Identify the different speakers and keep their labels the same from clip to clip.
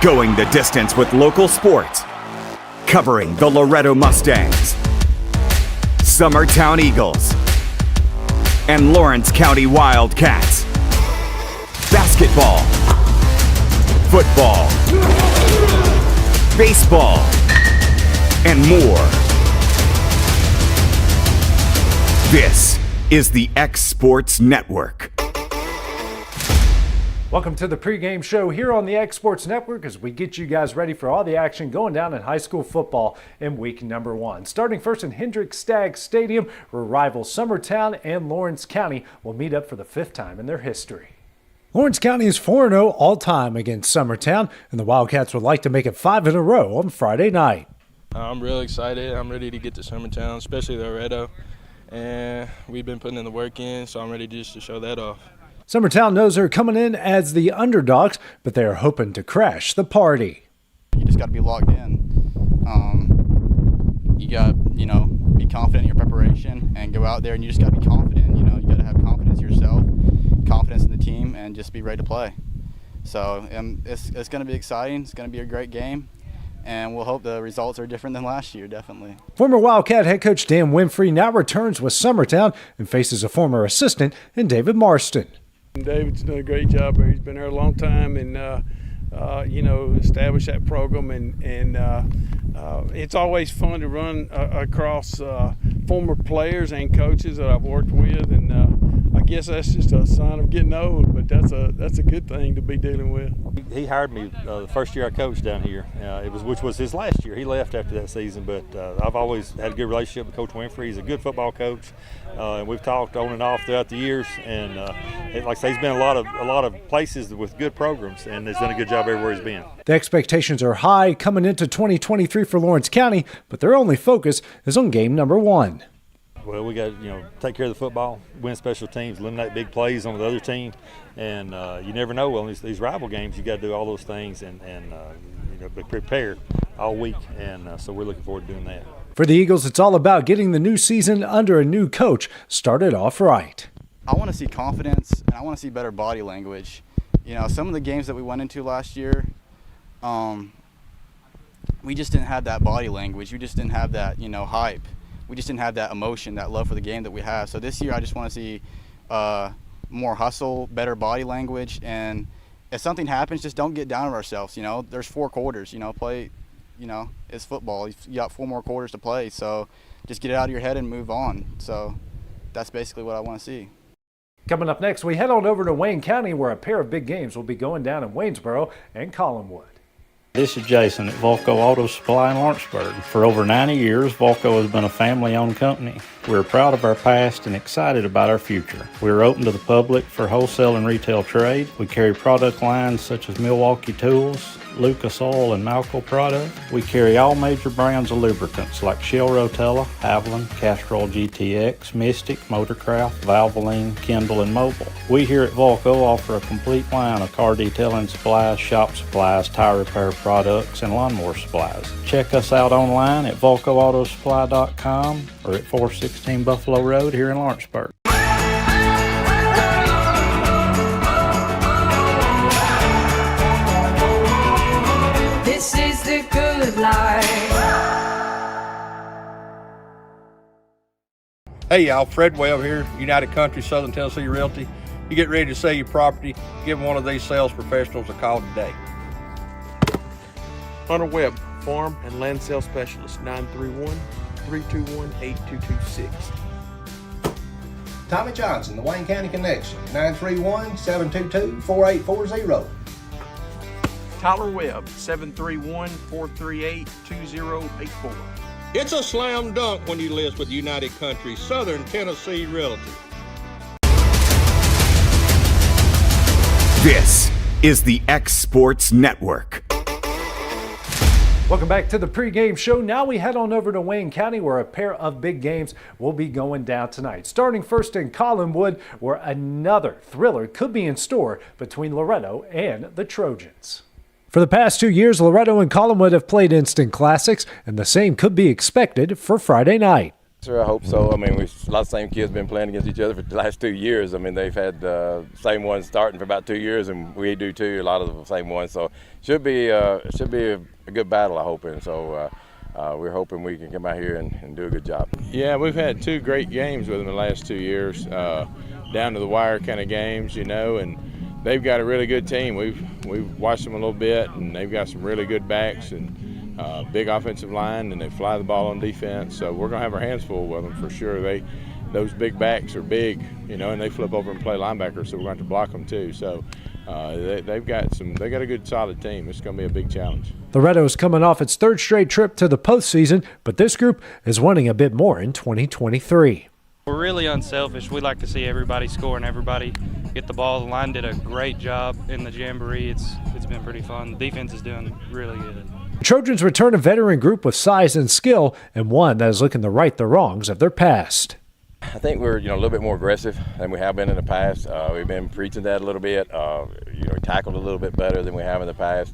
Speaker 1: Going the distance with local sports. Covering the Loretto Mustangs, Summertown Eagles, and Lawrence County Wildcats. Basketball, football, baseball, and more. This is the X Sports Network.
Speaker 2: Welcome to the pregame show here on the X Sports Network as we get you guys ready for all the action going down in high school football in week number 1. Starting first in Hendrick Stagg Stadium, where rivals Summertown and Lawrence County will meet up for the 5th time in their history. Lawrence County is 4-0 all-time against Summertown, and the Wildcats would like to make it 5 in a row on Friday night.
Speaker 3: I'm really excited. I'm ready to get to Summertown, especially Loretto, and we've been putting in the work in, so I'm ready just to show that off.
Speaker 2: Summertown knows they're coming in as the underdogs, but they are hoping to crash the party.
Speaker 4: You just got to be locked in. You got to, be confident in your preparation and go out there and you just got to be confident. You got to have confidence in yourself, confidence in the team, and just be ready to play. So it's going to be exciting. It's going to be a great game, and we'll hope the results are different than last year, definitely.
Speaker 2: Former Wildcat head coach Dan Winfrey now returns with Summertown and faces a former assistant in David Marston.
Speaker 5: David's done a great job here. He's been there a long time and, established that program. And it's always fun to run across former players and coaches that I've worked with. And I guess that's just a sign of getting old, but that's a good thing to be dealing with.
Speaker 6: He hired me the first year I coached down here, which was his last year. He left after that season, but I've always had a good relationship with Coach Winfrey. He's a good football coach, and we've talked on and off throughout the years. And like I say, he's been a lot of places with good programs, and has done a good job everywhere he's been.
Speaker 2: The expectations are high coming into 2023 for Lawrence County, but their only focus is on game number 1.
Speaker 6: Well, we got to take care of the football, win special teams, eliminate big plays on the other team, and you never know. Well, in these rival games, you got to do all those things and be prepared all week, and so we're looking forward to doing that.
Speaker 2: For the Eagles, it's all about getting the new season under a new coach started off right.
Speaker 4: I want to see confidence, and I want to see better body language. Some of the games that we went into last year, we just didn't have that body language. We just didn't have that, hype. We just didn't have that emotion, that love for the game that we have. So this year I just want to see more hustle, better body language, and if something happens, just don't get down on ourselves. There's 4 quarters, play, it's football. You got 4 more quarters to play, so just get it out of your head and move on. So that's basically what I want to see.
Speaker 2: Coming up next, we head on over to Wayne County, where a pair of big games will be going down in Waynesboro and Collinwood.
Speaker 7: This is Jason at Vulco Auto Supply in Lawrenceburg. For over 90 years, Vulco has been a family-owned company. We're proud of our past and excited about our future. We're open to the public for wholesale and retail trade. We carry product lines such as Milwaukee Tools, Lucas Oil, and Malco products. We carry all major brands of lubricants like Shell Rotella, Haviland, Castrol GTX, Mystic, Motorcraft, Valvoline, Kindle, and Mobile. We here at Vulco offer a complete line of car detailing supplies, shop supplies, tire repair products, and lawnmower supplies. Check us out online at VulcoAutosupply.com or at 416 Buffalo Road here in Lawrenceburg.
Speaker 8: This is the good life.
Speaker 9: Hey y'all, Fred Webb here, United Country Southern Tennessee Realty. You get ready to sell your property, give one of these sales professionals a call today.
Speaker 10: Hunter Webb, Farm and Land Sales Specialist, 931-321-8226.
Speaker 11: Tommy Johnson, the Wayne County Connection, 931-722-4840.
Speaker 10: Tyler Webb, 731-438-2084.
Speaker 9: It's a slam dunk when you list with United Country Southern Tennessee Realty.
Speaker 1: This is the X Sports Network.
Speaker 2: Welcome back to the pregame show. Now we head on over to Wayne County, where a pair of big games will be going down tonight. Starting first in Collinwood, where another thriller could be in store between Loretto and the Trojans. For the past 2 years, Loretto and Collinwood have played instant classics, and the same could be expected for Friday night.
Speaker 12: Sure, I hope so. I mean, a lot of same kids been playing against each other for the last 2 years. I mean, they've had the same ones starting for about 2 years, and we do too. A lot of the same ones, so should be a good battle, I hope. And so we're hoping we can come out here and do a good job.
Speaker 13: Yeah, we've had 2 great games with them in the last 2 years, down to the wire kind of games, you know, and they've got a really good team. We've watched them a little bit, and they've got some really good backs and big offensive line, and they fly the ball on defense. So we're gonna have our hands full with them for sure. Those big backs are big, you know, and they flip over and play linebacker, so we're going to have to block them too. So they've got a good solid team. It's going to be a big challenge.
Speaker 2: Loretto is coming off its 3rd straight trip to the postseason, but this group is wanting a bit more in 2023.
Speaker 14: We're really unselfish. We like to see everybody score and everybody get the ball. The line did a great job in the jamboree. It's been pretty fun. The defense is doing really good.
Speaker 2: The Trojans return a veteran group with size and skill, and one that is looking to right the wrongs of their past.
Speaker 12: I think we're a little bit more aggressive than we have been in the past. We've been preaching that a little bit. Tackled a little bit better than we have in the past.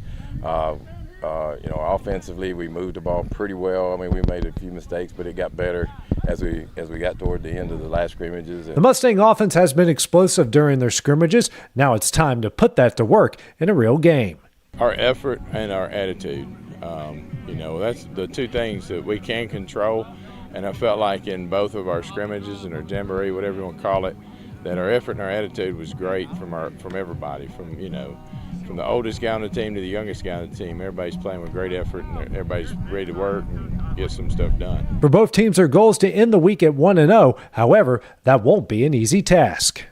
Speaker 12: Offensively, we moved the ball pretty well. I mean, we made a few mistakes, but it got better as we got toward the end of the last scrimmages.
Speaker 2: The Mustang offense has been explosive during their scrimmages. Now it's time to put that to work in a real game.
Speaker 13: Our effort and our attitude, that's the 2 things that we can control. And I felt like in both of our scrimmages and our jamboree, whatever you want to call it, that our effort and our attitude was great from everybody, from the oldest guy on the team to the youngest guy on the team. Everybody's playing with great effort, and everybody's ready to work and get some stuff done.
Speaker 2: For both teams, their goal is to end the week at 1-0. However, that won't be an easy task.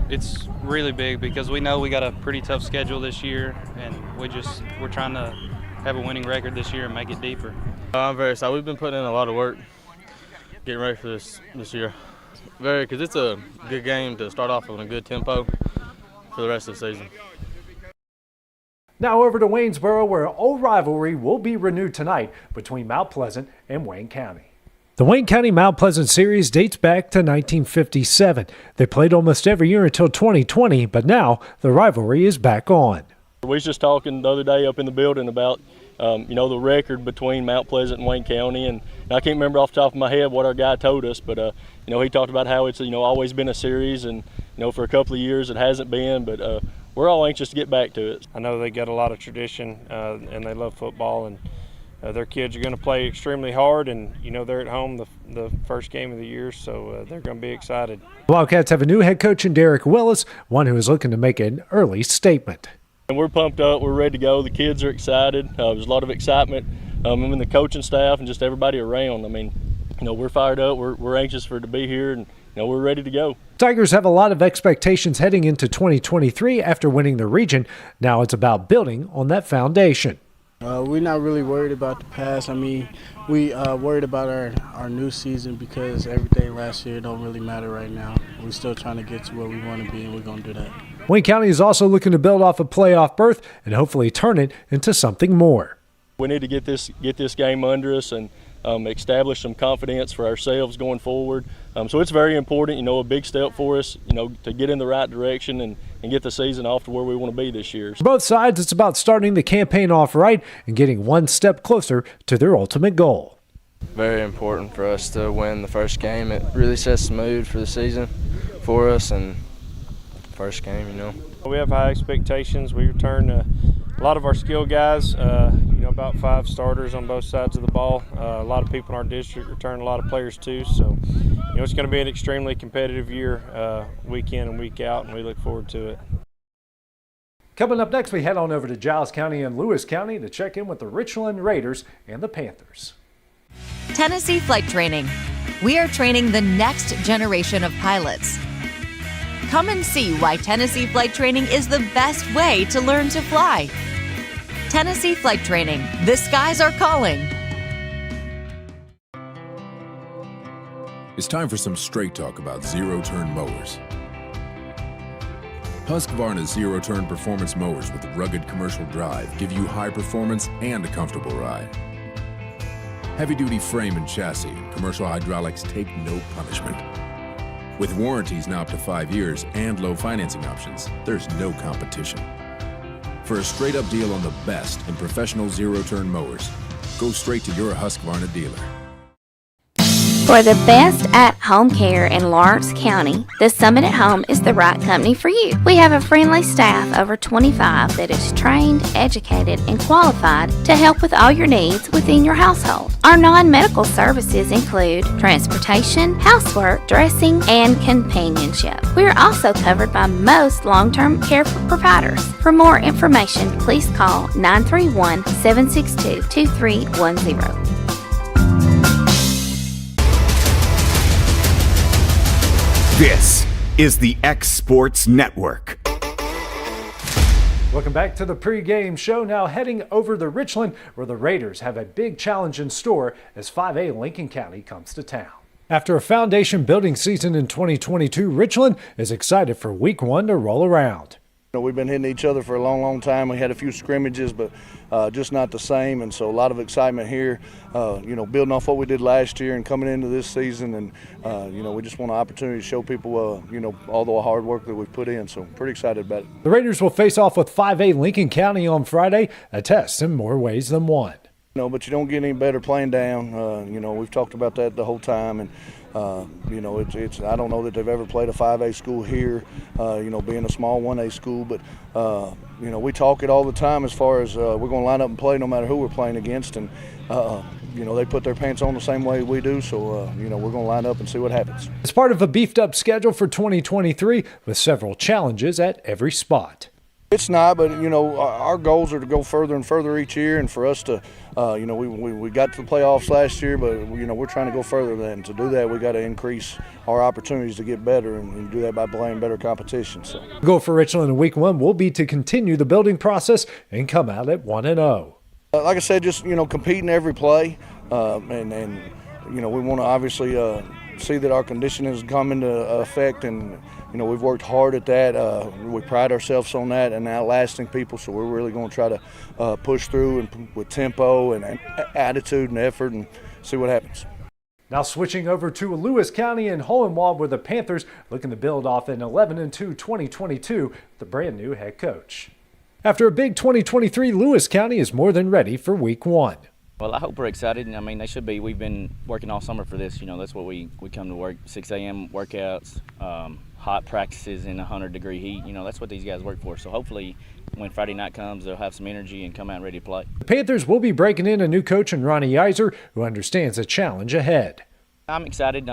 Speaker 14: It's really big because we know we got a pretty tough schedule this year, and we're trying to have a winning record this year and make it deeper.
Speaker 3: I'm very excited. We've been putting in a lot of work getting ready for this year. Because it's a good game to start off on a good tempo for the rest of the season.
Speaker 2: Now over to Waynesboro, where an old rivalry will be renewed tonight between Mount Pleasant and Wayne County. The Wayne County-Mount Pleasant series dates back to 1957. They played almost every year until 2020, but now the rivalry is back on.
Speaker 3: We was just talking the other day up in the building about the record between Mount Pleasant and Wayne County, and I can't remember off the top of my head what our guy told us, but he talked about how it's always been a series, and for a couple of years it hasn't been, but we're all anxious to get back to it.
Speaker 6: I know they got a lot of tradition, and they love football, and their kids are going to play extremely hard, and they're at home the first game of the year, so they're going to be excited.
Speaker 2: The Wildcats have a new head coach in Derek Willis, one who is looking to make an early statement.
Speaker 3: And we're pumped up, we're ready to go, the kids are excited, there's a lot of excitement in the coaching staff and just everybody around. I mean, we're fired up, we're anxious for it to be here, and we're ready to go.
Speaker 2: Tigers have a lot of expectations heading into 2023 after winning the region. Now it's about building on that foundation.
Speaker 15: We're not really worried about the past. I mean, we worried about our new season because everything last year don't really matter right now. We're still trying to get to where we want to be, and we're going to do that.
Speaker 2: Wayne County is also looking to build off a playoff berth and hopefully turn it into something more.
Speaker 3: We need to get this game under us and establish some confidence for ourselves going forward. So it's very important, a big step for us, to get in the right direction and get the season off to where we want to be this year.
Speaker 2: For both sides, it's about starting the campaign off right and getting one step closer to their ultimate goal.
Speaker 16: Very important for us to win the first game. It really sets the mood for the season for us, and first game,
Speaker 6: We have high expectations. We return a lot of our skilled guys, about 5 starters on both sides of the ball. A lot of people in our district return a lot of players too, so it's going to be an extremely competitive year, week in and week out, and we look forward to it.
Speaker 2: Coming up next, we head on over to Giles County and Lewis County to check in with the Richland Raiders and the Panthers.
Speaker 17: Tennessee Flight Training. We are training the next generation of pilots. Come and see why Tennessee Flight Training is the best way to learn to fly. Tennessee Flight Training. The skies are calling.
Speaker 18: It's time for some straight talk about zero-turn mowers. Husqvarna's zero-turn performance mowers with rugged commercial drive give you high performance and a comfortable ride. Heavy-duty frame and chassis, commercial hydraulics take no punishment. With warranties now up to 5 years and low financing options, there's no competition. For a straight-up deal on the best in professional zero-turn mowers, go straight to your Husqvarna dealer.
Speaker 19: For the best at-home care in Lawrence County, the Summit at Home is the right company for you. We have a friendly staff over 25 that is trained, educated, and qualified to help with all your needs within your household. Our non-medical services include transportation, housework, dressing, and companionship. We are also covered by most long-term care providers. For more information, please call 931-762-2310.
Speaker 1: This is the X Sports Network.
Speaker 2: Welcome back to the pregame show. Now heading over to Richland, where the Raiders have a big challenge in store as 5A Lincoln County comes to town. After a foundation building season in 2022, Richland is excited for week 1 to roll around.
Speaker 20: We've been hitting each other for a long time. We had a few scrimmages, but just not the same, and so a lot of excitement here, building off what we did last year and coming into this season, and we just want an opportunity to show people, all the hard work that we've put in, so pretty excited about it.
Speaker 2: The Raiders will face off with 5A Lincoln County on Friday, a test in more ways than one.
Speaker 20: But you don't get any better playing down. We've talked about that the whole time, and it's I don't know that they've ever played a 5A school here, being a small 1A school, but we talk it all the time as far as we're going to line up and play no matter who we're playing against, and they put their pants on the same way we do, so we're going to line up and see what happens.
Speaker 2: It's part of a beefed up schedule for 2023 with several challenges at every spot.
Speaker 20: It's not, but our goals are to go further and further each year, and for us to, we got to the playoffs last year, but we're trying to go further than. To do that, we got to increase our opportunities to get better, and do that by playing better competition. So,
Speaker 2: the goal for Richland in week 1 will be to continue the building process and come out at 1-0.
Speaker 20: Like I said, just competing every play, and we want to obviously see that our conditioning has come into effect, and we've worked hard at that. We pride ourselves on that and outlasting people, so we're really going to try to push through and with tempo and attitude and effort and see what happens.
Speaker 2: Now switching over to Lewis County and Collinwood, where the Panthers looking to build off an 11-2 2022 with the brand new head coach. After a big 2023, Lewis County is more than ready for week 1.
Speaker 21: Well, I hope we're excited. I mean, they should be. We've been working all summer for this. That's what we come to work, 6 a.m. workouts, hot practices in 100-degree heat. That's what these guys work for. So hopefully when Friday night comes, they'll have some energy and come out ready to play.
Speaker 2: The Panthers will be breaking in a new coach in Ronnie Iser, who understands the challenge ahead.
Speaker 21: I'm excited.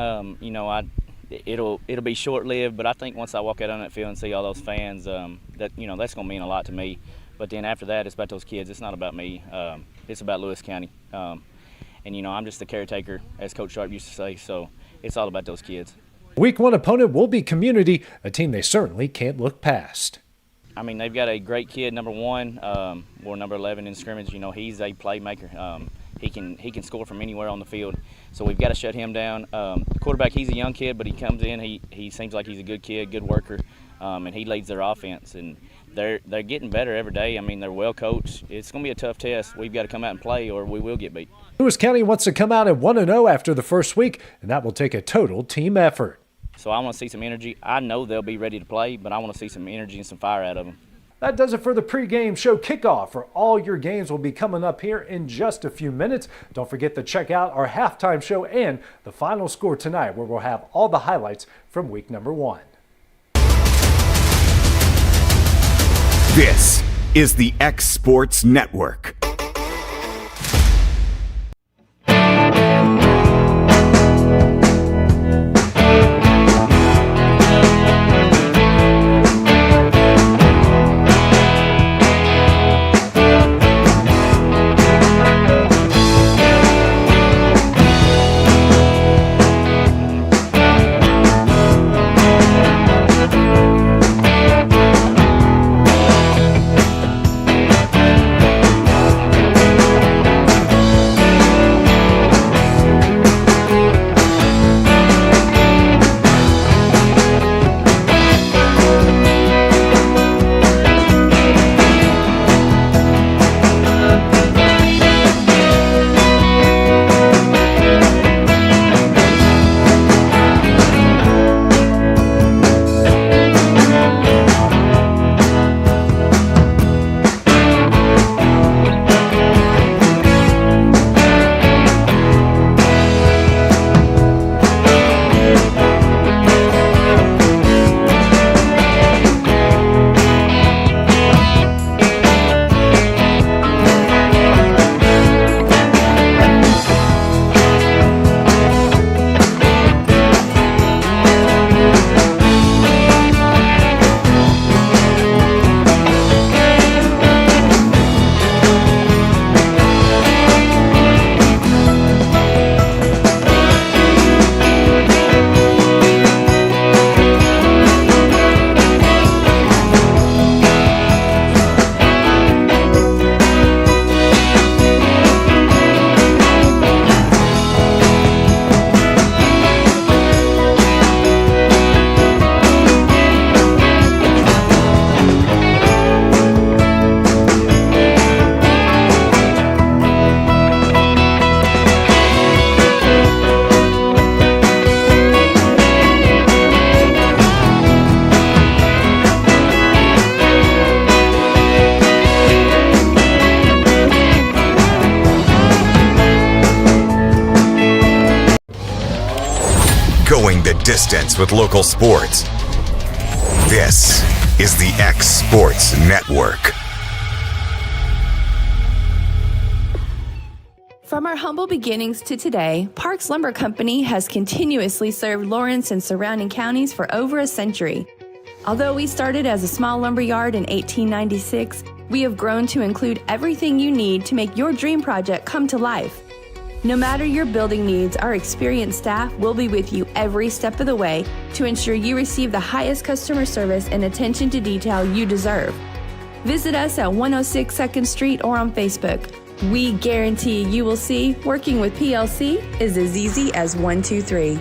Speaker 21: It'll be short-lived, but I think once I walk out on that field and see all those fans, that's going to mean a lot to me. But then after that, it's about those kids. It's not about me. It's about Lewis County. I'm just the caretaker, as Coach Sharp used to say, so it's all about those kids.
Speaker 2: Week 1 opponent will be Community, a team they certainly can't look past.
Speaker 21: I mean, they've got a great kid, number 1, or number 11 in scrimmage. He's a playmaker. He can score from anywhere on the field, so we've got to shut him down. The quarterback, he's a young kid, but he comes in. He seems like he's a good kid, good worker, and he leads their offense. And they're getting better every day. I mean, they're well coached. It's going to be a tough test. We've got to come out and play, or we will get beat.
Speaker 2: Lewis County wants to come out at 1-0 after the first week, and that will take a total team effort.
Speaker 21: So I want to see some energy. I know they'll be ready to play, but I want to see some energy and some fire out of them.
Speaker 2: That does it for the pregame show kickoff. For all your games will be coming up here in just a few minutes. Don't forget to check out our halftime show and the final score tonight, where we'll have all the highlights from week number 1.
Speaker 1: This is the X Sports Network. Going the distance with local sports. This is the X Sports Network.
Speaker 5: From our humble beginnings to today, Parks Lumber Company has continuously served Lawrence and surrounding counties for over a century. Although we started as a small lumber yard in 1896, we have grown to include everything you need to make your dream project come to life. No matter your building needs, our experienced staff will be with you every step of the way to ensure you receive the highest customer service and attention to detail you deserve. Visit us at 106 2nd Street or on Facebook. We guarantee you will see working with PLC is as easy as 1, 2, 3.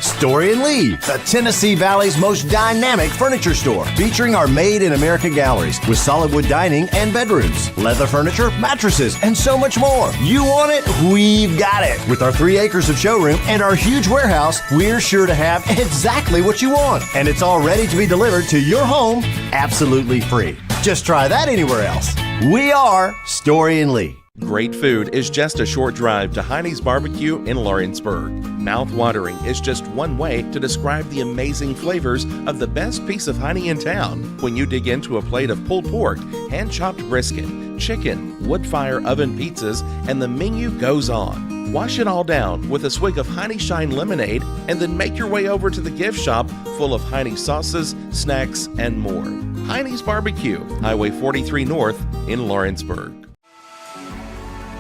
Speaker 22: Story and Lee, the Tennessee Valley's most dynamic furniture store, featuring our Made in America galleries with solid wood dining and bedrooms, leather furniture, mattresses, and so much more. You want it? We've got it. With our 3 acres of showroom and our huge warehouse, we're sure to have exactly what you want. And it's all ready to be delivered to your home absolutely free. Just try that anywhere else. We are Story and Lee.
Speaker 23: Great food is just a short drive to Heine's Barbecue in Lawrenceburg. Mouth-watering is just one way to describe the amazing flavors of the best piece of Heine in town when you dig into a plate of pulled pork, hand-chopped brisket, chicken, wood-fire oven pizzas, and the menu goes on. Wash it all down with a swig of Heine Shine lemonade and then make your way over to the gift shop full of Heine sauces, snacks, and more. Heine's Barbecue, Highway 43 North in Lawrenceburg.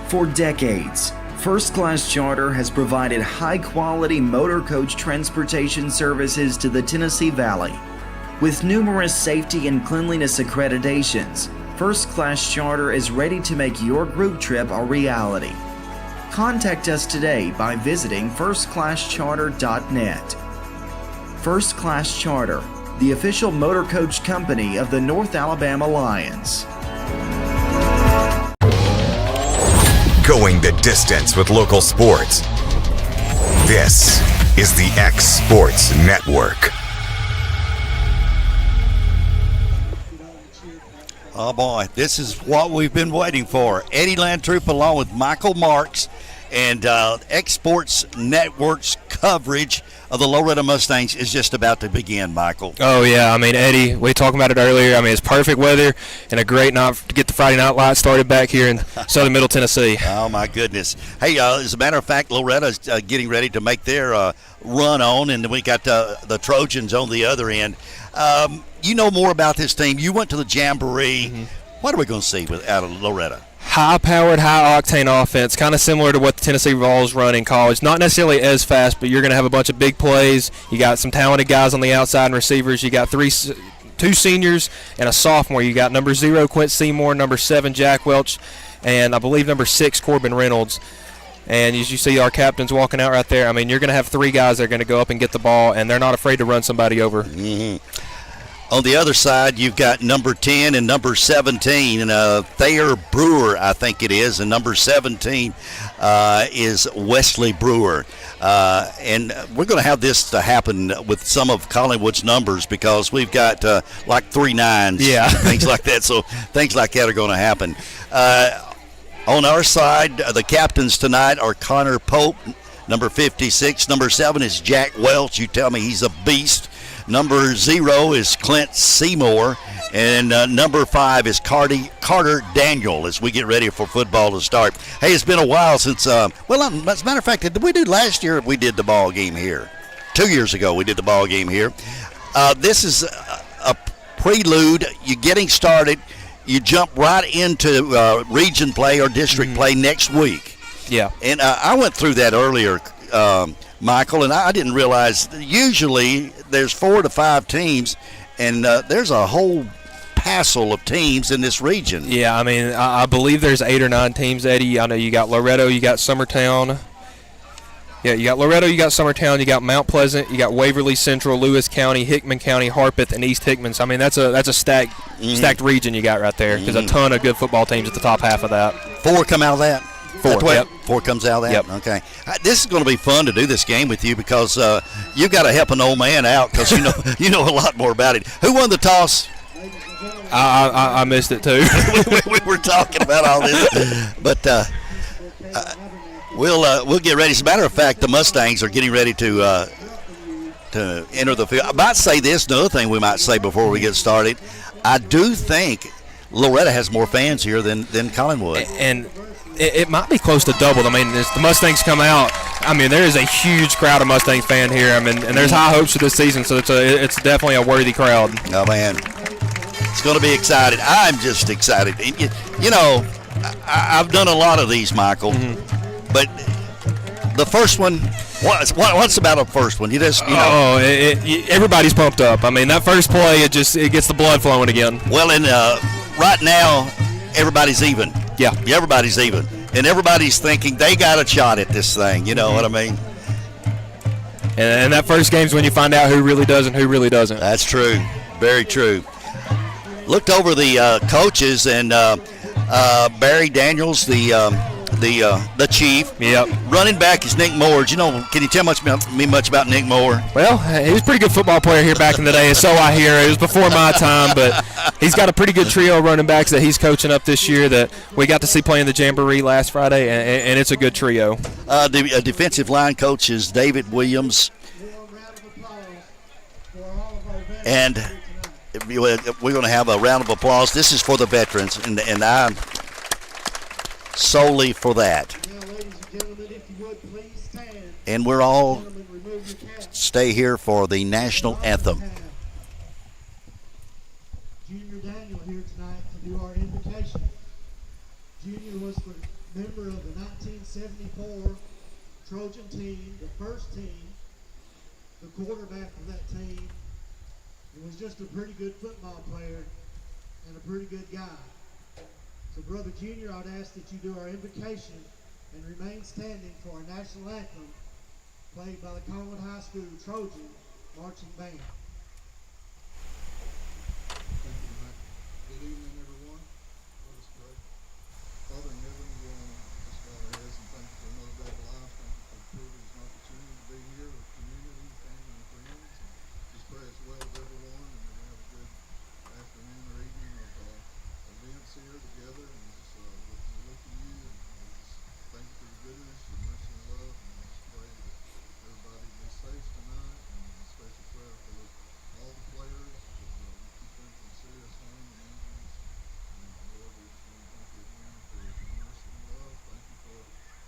Speaker 24: For decades, First Class Charter has provided high-quality motor coach transportation services to the Tennessee Valley. With numerous safety and cleanliness accreditations, First Class Charter is ready to make your group trip a reality. Contact us today by visiting firstclasscharter.net. First Class Charter, the official motor coach company of the North Alabama Lions.
Speaker 1: Going the distance with local sports. This is the X Sports Network.
Speaker 25: Oh boy, this is what we've been waiting for. Eddie Landtroop along with Michael Marks and X Sports Network's coverage of the Loretto Mustangs is just about to begin, Michael.
Speaker 26: Oh, yeah. I mean, Eddie, we talked about it earlier. I mean, it's perfect weather and a great night to get the Friday Night Lights started back here in southern Middle Tennessee.
Speaker 25: Oh, my goodness. Hey, as a matter of fact, Loretta's getting ready to make their run on, and we got the Trojans on the other end. You know more about this team. You went to the Jamboree. Mm-hmm. What are we going to see out of Loretto?
Speaker 26: High-powered, high-octane offense, kind of similar to what the Tennessee Vols run in college. Not necessarily as fast, but you're going to have a bunch of big plays. You got some talented guys on the outside and receivers. You got 2 seniors and a sophomore. You got number 0, Quint Seymour, number 7, Jack Welch, and I believe number 6, Corbin Reynolds. And as you see our captains walking out right there, I mean, you're going to have 3 guys that are going to go up and get the ball, and they're not afraid to run somebody over.
Speaker 25: Mm-hmm. On the other side, you've got number 10 and number 17, and Thayer Brewer, I think it is, and number 17 is Wesley Brewer. And we're going to have this to happen with some of Collinwood's numbers because we've got like 3 9s,
Speaker 26: yeah,
Speaker 25: things like that. So things like that are going to happen. On our side, the captains tonight are Connor Pope, number 56. Number 7 is Jack Welch. You tell me he's a beast. Number 0 is Clint Seymour, and number 5 is Carter Daniel as we get ready for football to start. Hey, it's been a while since, as a matter of fact, did we do last year? We did the ball game here. 2 years ago we did the ball game here. This is a prelude. You're getting started. You jump right into region play or district play next week.
Speaker 26: Yeah.
Speaker 25: And I went through that earlier, Michael, and I didn't realize usually there's 4 to 5 teams, and there's a whole passel of teams in this region.
Speaker 26: Yeah, I mean, I believe there's 8 or 9 teams, Eddie. I know you got Loretto, you got Summertown. Yeah, you got Loretto, you got Summertown, you got Mount Pleasant, you got Waverly Central, Lewis County, Hickman County, Harpeth, and East Hickman. So, I mean, that's a stacked region you got right there. There's a ton of good football teams at the top half of that.
Speaker 25: 4 come out of that?
Speaker 26: 4, yep.
Speaker 25: 4 comes out of that?
Speaker 26: Yep.
Speaker 25: Okay. This is going to be fun to do this game with you because you've got to help an old man out because you know a lot more about it. Who won the toss?
Speaker 26: I missed it too.
Speaker 25: we were talking about all this, but we'll get ready. As a matter of fact, the Mustangs are getting ready to to enter the field. I might say this, another thing we might say before we get started. I do think Loretto has more fans here than Collinwood.
Speaker 26: And it might be close to doubled. I mean, as the Mustangs come out, I mean, there is a huge crowd of Mustangs fan here. I mean, and there's high hopes for this season, so it's definitely a worthy crowd.
Speaker 25: Oh, man. It's going to be exciting. I'm just excited. You know, I've done a lot of these, Michael, but the first one, what's about a first one? You just, you know.
Speaker 26: Everybody's pumped up. I mean, that first play, it gets the blood flowing again.
Speaker 25: Well, and right now, everybody's even.
Speaker 26: Yeah.
Speaker 25: Everybody's even. And everybody's thinking they got a shot at this thing. You know what I mean?
Speaker 26: And that first game's when you find out who really does and who really doesn't.
Speaker 25: That's true. Very true. Looked over the coaches, and Barry Daniels, the chief.
Speaker 26: Yep.
Speaker 25: Running back is Nick Moore. You know, can you tell me much about Nick Moore?
Speaker 26: Well, he was a pretty good football player here back in the day, so I hear. It was before my time, but he's got a pretty good trio of running backs that he's coaching up this year that we got to see playing the Jamboree last Friday, and it's a good trio.
Speaker 25: The defensive line coach is David Williams. And we're going to have a round of applause. This is for the veterans, and I'm solely for that. And we're all stay here for the national anthem.
Speaker 4: Junior Daniel here tonight to do our invocation. Junior was the member of the 1974 Trojan team, the first team, the quarterback of that team. He was just a pretty good football player and a pretty good guy. So, Brother Junior, I'd ask that you do our invocation and remain standing for our national anthem played by the Collinwood High School Trojan Marching Band. Thank you, Mike. Good evening, everyone. Let us pray. Father in heaven, we want to just bow our heads and thank you for another day of life. Thank you for the privilege and opportunity to be here with community, family, and friends. Just pray as well as everyone, and that we have a good afternoon or evening of events here together, and just look to you, and just thank you for your goodness, your mercy and love, and I just pray that everybody be safe tonight, and a special prayer for all the players, that you keep them from serious harm and injuries, and Lord, we just want to thank you again for your mercy and love. Thank you for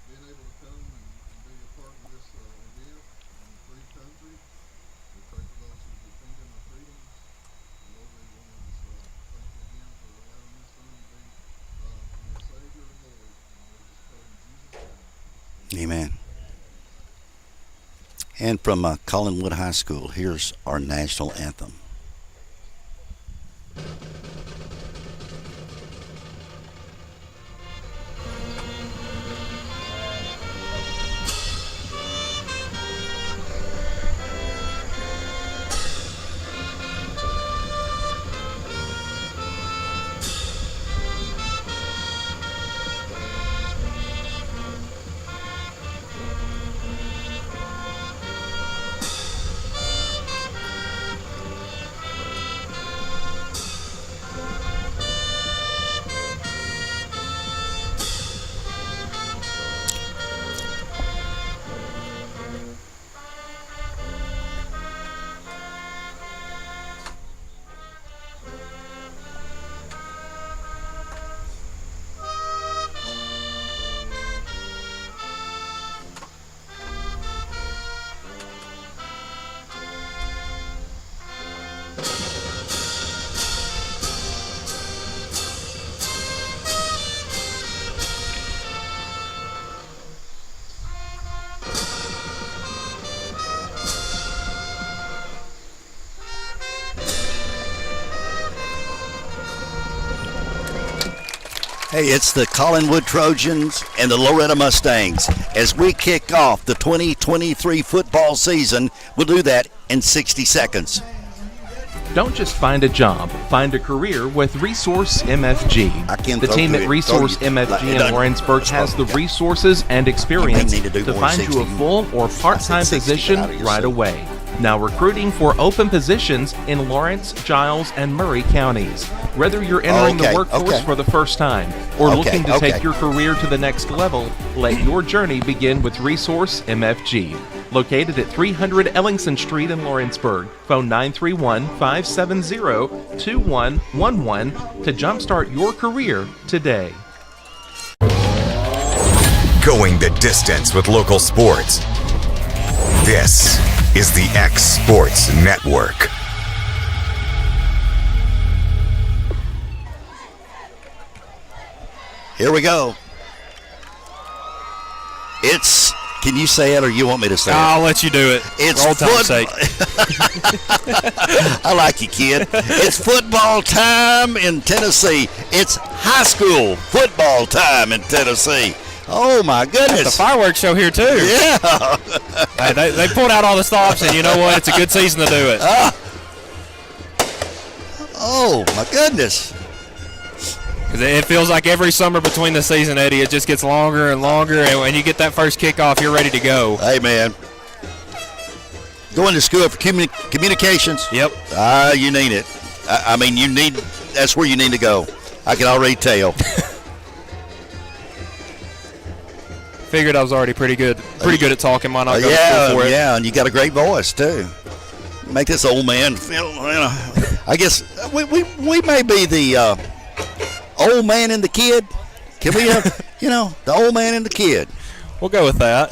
Speaker 4: being able to come and be a part of this event in a free country. We pray for those who are defending our freedoms. And Lord, we want to just thank you again for allowing this son to be our Savior and Lord. And we just pray in Jesus' name.
Speaker 25: Amen. And from Collinwood High School, here's our national anthem. Hey, it's the Collinwood Trojans and the Loretto Mustangs as we kick off the 2023 football season. We'll do that in 60 seconds.
Speaker 23: Don't just find a job, find a career with Resource MFG. The team at Resource MFG in Lawrenceburg has the resources and experience to find you a full or part-time position right away. Now recruiting for open positions in Lawrence, Giles, and Murray counties. Whether you're entering the workforce for the first time or looking to take your career to the next level, let your journey begin with Resource MFG. located at 300 Ellingson Street in Lawrenceburg. Phone 931-570-2111 to jumpstart your career today.
Speaker 1: Going the distance with local sports. This is the X Sports Network.
Speaker 25: Here we go. It's, can you say it or you want me to say it?
Speaker 26: I'll let you do it.
Speaker 25: It's
Speaker 26: for old time's sake.
Speaker 25: I like you, kid. It's football time in Tennessee. It's high school football time in Tennessee. Oh, my goodness.
Speaker 26: It's a fireworks show here, too.
Speaker 25: Yeah.
Speaker 26: Hey, they pulled out all the stops, and you know what? It's a good season to do it.
Speaker 25: Oh, my goodness.
Speaker 26: Because it feels like every summer between the season, Eddie, it just gets longer and longer, and when you get that first kickoff, you're ready to go.
Speaker 25: Hey, man. Going to school for communications?
Speaker 26: Yep.
Speaker 25: You need it. I mean, that's where you need to go. I can already tell.
Speaker 26: Figured I was already pretty good at talking. Might not go to school for it.
Speaker 25: Yeah, and you got a great voice too. Make this old man feel. I guess we may be the old man and the kid. Can we have the old man and the kid?
Speaker 26: We'll go with that.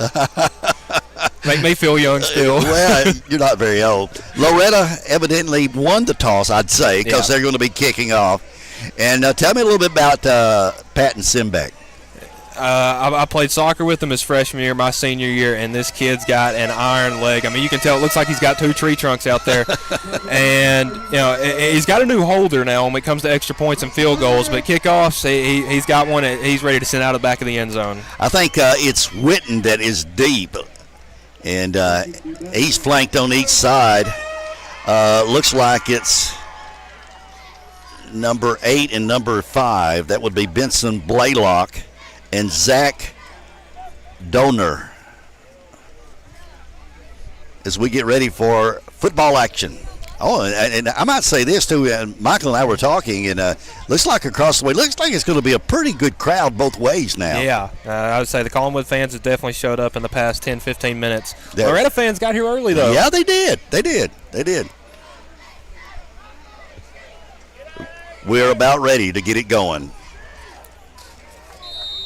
Speaker 26: Make me feel young still.
Speaker 25: Well, you're not very old. Loretto evidently won the toss, I'd say, because they're going to be kicking off. And tell me a little bit about Patton Simbeck.
Speaker 26: I played soccer with him his freshman year, my senior year, and this kid's got an iron leg. I mean, you can tell it looks like he's got 2 tree trunks out there. And, he's got a new holder now when it comes to extra points and field goals. But kickoffs, he's got one that he's ready to send out of the back of the end zone.
Speaker 25: I think it's Witten that is deep, and he's flanked on each side. Looks like it's number 8 and number 5. That would be Benson Blaylock and Zach Donor as we get ready for football action. Oh, and I might say this too. Michael and I were talking, and looks like across the way, looks like it's going to be a pretty good crowd both ways now.
Speaker 26: Yeah, I would say the Collinwood fans have definitely showed up in the past 10, 15 minutes. Loretto fans got here early, though.
Speaker 25: Yeah, they did. They did. We're about ready to get it going.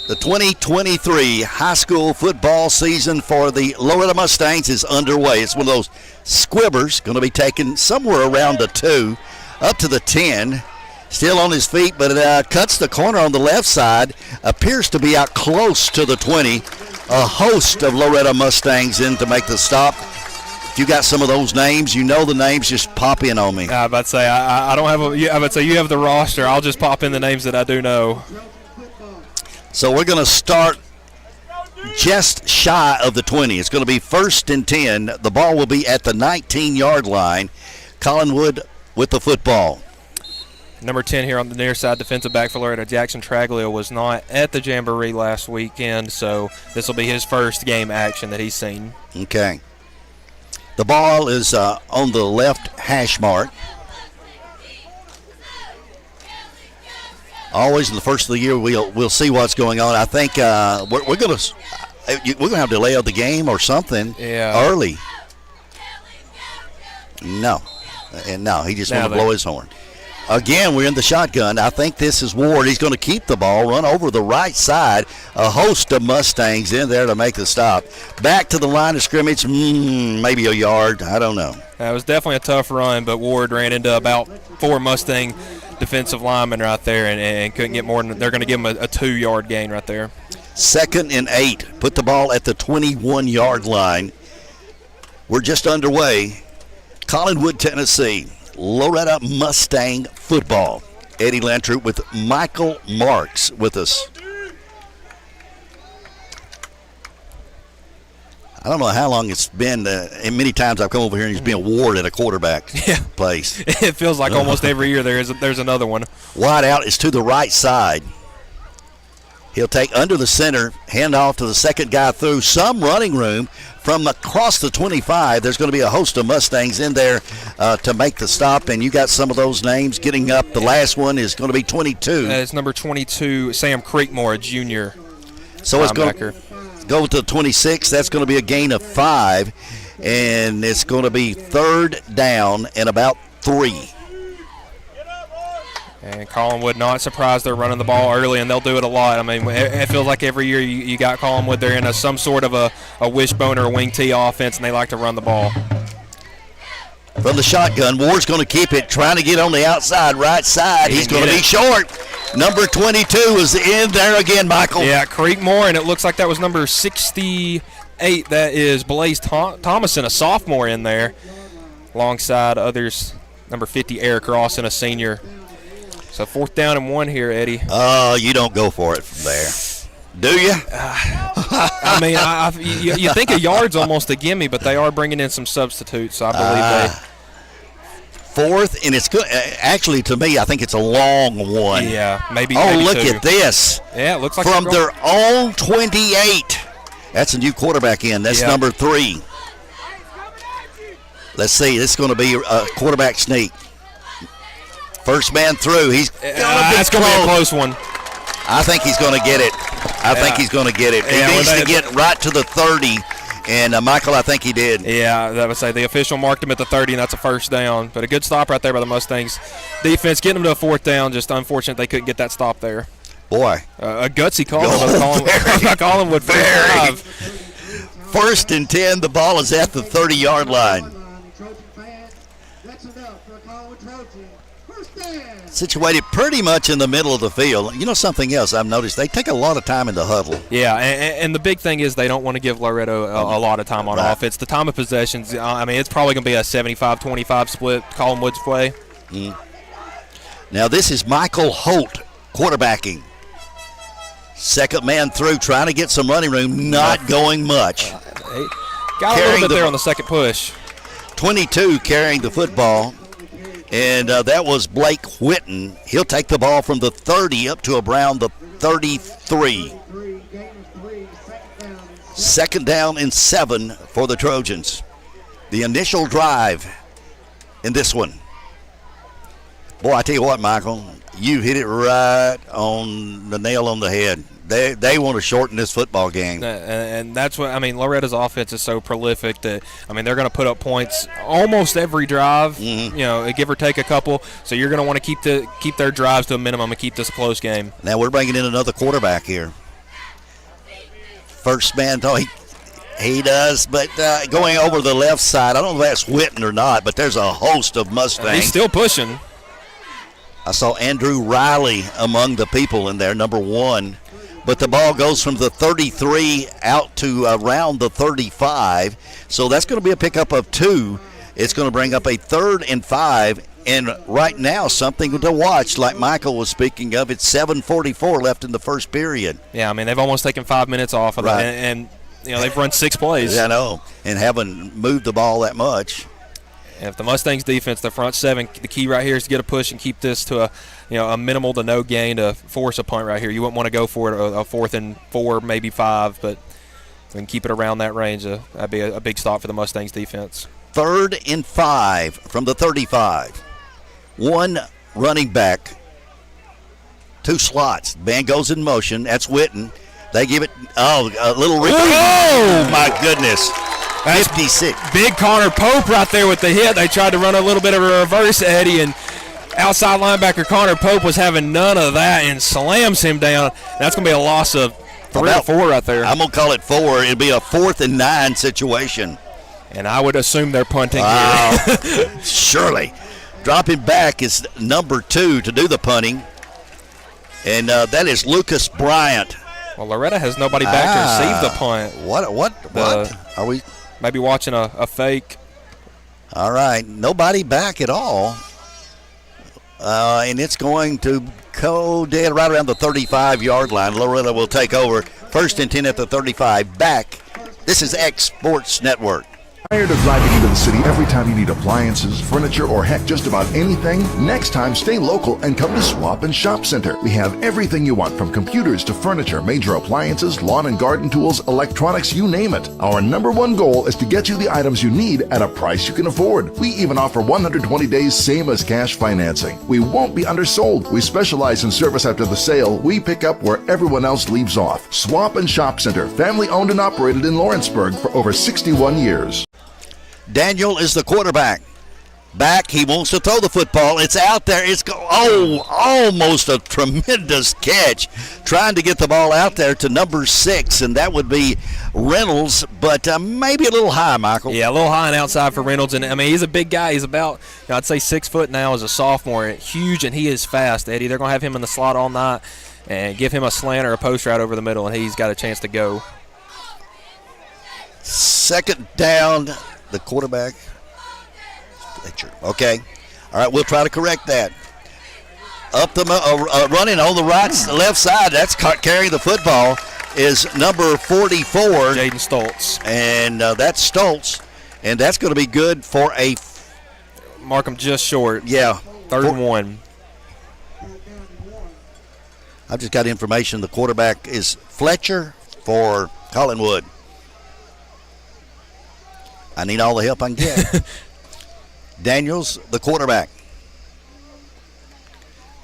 Speaker 25: The 2023 high school football season for the Loretto Mustangs is underway. It's one of those squibbers, going to be taken somewhere around the 2, up to the 10. Still on his feet, but it cuts the corner on the left side. Appears to be out close to the 20. A host of Loretto Mustangs in to make the stop. If you got some of those names, you know the names, just pop in on me.
Speaker 26: I was about to say, I don't have I would say you have the roster. I'll just pop in the names that I do know.
Speaker 25: So we're going to start just shy of the 20. It's going to be 1st and 10. The ball will be at the 19-yard line. Collinwood with the football.
Speaker 26: Number 10 here on the near side, defensive back for Loretto, Jackson Traglio, was not at the Jamboree last weekend, so this will be his first game action that he's seen.
Speaker 25: Okay. The ball is on the left hash mark. Always in the first of the year, we'll see what's going on. I think we're going to have a delay of the game or something early. No, he just wanted to blow his horn. Again, we're in the shotgun. I think this is Ward. He's going to keep the ball, run over the right side. A host of Mustangs in there to make the stop. Back to the line of scrimmage, maybe a yard. I don't know.
Speaker 26: It was definitely a tough run, but Ward ran into about 4 Mustang defensive linemen right there and couldn't get more than they're going to give him a 2-yard gain right there.
Speaker 25: 2nd and 8. Put the ball at the 21-yard line. We're just underway. Collinwood, Tennessee. Loretto Mustang football. Eddie Lantroop with Michael Marks with us. I don't know how long it's been. And many times I've come over here and he's been awarded at a quarterback place.
Speaker 26: It feels like almost every year there's another one.
Speaker 25: Wide out is to the right side. He'll take under the center, hand off to the second guy through. Some running room from across the 25. There's going to be a host of Mustangs in there to make the stop, and you got some of those names getting up. The last one is going to be 22.
Speaker 26: It's number 22, Sam Creekmore, a junior.
Speaker 25: So it's going go to the 26. That's going to be a gain of 5, and it's going to be 3rd down and about 3.
Speaker 26: And Collinwood not surprised they're running the ball early, and they'll do it a lot. I mean, it feels like every year you got Collinwood, they're in some sort of a wishbone or a wing T offense, and they like to run the ball.
Speaker 25: From the shotgun, Ward's going to keep it, trying to get on the outside, right side. He's going to be short. Number 22 is in there again, Michael.
Speaker 26: Yeah, Creekmore, and it looks like that was number 68. That is Blaze Thomason, a sophomore in there, alongside others, number 50, Eric Ross, and a senior. So 4th down and 1 here, Eddie.
Speaker 25: Oh, you don't go for it from there. Do you?
Speaker 26: I mean, you think a yard's almost a gimme, but they are bringing in some substitutes, so I believe they.
Speaker 25: 4th, and it's good. Actually, to me, I think it's a long one.
Speaker 26: Yeah, maybe.
Speaker 25: Oh,
Speaker 26: maybe
Speaker 25: look
Speaker 26: 2.
Speaker 25: at this.
Speaker 26: Yeah, it looks like
Speaker 25: from their own 28. That's a new quarterback in. That's number 3. Let's see. This is going to be a quarterback sneak. First man through. That's
Speaker 26: going to be a close one.
Speaker 25: I think he's going to get it. I think he's going to get it. He needs to get right to the 30. And, Michael, I think he did.
Speaker 26: Yeah, that would say the official marked him at the 30, and that's a first down. But a good stop right there by the Mustangs defense, getting them to a 4th down. Just unfortunate they couldn't get that stop there.
Speaker 25: Boy.
Speaker 26: A gutsy call by Collinwood.
Speaker 25: Very. 1st and 10, the ball is at the 30-yard line. Situated pretty much in the middle of the field. You know something else I've noticed? They take a lot of time in the huddle.
Speaker 26: Yeah, and the big thing is they don't want to give Loretto a lot of time on offense. The time of possessions, I mean, it's probably going to be a 75-25 split Collinwood's way.
Speaker 25: Now this is Michael Holt quarterbacking. 2nd man through, trying to get some running room, not going much.
Speaker 26: Got a little bit there on the second push.
Speaker 25: 22 carrying the football. And that was Blake Whitten. He'll take the ball from the 30 up to around the 33. 2nd down and 7 for the Trojans. The initial drive in this one. Boy, I tell you what, Michael, you hit it right on the nail on the head. They want to shorten this football game.
Speaker 26: And that's what, I mean, Loretta's offense is so prolific that, I mean, they're going to put up points almost every drive, you know, give or take a couple. So you're going to want to keep their drives to a minimum and keep this a close game.
Speaker 25: Now we're bringing in another quarterback here. First man, he does, but going over the left side, I don't know if that's Whitten or not, but there's a host of Mustangs.
Speaker 26: He's still pushing.
Speaker 25: I saw Andrew Riley among the people in there, number 1. But the ball goes from the 33 out to around the 35. So that's going to be a pickup of 2. It's going to bring up a 3rd and 5. And right now, something to watch, like Michael was speaking of. It's 7:44 left in the first period.
Speaker 26: Yeah, I mean, they've almost taken 5 minutes off of that. And, you know, they've run 6 plays.
Speaker 25: Yeah, I know, and haven't moved the ball that much.
Speaker 26: And if the Mustangs defense, the front 7, the key right here is to get a push and keep this to a minimal to no gain to force a punt right here. You wouldn't want to go for it a 4th and 4, maybe 5, but we can keep it around that range. That'd be a big stop for the Mustangs defense.
Speaker 25: 3rd and 5 from the 35. 1 running back, 2 slots. Band goes in motion. That's Whitten. They give it, a little rip. Oh, my goodness. 56.
Speaker 26: Big Connor Pope right there with the hit. They tried to run a little bit of a reverse, Eddie, and outside linebacker Connor Pope was having none of that and slams him down. That's going to be a loss of 3 or 4 right there.
Speaker 25: I'm going to call it 4. It'll be a 4th and 9 situation.
Speaker 26: And I would assume they're punting
Speaker 25: here. Surely. Dropping back is number 2 to do the punting. And that is Lucas Bryant.
Speaker 26: Well, Loretto has nobody back to receive the punt.
Speaker 25: What? Are we
Speaker 26: maybe watching a fake?
Speaker 25: All right. Nobody back at all. And it's going to go dead right around the 35-yard line. Loretto will take over. 1st and 10 at the 35. Back. This is X Sports Network.
Speaker 7: Tired of driving into the city every time you need appliances, furniture, or heck, just about anything? Next time, stay local and come to Swap and Shop Center. We have everything you want, from computers to furniture, major appliances, lawn and garden tools, electronics, you name it. Our #1 goal is to get you the items you need at a price you can afford. We even offer 120 days same as cash financing. We won't be undersold. We specialize in service after the sale. We pick up where everyone else leaves off. Swap and Shop Center, family owned and operated in Lawrenceburg for over 61 years.
Speaker 25: Daniel is the quarterback. Back, he wants to throw the football. It's out there. It's almost a tremendous catch. Trying to get the ball out there to number 6, and that would be Reynolds, but maybe a little high, Michael.
Speaker 26: Yeah, a little high and outside for Reynolds. And, I mean, he's a big guy. He's about, I'd say 6 foot now as a sophomore. Huge, and he is fast, Eddie. They're going to have him in the slot all night and give him a slant or a post route over the middle, and he's got a chance to go.
Speaker 25: Second down. The quarterback. Okay. All right, we'll try to correct that. Up the running on the left side. That's carrying the football is number 44.
Speaker 26: Jaden Stoltz.
Speaker 25: And that's Stoltz. And that's going to be good for a.
Speaker 26: Mark him just short.
Speaker 25: Yeah.
Speaker 26: 3rd and 1.
Speaker 25: I've just got information. The quarterback is Fletcher for Collinwood. I need all the help I can get. Daniels, the quarterback.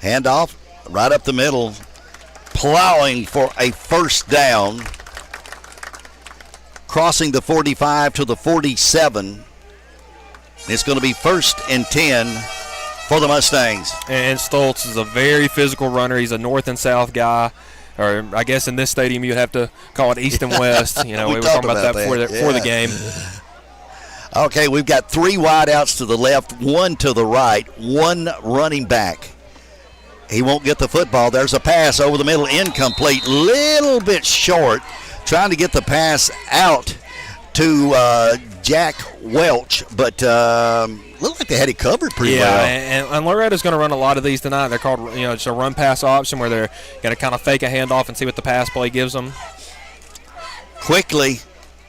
Speaker 25: Handoff right up the middle, plowing for a first down, crossing the 45 to the 47. It's going to be 1st and 10 for the Mustangs.
Speaker 26: And Stoltz is a very physical runner. He's a north and south guy. Or I guess in this stadium you'd have to call it east and west. You know, we were talking about that before the game.
Speaker 25: Okay, we've got 3 wideouts to the left, 1 to the right, 1 running back. He won't get the football. There's a pass over the middle, incomplete, little bit short. Trying to get the pass out to Jack Welch, but looked like they had it covered pretty well.
Speaker 26: Yeah, and Loretto's going to run a lot of these tonight. They're called, it's a run-pass option where they're going to kind of fake a handoff and see what the pass play gives them.
Speaker 25: Quickly.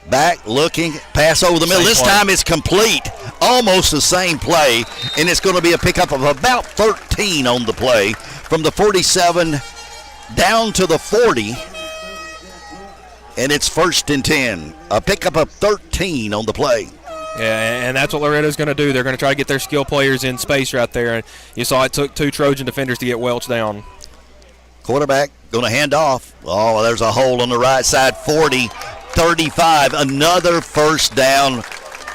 Speaker 25: Back, looking, pass over the middle. This time it's complete. Almost the same play, and it's going to be a pickup of about 13 on the play. From the 47 down to the 40, and it's 1st and 10. A pickup of 13 on the play.
Speaker 26: Yeah, and that's what Loretto's going to do. They're going to try to get their skill players in space right there. And you saw it took 2 Trojan defenders to get Welch down.
Speaker 25: Quarterback going to hand off. Oh, there's a hole on the right side, 40. 35, another first down.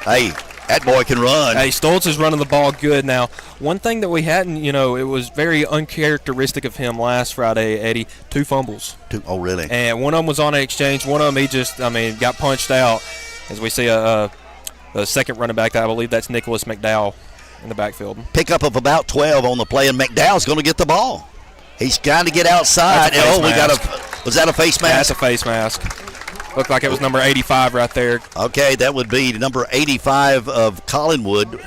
Speaker 25: Hey, that boy can run.
Speaker 26: Hey, Stoltz is running the ball good. Now, one thing that we hadn't, it was very uncharacteristic of him last Friday, Eddie, 2 fumbles.
Speaker 25: Oh, really?
Speaker 26: And one of them was on an exchange. One of them, he just, got punched out. As we see a second running back, I believe that's Nicholas McDowell in the backfield.
Speaker 25: Pickup of about 12 on the play, and McDowell's going to get the ball. He's got to get outside. Was that a face mask?
Speaker 26: That's a face mask. Looked like it was number 85 right there.
Speaker 25: Okay, that would be number 85 of Collinwood.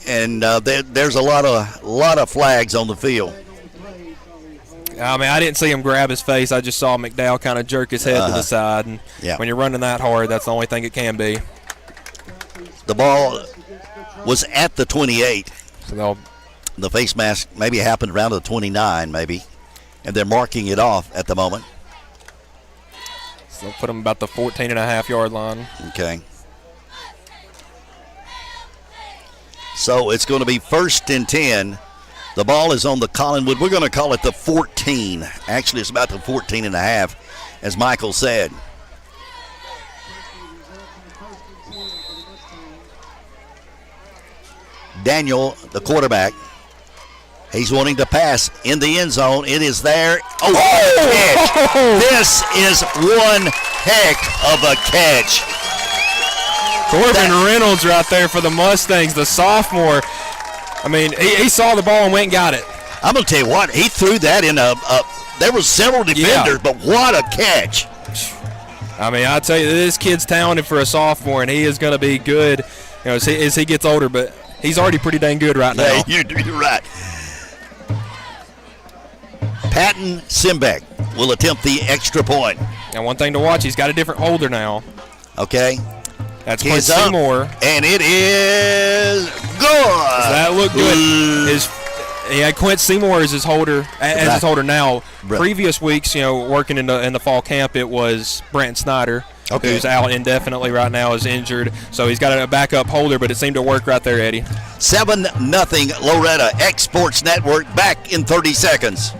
Speaker 25: And there's a lot of flags on the field.
Speaker 26: I didn't see him grab his face. I just saw McDowell kind of jerk his head to the side. And when you're running that hard, that's the only thing it can be.
Speaker 25: The ball was at the 28.
Speaker 26: So
Speaker 25: the face mask maybe happened around the 29 maybe. And they're marking it off at the moment.
Speaker 26: So put him about the 14.5-yard line.
Speaker 25: Okay. So it's going to be 1st and 10. The ball is on the Collinwood. We're going to call it the 14. Actually, it's about the 14.5, as Michael said. Daniel, the quarterback, he's wanting to pass in the end zone. It is there. Oh, catch. This is one heck of a catch.
Speaker 26: Corbin Reynolds right there for the Mustangs, the sophomore. He saw the ball and went and got it.
Speaker 25: I'm going to tell you what, he threw that in there was several defenders, but what a catch.
Speaker 26: I tell you, this kid's talented for a sophomore, and he is going to be good as he gets older, but he's already pretty dang good right now.
Speaker 25: Yeah, you're right. Patton Simbeck will attempt the extra point.
Speaker 26: And one thing to watch, he's got a different holder now.
Speaker 25: Okay.
Speaker 26: That's Quint Seymour.
Speaker 25: And it is good.
Speaker 26: Does that look good? He had Quint Seymour as his holder, now.
Speaker 25: Right.
Speaker 26: Previous weeks, working in the fall camp, it was Brent Snyder, who's out indefinitely right now, is injured. So he's got a backup holder, but it seemed to work right there, Eddie.
Speaker 25: 7-0 Loretto. X Sports Network back in 30 seconds.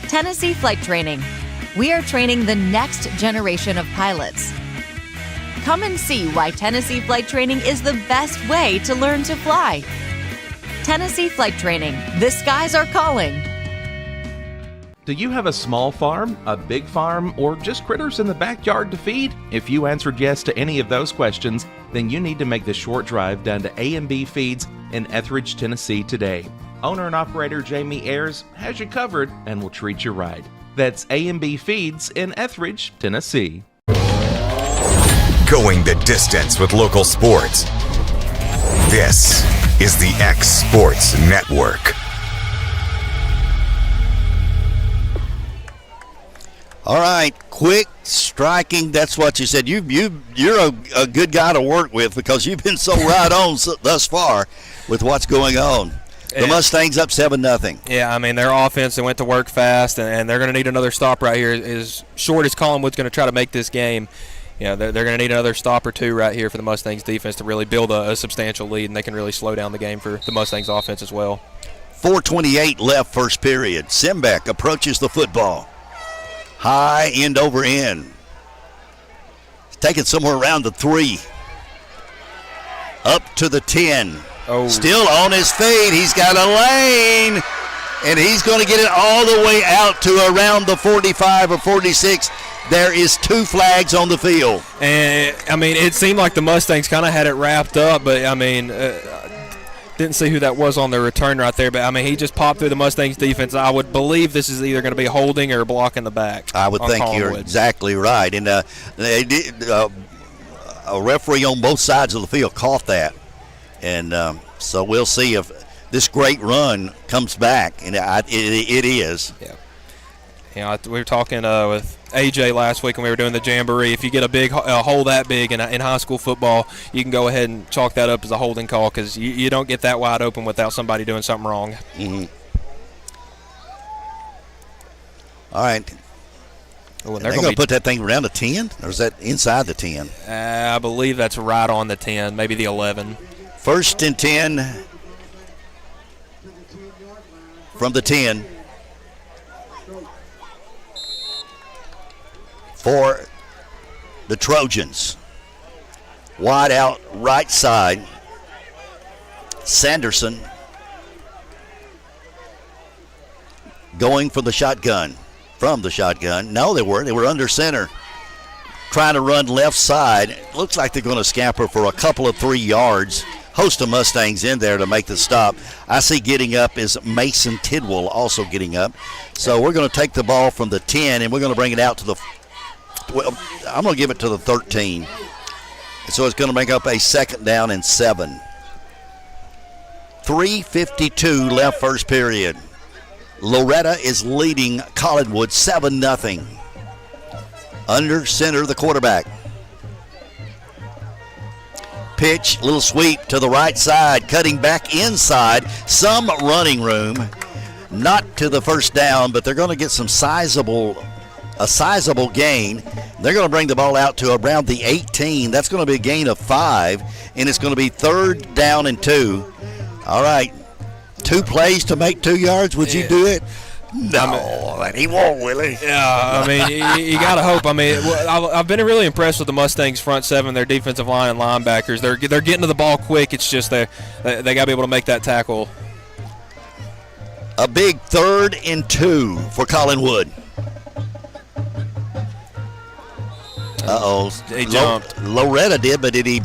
Speaker 17: Tennessee Flight Training. We are training the next generation of pilots. Come and see why Tennessee Flight Training is the best way to learn to fly. Tennessee Flight Training. The skies are calling.
Speaker 23: Do you have a small farm, a big farm, or just critters in the backyard to feed? If you answered yes to any of those questions, then you need to make the short drive down to A&B Feeds in Etheridge, Tennessee today. Owner and operator Jamie Ayers has you covered and will treat you right. That's A&B Feeds in Etheridge, Tennessee.
Speaker 1: Going the distance with local sports. This is the X Sports Network.
Speaker 25: All right, quick striking. That's what you said. You're a good guy to work with because you've been so right on thus far with what's going on. The Mustangs up 7-0.
Speaker 26: Yeah, I mean, their offense, they went to work fast, and they're going to need another stop right here. As short as Collinwood's going to try to make this game, they're going to need another stop or two right here for the Mustangs defense to really build a substantial lead, and they can really slow down the game for the Mustangs offense as well.
Speaker 25: 4:28 left first period. Simbeck approaches the football. High end over end. He's taken somewhere around the 3. Up to the 10.
Speaker 26: Oh.
Speaker 25: Still on his feet. He's got a lane. And he's going to get it all the way out to around the 45 or 46. There is 2 flags on the field.
Speaker 26: And, I mean, it seemed like the Mustangs kind of had it wrapped up, but, I mean, didn't see who that was on the return right there. But, I mean, he just popped through the Mustangs defense. I would believe this is either going to be holding or blocking the back.
Speaker 25: I would think you're exactly right. And a referee on both sides of the field caught that. And so we'll see if this great run comes back, and it is.
Speaker 26: Yeah. We were talking with AJ last week when we were doing the jamboree. If you get a big hole that big in high school football, you can go ahead and chalk that up as a holding call because you don't get that wide open without somebody doing something wrong.
Speaker 25: Mm-hmm. All right.
Speaker 26: Oh,
Speaker 25: they're going to put that thing around the 10, or is that inside the 10?
Speaker 26: I believe that's right on the 10, maybe the 11.
Speaker 25: 1st and 10 from the 10 for the Trojans. Wide out right side. Sanderson going for the shotgun. From the shotgun. No, they were under center. Trying to run left side. Looks like they're going to scamper for a couple of 3 yards. Host of Mustangs in there to make the stop. I see getting up is Mason Tidwell also getting up. So we're going to take the ball from the 10 and we're going to bring it out to the I'm going to give it to the 13. So it's going to make up a 2nd down and 7. 3:52 left first period. Loretto is leading Collinwood 7-0. Under center, the quarterback. Pitch, little sweep to the right side, cutting back inside. Some running room. Not to the first down, but they're going to get a sizable gain. They're going to bring the ball out to around the 18. That's going to be a gain of 5, and it's going to be 3rd down and 2. All right. 2 plays to make 2 yards. Would you do it? No, he won't, will he?
Speaker 26: Yeah, I mean, you got to hope. I mean, I've been really impressed with the Mustangs' front 7, their defensive line and linebackers. They're getting to the ball quick. It's just they got to be able to make that tackle.
Speaker 25: A big 3rd and 2 for Collinwood. Uh-oh.
Speaker 26: He jumped.
Speaker 25: Loretto did, but did he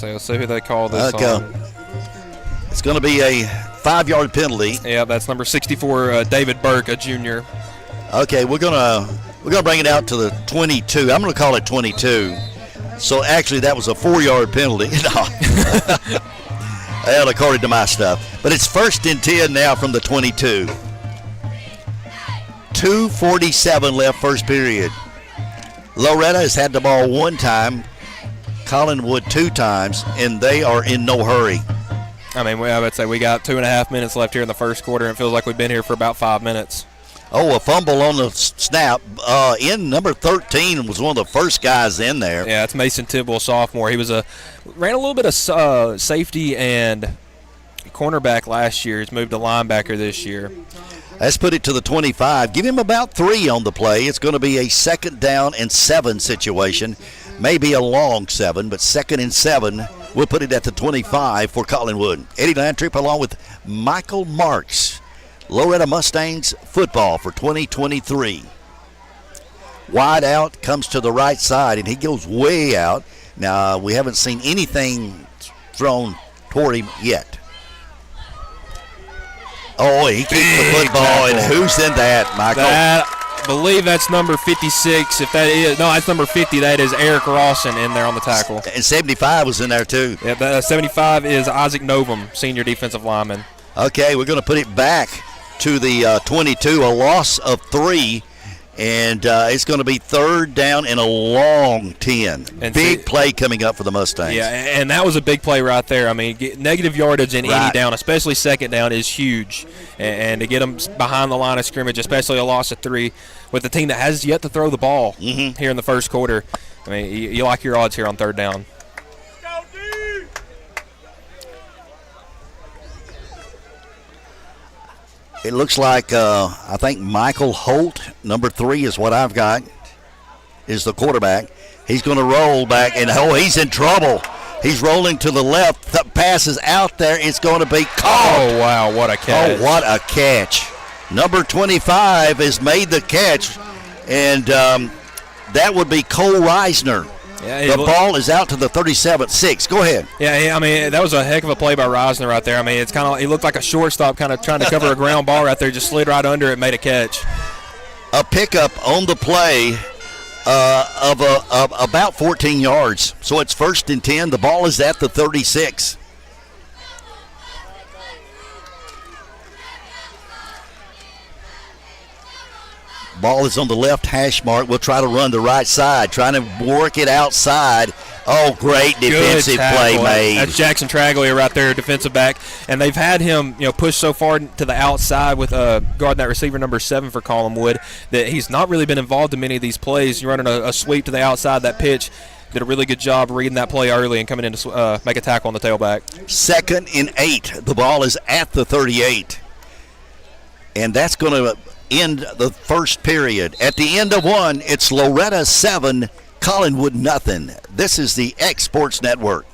Speaker 26: Let's see who they call this on.
Speaker 25: It's going to be a 5-yard penalty.
Speaker 26: Yeah, that's number 64, David Burke, a junior.
Speaker 25: Okay, we're gonna bring it out to the 22. I'm gonna call it 22. So actually, that was a 4-yard penalty. Well, according to my stuff, but it's 1st and 10 now from the 22. 2:47 left first period. Loretto has had the ball one time, Collinwood 2 times, and they are in no hurry.
Speaker 26: I mean, I would say we got 2.5 minutes left here in the first quarter, and it feels like we've been here for about 5 minutes.
Speaker 25: Oh, a fumble on the snap. In number 13 was one of the first guys in there.
Speaker 26: Yeah, it's Mason Tidwell, sophomore. He ran a little bit of safety and cornerback last year. He's moved to linebacker this year.
Speaker 25: Let's put it to the 25. Give him about 3 on the play. It's going to be a 2nd down and 7 situation. Maybe a long 7, but 2nd and 7. We'll put it at the 25 for Collinwood. Eddie Landtrip along with Michael Marks. Loretto Mustangs football for 2023. Wide out, comes to the right side, and he goes way out. Now, we haven't seen anything thrown toward him yet. Oh, he keeps the football, and who's in that, Michael?
Speaker 26: I believe that's number 56. If that is, no, that's number 50. That is Eric Rawson in there on the tackle.
Speaker 25: And 75 was in there, too.
Speaker 26: Yeah, 75 is Isaac Novum, senior defensive lineman.
Speaker 25: Okay, we're going to put it back to the 22, a loss of 3, and it's going to be 3rd down and a long 10. And big play coming up for the Mustangs.
Speaker 26: Yeah, and that was a big play right there. I mean, negative yardage in any down, especially 2nd down, is huge. And to get them behind the line of scrimmage, especially a loss of 3, with a team that has yet to throw the ball here in the first quarter, I mean, you like your odds here on 3rd down.
Speaker 25: It looks like, I think Michael Holt, number 3 is what I've got, is the quarterback. He's going to roll back, and he's in trouble. He's rolling to the left. The pass is out there. It's going to be caught.
Speaker 26: Oh, wow, what a catch.
Speaker 25: Oh, what a catch. Number 25 has made the catch, and that would be Cole Reisner. Yeah, the ball is out to the 37-6. Go ahead.
Speaker 26: Yeah, I mean, that was a heck of a play by Reisner right there. I mean, it's kind of, he looked like a shortstop kind of trying to cover a ground ball right there, just slid right under it, made a catch.
Speaker 25: A pickup on the play of about 14 yards. So it's 1st and 10. The ball is at the 36. Ball is on the left hash mark. We'll try to run the right side, trying to work it outside. Oh, great defensive play made.
Speaker 26: That's Jackson Traglia right there, defensive back. And they've had him, push so far to the outside with guarding that receiver number 7 for Collinwood that he's not really been involved in many of these plays. You're running a sweep to the outside. That pitch did a really good job reading that play early and coming in to make a tackle on the tailback.
Speaker 25: 2nd and 8. The ball is at the 38. And that's going to end the first period. At the end of 1, it's Loretto 7, Collinwood nothing. This is the X Sports Network.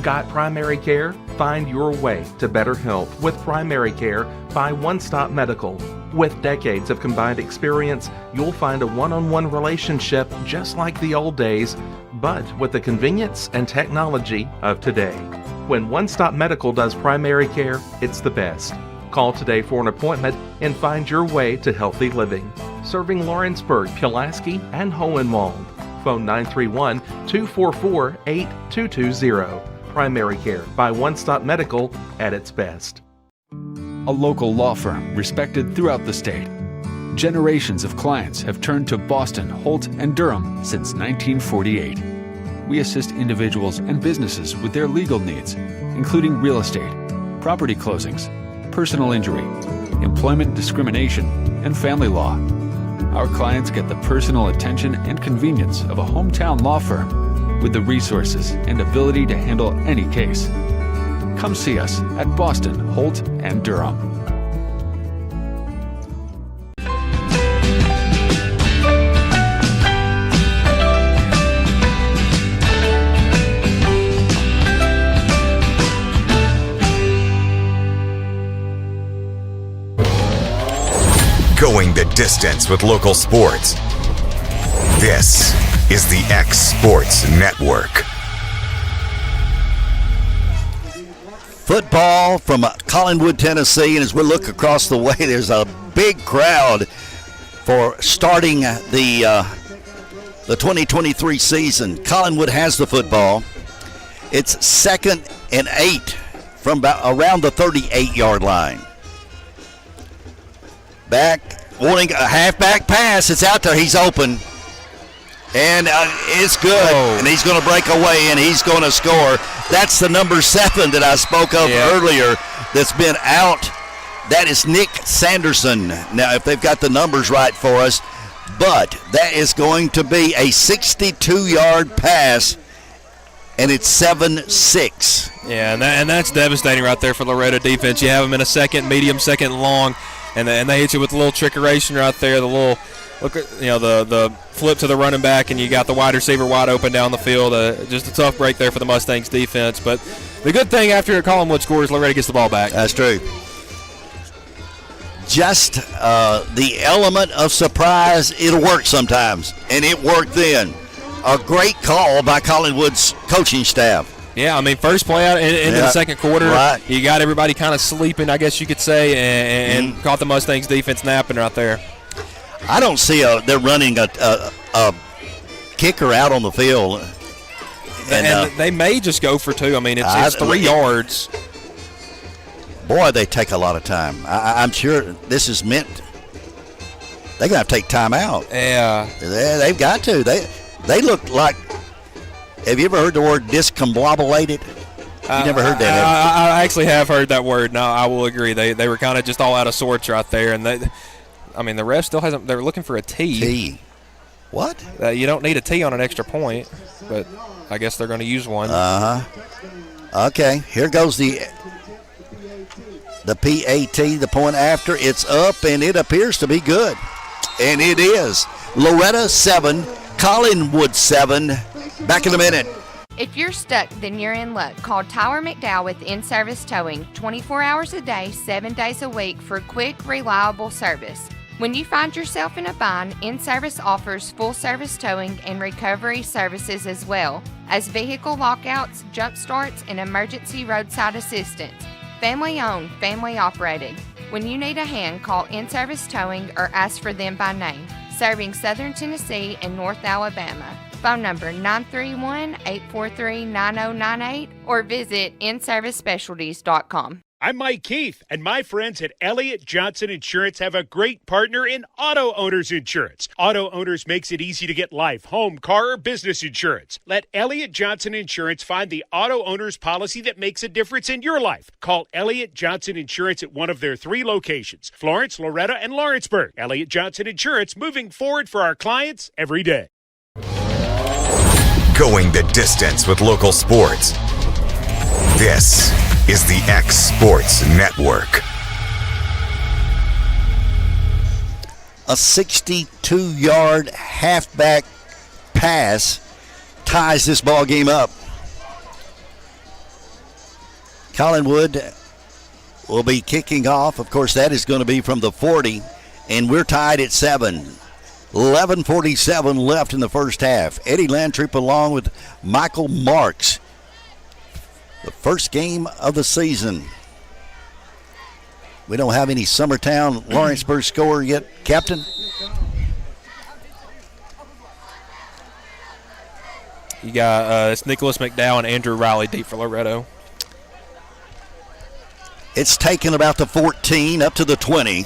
Speaker 8: Got primary care? Find your way to better health with primary care by One Stop Medical. With decades of combined experience, you'll find a one-on-one relationship just like the old days, but with the convenience and technology of today. When One Stop Medical does primary care, it's the best. Call today for an appointment and find your way to healthy living. Serving Lawrenceburg, Pulaski, and Hohenwald. Phone 931-244-8220. Primary care by One Stop Medical at its best.
Speaker 9: A local law firm respected throughout the state. Generations of clients have turned to Boston, Holt, and Durham since 1948. We assist individuals and businesses with their legal needs, including real estate, property closings, personal injury, employment discrimination, and family law. Our clients get the personal attention and convenience of a hometown law firm with the resources and ability to handle any case. Come see us at Boston, Holt, and Durham.
Speaker 1: Going the distance with local sports. This is the X Sports Network.
Speaker 25: Football from Collinwood, Tennessee, and as we look across the way, there's a big crowd for starting the 2023 season. Collinwood has the football. It's 2nd from around the 38-yard line. Wanting a halfback pass. It's out there. He's open. And it's good. Oh. And he's going to break away, and he's going to score. That's the number 7 that I spoke of earlier that's been out. That is Nick Sanderson. Now, if they've got the numbers right for us, but that is going to be a 62-yard pass, and it's 7-6.
Speaker 26: Yeah, and that's devastating right there for Loretto defense. You have them in a second, medium, second, long, and they hit you with a little trickeration right there, the little the flip to the running back, and you got the wide receiver wide open down the field. Just a tough break there for the Mustangs defense. But the good thing after Collinwood scores, Loretto gets the ball back.
Speaker 25: That's true. Just the element of surprise, it'll work sometimes, and it worked then. A great call by Collinwood's coaching staff.
Speaker 26: Yeah, I mean, first play out into the second quarter,
Speaker 25: right.
Speaker 26: You got everybody kind of sleeping, I guess you could say, and caught the Mustangs defense napping right there.
Speaker 25: I don't see they're running a kicker out on the field.
Speaker 26: And they may just go for 2. I mean, it's 3 yards.
Speaker 25: Boy, they take a lot of time. I'm sure this is meant. They're going to have to take time out.
Speaker 26: Yeah.
Speaker 25: They've got to. They look like. Have you ever heard the word discombobulated? You never heard that, have you?
Speaker 26: I actually have heard that word. No, I will agree. They were kind of just all out of sorts right there. And the ref still hasn't. They're looking for a T.
Speaker 25: T. What?
Speaker 26: You don't need a T on an extra point, but I guess they're going to use one.
Speaker 25: Okay, here goes the PAT, the point after. It's up, and it appears to be good. And it is. Loretto 7, Collinwood 7. Back in a minute.
Speaker 10: If you're stuck, then you're in luck. Call Tyler McDowell with In-Service Towing, 24 hours a day, 7 days a week for quick, reliable service. When you find yourself in a bind, In-Service offers full-service towing and recovery services as well as vehicle lockouts, jump starts, and emergency roadside assistance. Family-owned, family-operated. When you need a hand, call In-Service Towing or ask for them by name. Serving Southern Tennessee and North Alabama. Phone number 931-843-9098 or visit inservicespecialties.com.
Speaker 11: I'm Mike Keith, and my friends at Elliott Johnson Insurance have a great partner in Auto Owners Insurance. Auto Owners makes it easy to get life, home, car, or business insurance. Let Elliott Johnson Insurance find the Auto Owners policy that makes a difference in your life. Call Elliott Johnson Insurance at one of their 3 locations, Florence, Loretto, and Lawrenceburg. Elliott Johnson Insurance, moving forward for our clients every day.
Speaker 1: Going the distance with local sports. This is the X Sports Network.
Speaker 25: A 62-yard halfback pass ties this ball game up. Collinwood will be kicking off. Of course, that is going to be from the 40, and we're tied at 7. 11:47 left in the first half. Eddie Landtroop along with Michael Marks. The first game of the season. We don't have any Summertown Lawrenceburg score yet, Captain.
Speaker 26: You got it's Nicholas McDowell and Andrew Riley deep for Loretto.
Speaker 25: It's taken about the 14 up to the 20.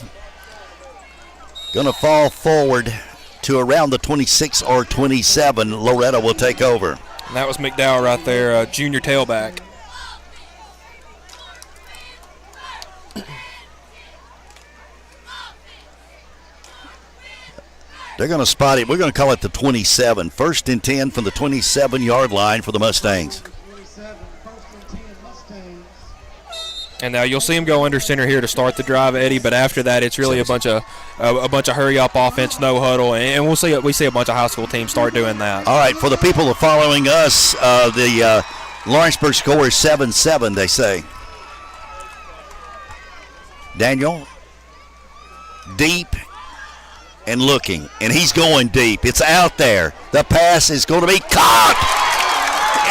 Speaker 25: Going to fall forward to around the 26 or 27. Loretto will take over.
Speaker 26: And that was McDowell right there, junior tailback.
Speaker 25: They're going to spot it. We're going to call it the 27. 1st and 10 from the 27-yard line for the Mustangs.
Speaker 26: And now you'll see him go under center here to start the drive, Eddie. But after that, it's really a bunch of hurry up offense, no huddle, and we see a bunch of high school teams start doing that.
Speaker 25: All right, for the people following us, the Lawrenceburg score is 7-7. They say. Daniel, deep and looking, and he's going deep. It's out there. The pass is going to be caught,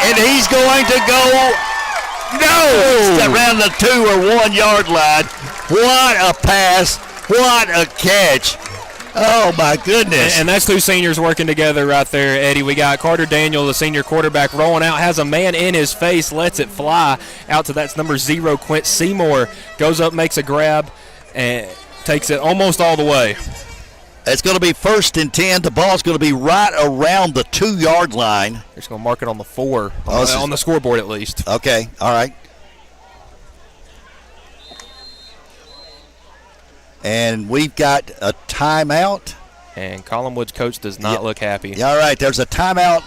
Speaker 25: and he's going to go. No! It's around the 2 or 1 yard line. What a pass. What a catch. Oh, my goodness.
Speaker 26: And that's two seniors working together right there, Eddie. We got Carter Daniel, the senior quarterback, rolling out, has a man in his face, lets it fly out to that's number 0, Quint Seymour. Goes up, makes a grab, and takes it almost all the way.
Speaker 25: It's going to be 1st and 10. The ball's going to be right around the 2-yard line.
Speaker 26: They're just going to mark it on the 4, on the scoreboard at least.
Speaker 25: Okay, all right. And we've got a timeout.
Speaker 26: And Collinwood's coach does not look happy.
Speaker 25: Yeah, all right, there's a timeout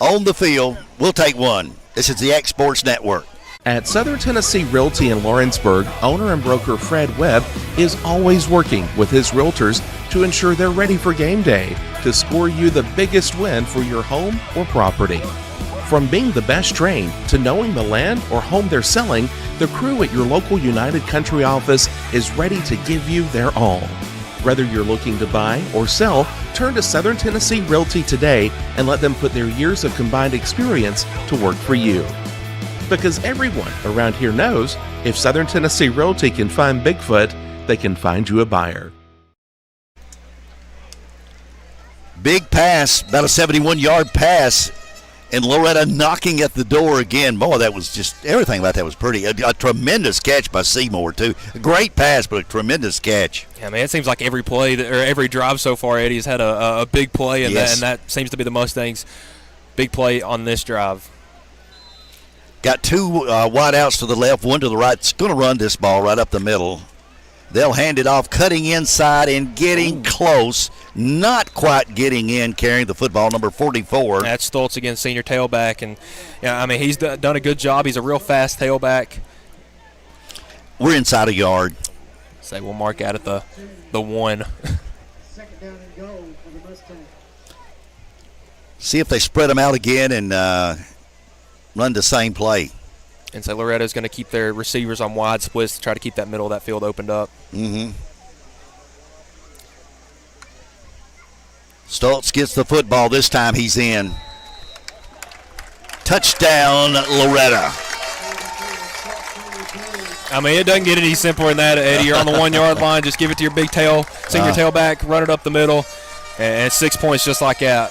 Speaker 25: on the field. We'll take one. This is the X Sports Network.
Speaker 23: At Southern Tennessee Realty in Lawrenceburg, owner and broker Fred Webb is always working with his realtors to ensure they're ready for game day to score you the biggest win for your home or property. From being the best trained to knowing the land or home they're selling, the crew at your local United Country office is ready to give you their all. Whether you're looking to buy or sell, turn to Southern Tennessee Realty today and let them put their years of combined experience to work for you. Because everyone around here knows if Southern Tennessee Realty can find Bigfoot, they can find you a buyer.
Speaker 25: Big pass, about a 71-yard pass, and Loretto knocking at the door again. Boy, that was just, everything about that was pretty. A tremendous catch by Seymour, too. A great pass, but a tremendous catch.
Speaker 26: Yeah, man, it seems like every play, or every drive so far, Eddie's had a big play, and,
Speaker 25: yes.
Speaker 26: and that seems to be the Mustangs' big play on this drive.
Speaker 25: Got 2 wideouts to the left, 1 to the right. It's going to run this ball right up the middle. They'll hand it off, cutting inside and getting close. Not quite getting in, carrying the football, number 44.
Speaker 26: That's Stoltz again, senior tailback. And, yeah, I mean, he's done a good job. He's a real fast tailback.
Speaker 25: We're inside a yard.
Speaker 26: Say we'll mark out at the 1.
Speaker 4: Second down and goal for the Mustangs.
Speaker 25: See if they spread them out again and run the same play.
Speaker 26: And so Loretto's going to keep their receivers on wide splits to try to keep that middle of that field opened up.
Speaker 25: Mm-hmm. Stoltz gets the football. This time he's in. Touchdown, Loretto.
Speaker 26: I mean, it doesn't get any simpler than that, Eddie. You're on the 1-yard line. Just give it to your big senior tailback, run it up the middle, and 6 points just like that.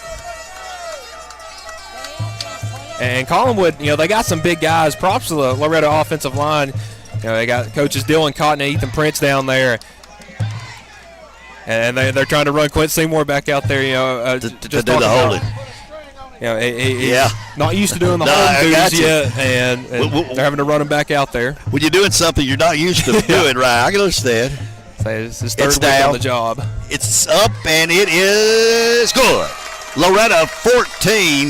Speaker 26: And Collinwood, they got some big guys. Props to the Loretto offensive line. They got coaches Dylan Cotton and Ethan Prince down there. And they're trying to run Quint Seymour back out there,
Speaker 25: to do the holding.
Speaker 26: He's not used to doing the holding duties yet, and they're having to run him back out there.
Speaker 25: When you're doing something you're not used to doing, right? I can understand.
Speaker 26: It's his third week on the job.
Speaker 25: It's up, and it is good. Loretto 14,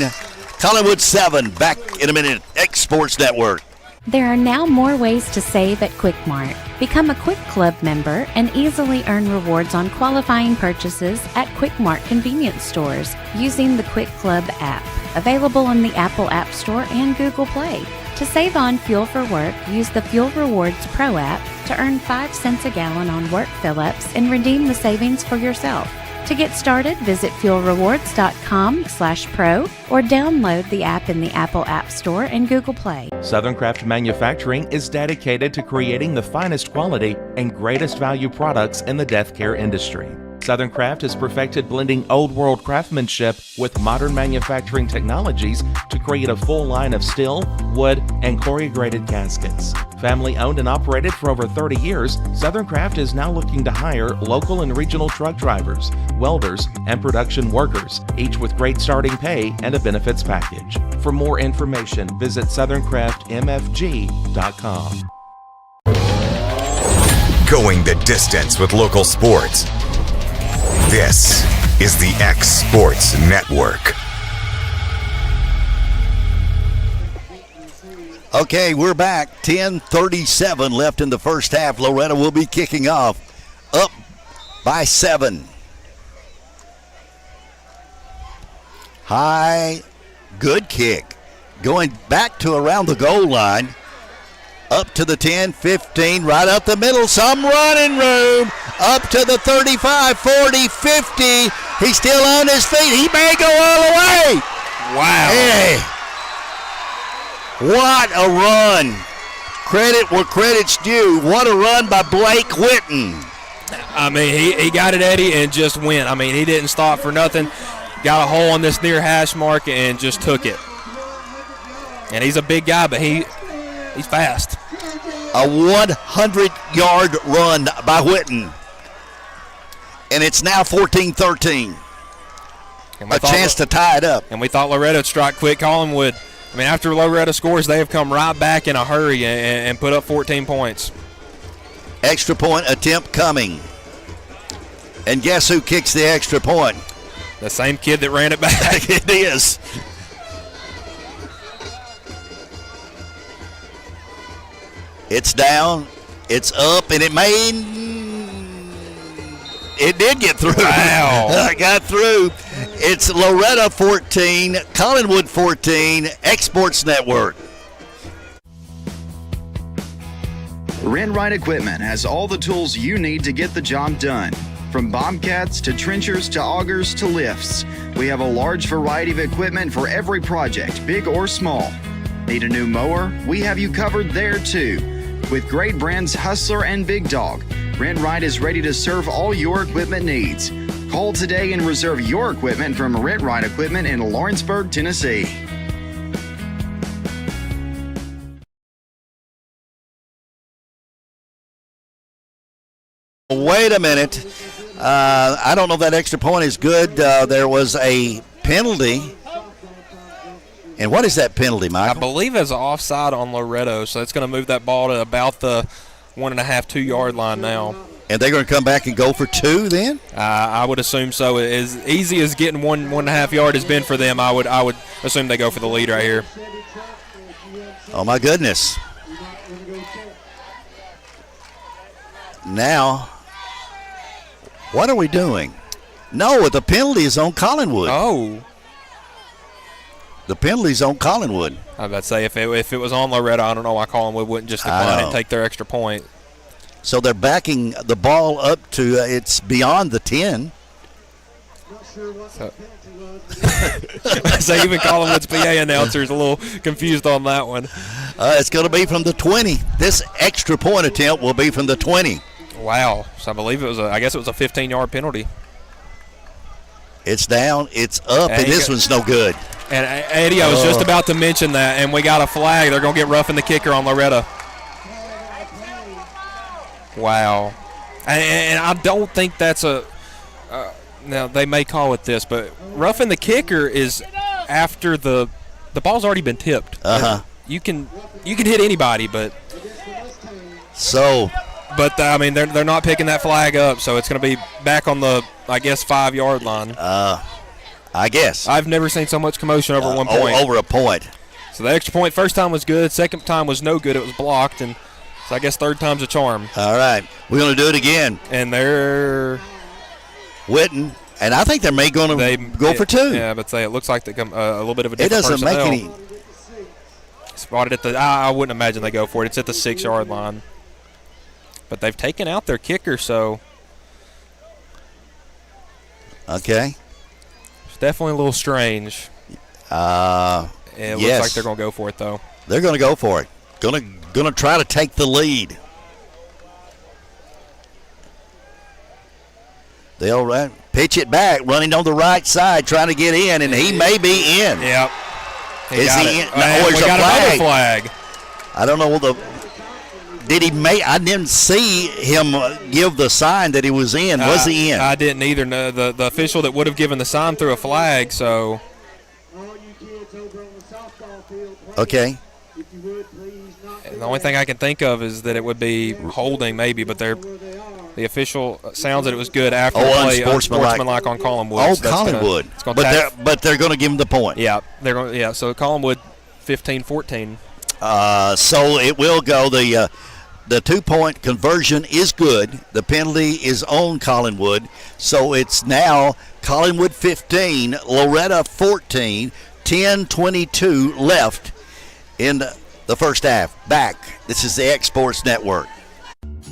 Speaker 25: Collinwood 7. Back in a minute, X Sports Network.
Speaker 19: There are now more ways to save at Quick Mart. Become a Quick Club member and easily earn rewards on qualifying purchases at Quick Mart convenience stores using the Quick Club app, available on the Apple App Store and Google Play. To save on fuel for work, use the Fuel Rewards Pro app to earn 5 cents a gallon on work fill-ups and redeem the savings for yourself. To get started, visit fuelrewards.com/pro or download the app in the Apple App Store and Google Play.
Speaker 23: Southern Craft Manufacturing is dedicated to creating the finest quality and greatest value products in the death care industry. Southern Craft has perfected blending old world craftsmanship with modern manufacturing technologies to create a full line of steel, wood, and corrugated caskets. Family owned and operated for over 30 years, Southern Craft is now looking to hire local and regional truck drivers, welders, and production workers, each with great starting pay and a benefits package. For more information, visit SouthernCraftMFG.com.
Speaker 1: Going the distance with local sports. This is the X Sports Network.
Speaker 25: Okay, we're back. 10:37 left in the first half. Loretto will be kicking off. Up by 7. High, good kick. Going back to around the goal line. Up to the 10, 15, right up the middle. Some running room. Up to the 35, 40, 50. He's still on his feet. He may go all the way.
Speaker 26: Wow.
Speaker 25: Hey. What a run. Credit where credit's due. What a run by Blake Whitten.
Speaker 26: I mean, he got it, Eddie, and just went. I mean, he didn't stop for nothing. Got a hole on this near hash mark and just took it. And he's a big guy, but he's fast.
Speaker 25: A 100-yard run by Whitten. And it's now 14-13. A chance to tie it up.
Speaker 26: And we thought Loretto would strike quick. Collinwood, I mean, after Loretto scores, they have come right back in a hurry and put up 14 points.
Speaker 25: Extra point attempt coming. And guess who kicks the extra point?
Speaker 26: The same kid that ran it back.
Speaker 25: It is. It's down, it's up, and it did get through.
Speaker 26: Wow.
Speaker 25: Got through. It's Loretto 14, Collinwood 14, Exports Network.
Speaker 3: Rent-Right Equipment has all the tools you need to get the job done. From bobcats to trenchers to augers to lifts, we have a large variety of equipment for every project, big or small. Need a new mower? We have you covered there too. With great brands Hustler and Big Dog, Rent-Right is ready to serve all your equipment needs. Call today and reserve your equipment from Rent-Right Equipment in Lawrenceburg, Tennessee.
Speaker 25: Wait a minute. I don't know if that extra point is good. There was a penalty. And what is that penalty, Michael?
Speaker 26: I believe it's offside on Loretto, so it's going to move that ball to about the 1.5, 2 yard line now.
Speaker 25: And they're going to come back and go for two then?
Speaker 26: I would assume so. As easy as getting 1.5 yard has been for them, I would assume they go for the lead right here.
Speaker 25: Oh, my goodness. Now, what are we doing? No, the penalty is on Collinwood.
Speaker 26: Oh.
Speaker 25: The penalty's on Collinwood.
Speaker 26: I was about to say, if it was on Loretto, I don't know why Collinwood wouldn't just decline and take their extra point.
Speaker 25: So they're backing the ball up to it's beyond the 10.
Speaker 26: So even Collinwood's PA announcer is a little confused on that one.
Speaker 25: It's going to be from the 20. This extra point attempt will be from the 20.
Speaker 26: Wow. So I believe I guess it was a 15-yard penalty.
Speaker 25: It's down, it's up, and this one's no good.
Speaker 26: And Eddie, I was just about to mention that, and we got a flag. They're going to get roughing the kicker on Loretto. Wow. And I don't think that's now they may call it this, but roughing the kicker is after the ball's already been tipped. You can hit anybody, but I mean they're not picking that flag up, so it's going to be back on the 5 yard line.
Speaker 25: I guess
Speaker 26: I've never seen so much commotion over 1 point.
Speaker 25: Over a point.
Speaker 26: So the extra point first time was good, second time was no good. It was blocked, and so I guess third time's a charm.
Speaker 25: All right, we're going to do it again.
Speaker 26: And they're
Speaker 25: Whitten, and I think they may going to go for two.
Speaker 26: Yeah, but it looks like they come a little bit of a different
Speaker 25: It doesn't
Speaker 26: personnel.
Speaker 25: make any.
Speaker 26: Spotted at the. I wouldn't imagine they go for it. It's at the 6 yard line. But they've taken out their kicker, so.
Speaker 25: Okay.
Speaker 26: It's definitely a little strange. It looks like they're going to go for it, though.
Speaker 25: They're going to go for it. Going to try to take the lead. They'll pitch it back, running on the right side, trying to get in, and he may be in.
Speaker 26: Yep.
Speaker 25: Is he in?
Speaker 26: No, we got another flag.
Speaker 25: I don't know. Did he make? I didn't see him give the sign that he was in. Was he in?
Speaker 26: I didn't either. No, the official that would have given the sign threw a flag. So.
Speaker 25: Okay.
Speaker 26: The only thing I can think of is that it would be holding, maybe, but the official sounds that it was good after the play. Unsportsmanlike on Collinwood.
Speaker 25: Oh, so Collinwood. But they're going to give him the point.
Speaker 26: Yeah, they're going. Yeah, so Collinwood, 15-14.
Speaker 25: So it will go. The 2-point conversion is good. The penalty is on Collinwood. So it's now Collinwood 15, Loretto 14, 10:22 left in the first half. Back. This is the Exports Network.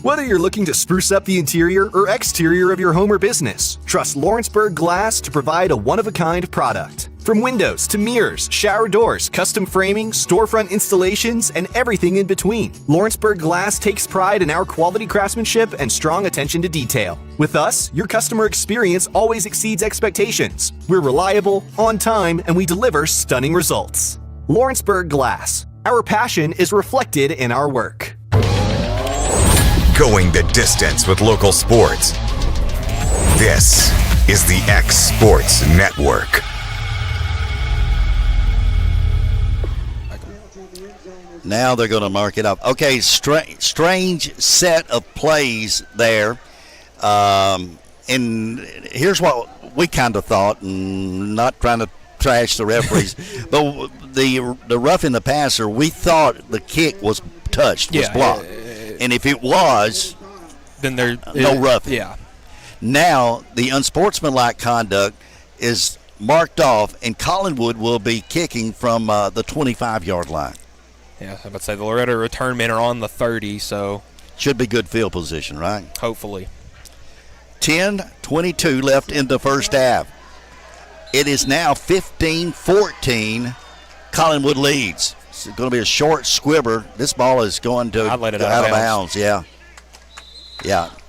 Speaker 12: Whether you're looking to spruce up the interior or exterior of your home or business, trust Lawrenceburg Glass to provide a one-of-a-kind product. From windows to mirrors, shower doors, custom framing, storefront installations, and everything in between, Lawrenceburg Glass takes pride in our quality craftsmanship and strong attention to detail. With us, your customer experience always exceeds expectations. We're reliable, on time, and we deliver stunning results. Lawrenceburg Glass. Our passion is reflected in our work.
Speaker 1: Going the distance with local sports. This is the X Sports Network.
Speaker 25: Now they're going to mark it up. Okay, strange set of plays there. And here's what we kind of thought, and not trying to trash the referees, but the roughing the passer, we thought the kick was touched, was blocked. And if it was,
Speaker 26: then there's
Speaker 25: no roughing.
Speaker 26: Yeah.
Speaker 25: Now the unsportsmanlike conduct is marked off, and Collinwood will be kicking from the 25-yard line.
Speaker 26: Yeah, I would say the Loretto return men are on the 30, so
Speaker 25: should be good field position, right?
Speaker 26: Hopefully.
Speaker 25: 10:22 left in the first half. It is now 15-14. Collinwood leads. It's going to be a short squibber. This ball is going to
Speaker 26: out of
Speaker 25: bounds. Yeah.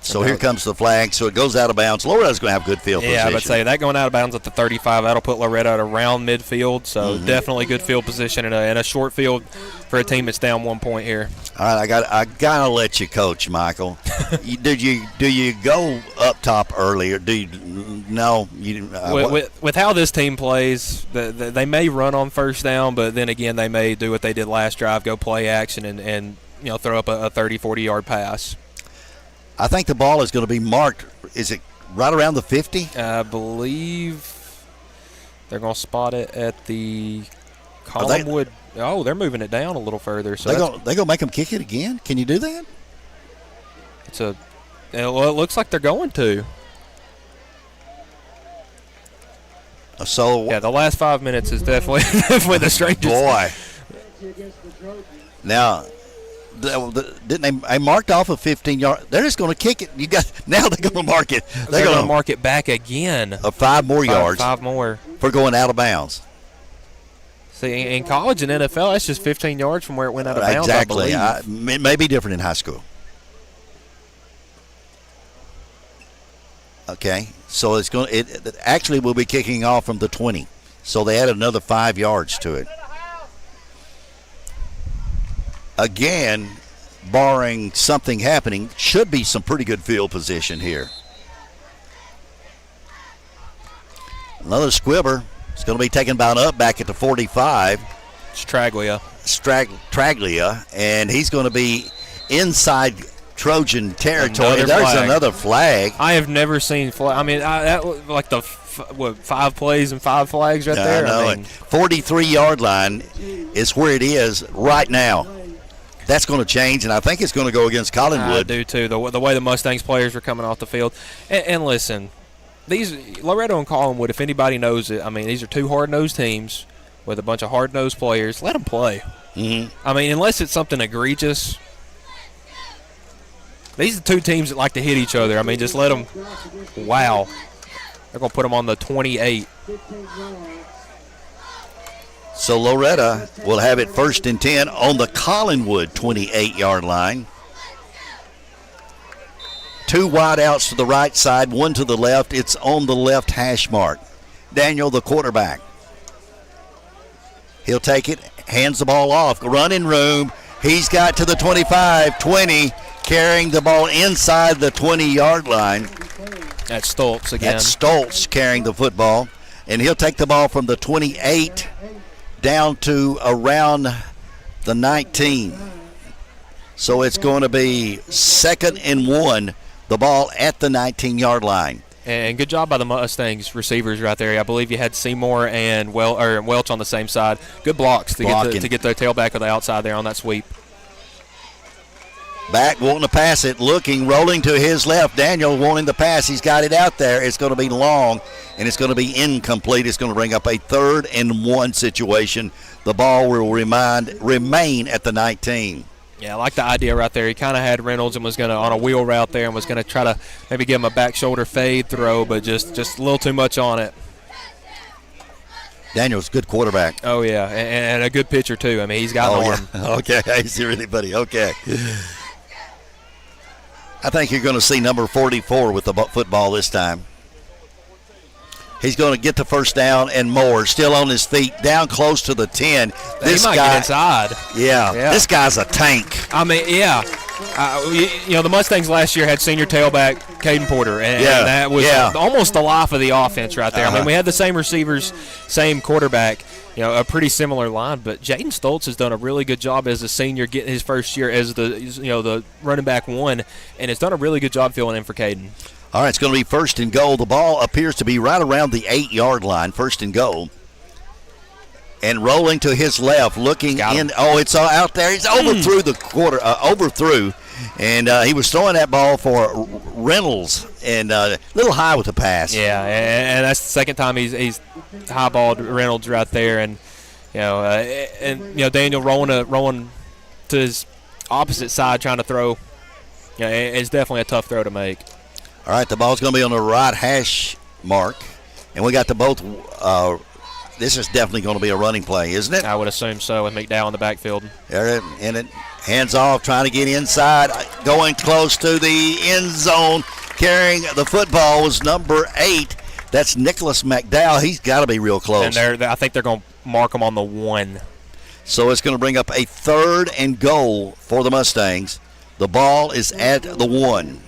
Speaker 25: So here comes the flag. So it goes out of bounds. Loretto's going to have good field position.
Speaker 26: Yeah, I would say that going out of bounds at the 35, that'll put Loretto at around midfield. So definitely good field position in a short field for a team that's down 1 point here.
Speaker 25: All right, I gotta let you coach, Michael. Do you go up top early, or do you? No, you.
Speaker 26: With how this team plays, they may run on first down, but then again they may do what they did last drive, go play action and throw up a 30, 40-yard pass.
Speaker 25: I think the ball is going to be marked. Is it right around the 50?
Speaker 26: I believe they're going to spot it at the Collinwood. They're moving it down a little further. So
Speaker 25: they're going to make them kick it again? Can you do that?
Speaker 26: It looks like they're going to.
Speaker 25: So
Speaker 26: yeah, the last 5 minutes is definitely the strangest.
Speaker 25: Boy. Now, didn't they marked off a 15-yard? They're just going to kick it. Now they're going to mark it.
Speaker 26: They're going to mark it back again.
Speaker 25: 5 more yards.
Speaker 26: 5 more
Speaker 25: for going out of bounds.
Speaker 26: See, in college and NFL, that's just 15 yards from where it went out of bounds.
Speaker 25: Exactly. It may be different in high school. Okay, so it actually will be kicking off from the 20. So they added another 5 yards to it. Again, barring something happening, should be some pretty good field position here. Another squibber. It's going to be taken back at the 45.
Speaker 26: It's Traglia,
Speaker 25: and he's going to be inside Trojan territory. There's another flag.
Speaker 26: I have never seen flag. I mean, that like the 5 plays and 5 flags right there.
Speaker 25: I mean, 43-yard line is where it is right now. That's going to change, and I think it's going to go against Collinwood.
Speaker 26: I do too. The way the Mustangs players are coming off the field, and listen, these Loretto and Collinwood, if anybody knows it, I mean, these are 2 hard-nosed teams with a bunch of hard-nosed players. Let them play.
Speaker 25: Mm-hmm.
Speaker 26: I mean, unless it's something egregious. These are 2 teams that like to hit each other. I mean, just let them. Wow, they're going to put them on the 28.
Speaker 25: So Loretto will have it 1st and 10 on the Collinwood 28-yard line. 2 wide outs to the right side, 1 to the left. It's on the left hash mark. Daniel, the quarterback. He'll take it, hands the ball off, running room. He's got to the 25, 20, carrying the ball inside the 20-yard line.
Speaker 26: That's Stoltz again.
Speaker 25: That's Stoltz carrying the football. And he'll take the ball from the 28 down to around the 19. So it's going to be 2nd and 1, the ball at the 19-yard line.
Speaker 26: And good job by the Mustangs receivers right there. I believe you had Seymour and Welch on the same side. Good blocks to get their tailback on the outside there on that sweep.
Speaker 25: Back wanting to pass it, rolling to his left. Daniel wanting the pass. He's got it out there. It's going to be long, and it's going to be incomplete. It's going to bring up a 3rd and 1 situation. The ball will remain at the 19.
Speaker 26: Yeah, I like the idea right there. He kind of had Reynolds and was going to, on a wheel route there, and was going to try to maybe give him a back shoulder fade throw, but just a little too much on it.
Speaker 25: Daniel's a good quarterback.
Speaker 26: Oh, yeah, and a good pitcher, too. I mean, he's got an arm.
Speaker 25: Yeah. Okay, is he really, buddy? Okay. I think you're going to see number 44 with the football this time. He's going to get the first down and more. Still on his feet, down close to the 10.
Speaker 26: He might get inside.
Speaker 25: Yeah, this guy's a tank.
Speaker 26: I mean, yeah. The Mustangs last year had senior tailback Caden Porter, and that was almost the life of the offense right there. I mean, we had the same receivers, same quarterback, a pretty similar line. But Jaden Stoltz has done a really good job as a senior, getting his first year as the running back one, and has done a really good job filling in for Caden.
Speaker 25: All right, it's going to be first and goal. The ball appears to be right around the 8-yard line, first and goal. And rolling to his left, looking in. Oh, it's all out there. He's overthrew the overthrew. And he was throwing that ball for Reynolds and a little high with the pass.
Speaker 26: Yeah, and that's the second time he's high-balled Reynolds right there. And, Daniel rolling to his opposite side trying to throw. It's definitely a tough throw to make.
Speaker 25: All right, the ball's going to be on the right hash mark. And we got the both this is definitely going to be a running play, isn't it?
Speaker 26: I would assume so, with McDowell in the backfield.
Speaker 25: There in it. Hands off, trying to get inside. Going close to the end zone. Carrying the football was number 8. That's Nicholas McDowell. He's got to be real close.
Speaker 26: And I think they're going to mark him on the 1.
Speaker 25: So it's going to bring up a third and goal for the Mustangs. The ball is at the 1.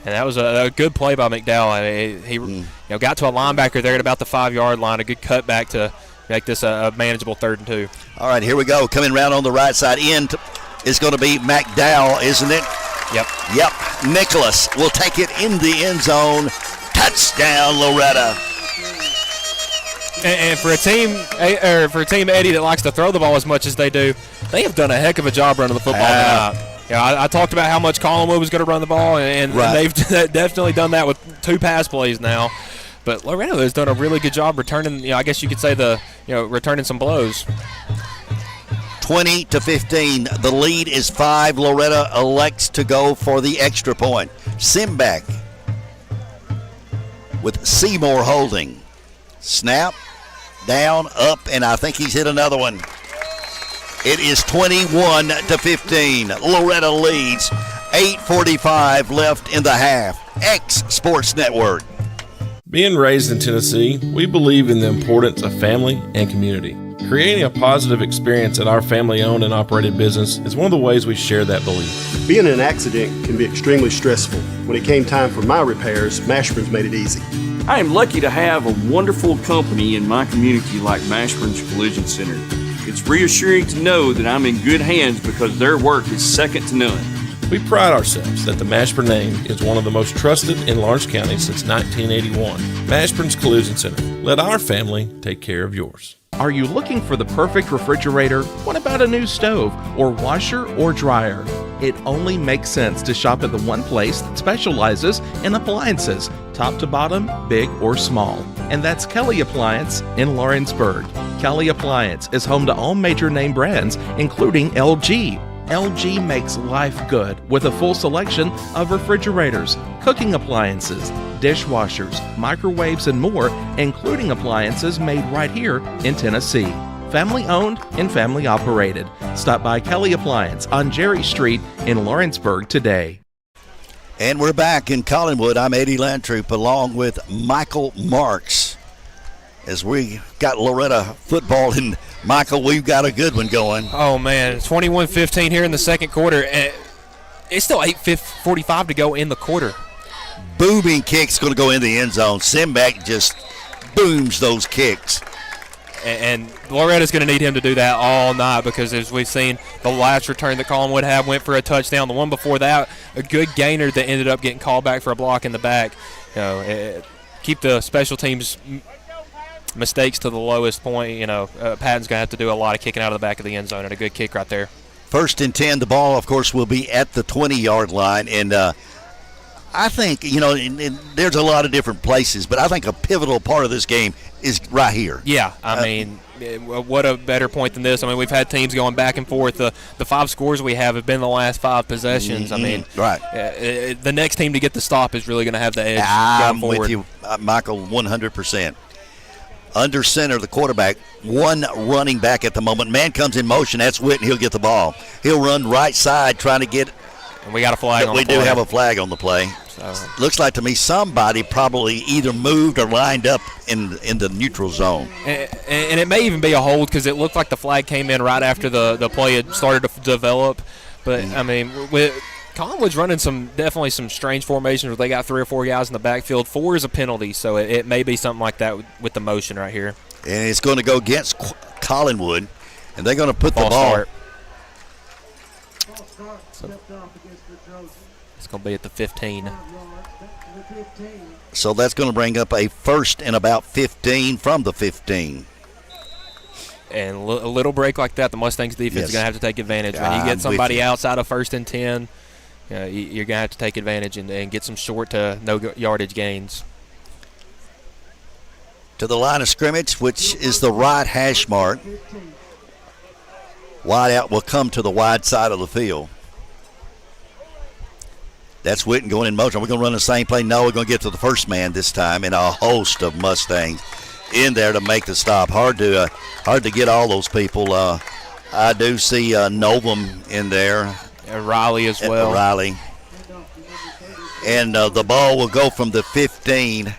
Speaker 26: And that was a good play by McDowell. I mean, he got to a linebacker there at about the 5-yard line. A good cutback to make this a manageable 3rd and 2.
Speaker 25: All right, here we go. Coming around on the right side. In is going to be McDowell, isn't it?
Speaker 26: Yep.
Speaker 25: Nicholas will take it in the end zone. Touchdown, Loretto.
Speaker 26: And for a team, Eddie, that likes to throw the ball as much as they do, they have done a heck of a job running the football tonight. I talked about how much Collinwood was going to run the ball, and they've definitely done that with 2 pass plays now. But Loretto has done a really good job returning. I guess you could say returning some blows.
Speaker 25: 20-15. The lead is 5. Loretto elects to go for the extra point. Simback with Seymour holding. Snap, down, up, and I think he's hit another one. It is 21-15. Loretto leads. 8:45 left in the half. X Sports Network.
Speaker 6: Being raised in Tennessee, we believe in the importance of family and community. Creating a positive experience at our family-owned and operated business is one of the ways we share that belief.
Speaker 13: Being in an accident can be extremely stressful. When it came time for my repairs, Mashburn's made it easy.
Speaker 14: I am lucky to have a wonderful company in my community like Mashburn's Collision Center. It's reassuring to know that I'm in good hands because their work is second to none.
Speaker 6: We pride ourselves that the Mashburn name is one of the most trusted in Lawrence County since 1981. Mashburn's Collision Center. Let our family take care of yours.
Speaker 8: Are you looking for the perfect refrigerator? What about a new stove or washer or dryer? It only makes sense to shop at the one place that specializes in appliances, top to bottom, big or small. And that's Kelly Appliance in Lawrenceburg. Kelly Appliance is home to all major name brands, including LG. LG makes life good with a full selection of refrigerators, cooking appliances, dishwashers, microwaves, and more, including appliances made right here in Tennessee. Family owned and family operated. Stop by Kelly Appliance on Jerry Street in Lawrenceburg today.
Speaker 25: And we're back in Collinwood. I'm Eddie Lantroop along with Michael Marks. As we got Loretto football, and Michael, we've got a good one going.
Speaker 26: Oh, man, 21-15 here in the second quarter. And it's still 8:45 to go in the quarter.
Speaker 25: Booming kicks going to go in the end zone. Simback just booms those kicks.
Speaker 26: And Loretto's going to need him to do that all night because, as we've seen, the last return that Collinwood had went for a touchdown. The one before that, a good gainer that ended up getting called back for a block in the back. Keep the special teams mistakes to the lowest point. Patton's going to have to do a lot of kicking out of the back of the end zone, and a good kick right there.
Speaker 25: 1st and 10. The ball, of course, will be at the 20-yard line. And I think, there's a lot of different places, but I think a pivotal part of this game is right here.
Speaker 26: Yeah, I mean, what a better point than this. I mean, we've had teams going back and forth. The 5 scores we have been the last 5 possessions.
Speaker 25: Mm-hmm.
Speaker 26: I mean,
Speaker 25: right.
Speaker 26: The next team to get the stop is really going to have the edge
Speaker 25: I'm
Speaker 26: going forward.
Speaker 25: with you, Michael, 100%. Under center, the quarterback, one running back at the moment. Man comes in motion. That's Witten. He'll get the ball. He'll run right side trying to get.
Speaker 26: And we got a flag on the play.
Speaker 25: We do have a flag on the play. So. Looks like to me somebody probably either moved or lined up in the neutral zone.
Speaker 26: And it may even be a hold because it looked like the flag came in right after the play had started to develop. But, I mean, Collinwood's running definitely some strange formations where they got 3 or 4 guys in the backfield. 4 is a penalty, so it may be something like that with the motion right here.
Speaker 25: And it's going to go against Collinwood, and they're going to put the ball.
Speaker 26: Start. So it's going to be at the 15.
Speaker 25: So that's going to bring up a first and about 15 from the 15.
Speaker 26: And a little break like that, the Mustangs defense is going to have to take advantage. When you get somebody outside of 1st and 10, you're going to have to take advantage and get some short to no yardage gains.
Speaker 25: To the line of scrimmage, which is the right hash mark. Wide out will come to the wide side of the field. That's Witten going in motion. We're going to run the same play. No, we're going to get to the first man this time, and a host of Mustangs in there to make the stop. Hard to get all those people. I do see Novum in there.
Speaker 26: And Riley as well.
Speaker 25: Riley. And the ball will go from the 15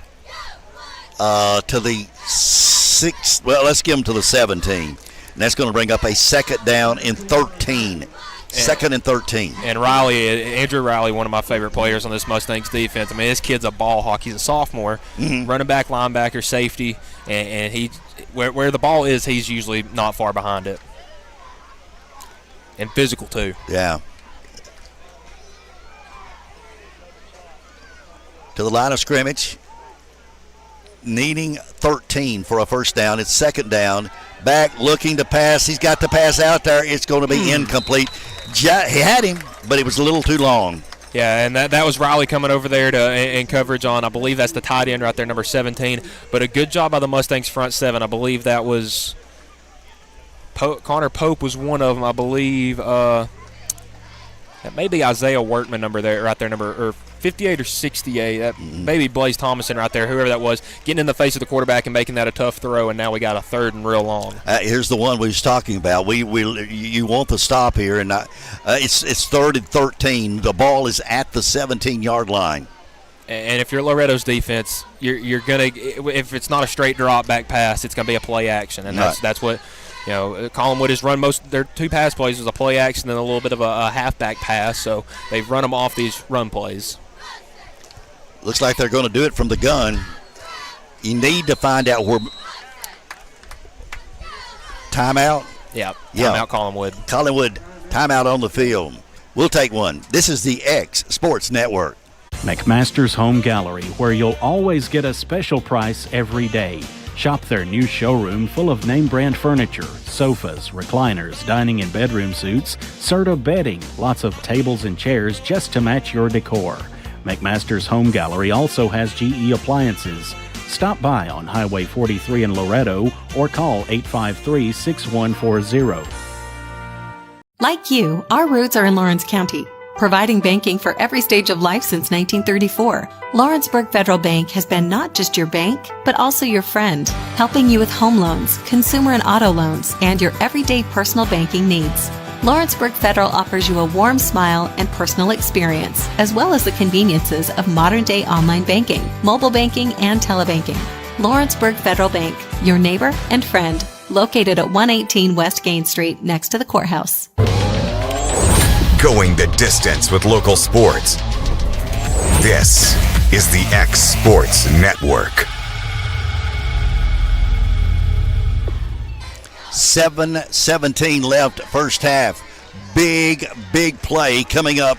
Speaker 25: to the 6. Well, let's give them to the 17. And that's going to bring up a second down and 13. Second and 13.
Speaker 26: And Andrew Riley, one of my favorite players on this Mustangs defense. I mean, this kid's a ball hawk. He's a sophomore, running back, linebacker, safety, and he where the ball is, he's usually not far behind it. And physical too.
Speaker 25: Yeah. To the line of scrimmage, needing 13 for a first down. It's second down. Back looking to pass. He's got the pass out there. It's going to be incomplete. He had him, but it was a little too long.
Speaker 26: Yeah, and that was Riley coming over there in coverage on, I believe that's the tight end right there, number 17. But a good job by the Mustangs front 7. I believe that was Connor Pope was one of them, I believe. That may be Isaiah Workman right there, number 58 or 68. That maybe Blaze Thomason right there, whoever that was, getting in the face of the quarterback and making that a tough throw, and now we got a third and real long.
Speaker 25: Here's the one we was talking about. You want the stop here, and it's 3rd and 13. The ball is at the 17-yard line.
Speaker 26: And if you're Loretto's defense, you're gonna, if it's not a straight drop back pass, it's gonna be a play action, and that's what. You know, Collinwood has run their 2 pass plays as a play action and a little bit of a halfback pass, so they've run them off these run plays.
Speaker 25: Looks like they're going to do it from the gun. You need to find out where. Timeout?
Speaker 26: Yeah, timeout Collinwood.
Speaker 25: Collinwood, timeout on the field. We'll take one. This is the X Sports Network.
Speaker 2: McMaster's Home Gallery, where you'll always get a special price every day. Shop their new showroom full of name-brand furniture, sofas, recliners, dining and bedroom suites, Serta bedding, lots of tables and chairs just to match your decor. McMaster's Home Gallery also has GE appliances. Stop by on Highway 43 in Loretto or call 853-6140.
Speaker 15: Like you, our roots are in Lawrence County, providing banking for every stage of life since 1934. Lawrenceburg Federal Bank has been not just your bank, but also your friend, helping you with home loans, consumer and auto loans, and your everyday personal banking needs. Lawrenceburg Federal offers you a warm smile and personal experience, as well as the conveniences of modern-day online banking, mobile banking, and telebanking. Lawrenceburg Federal Bank, your neighbor and friend, located at 118 West Gain Street, next to the courthouse.
Speaker 1: Going the distance with local sports. This is the X Sports Network.
Speaker 25: 7:17 left first half. Big play coming up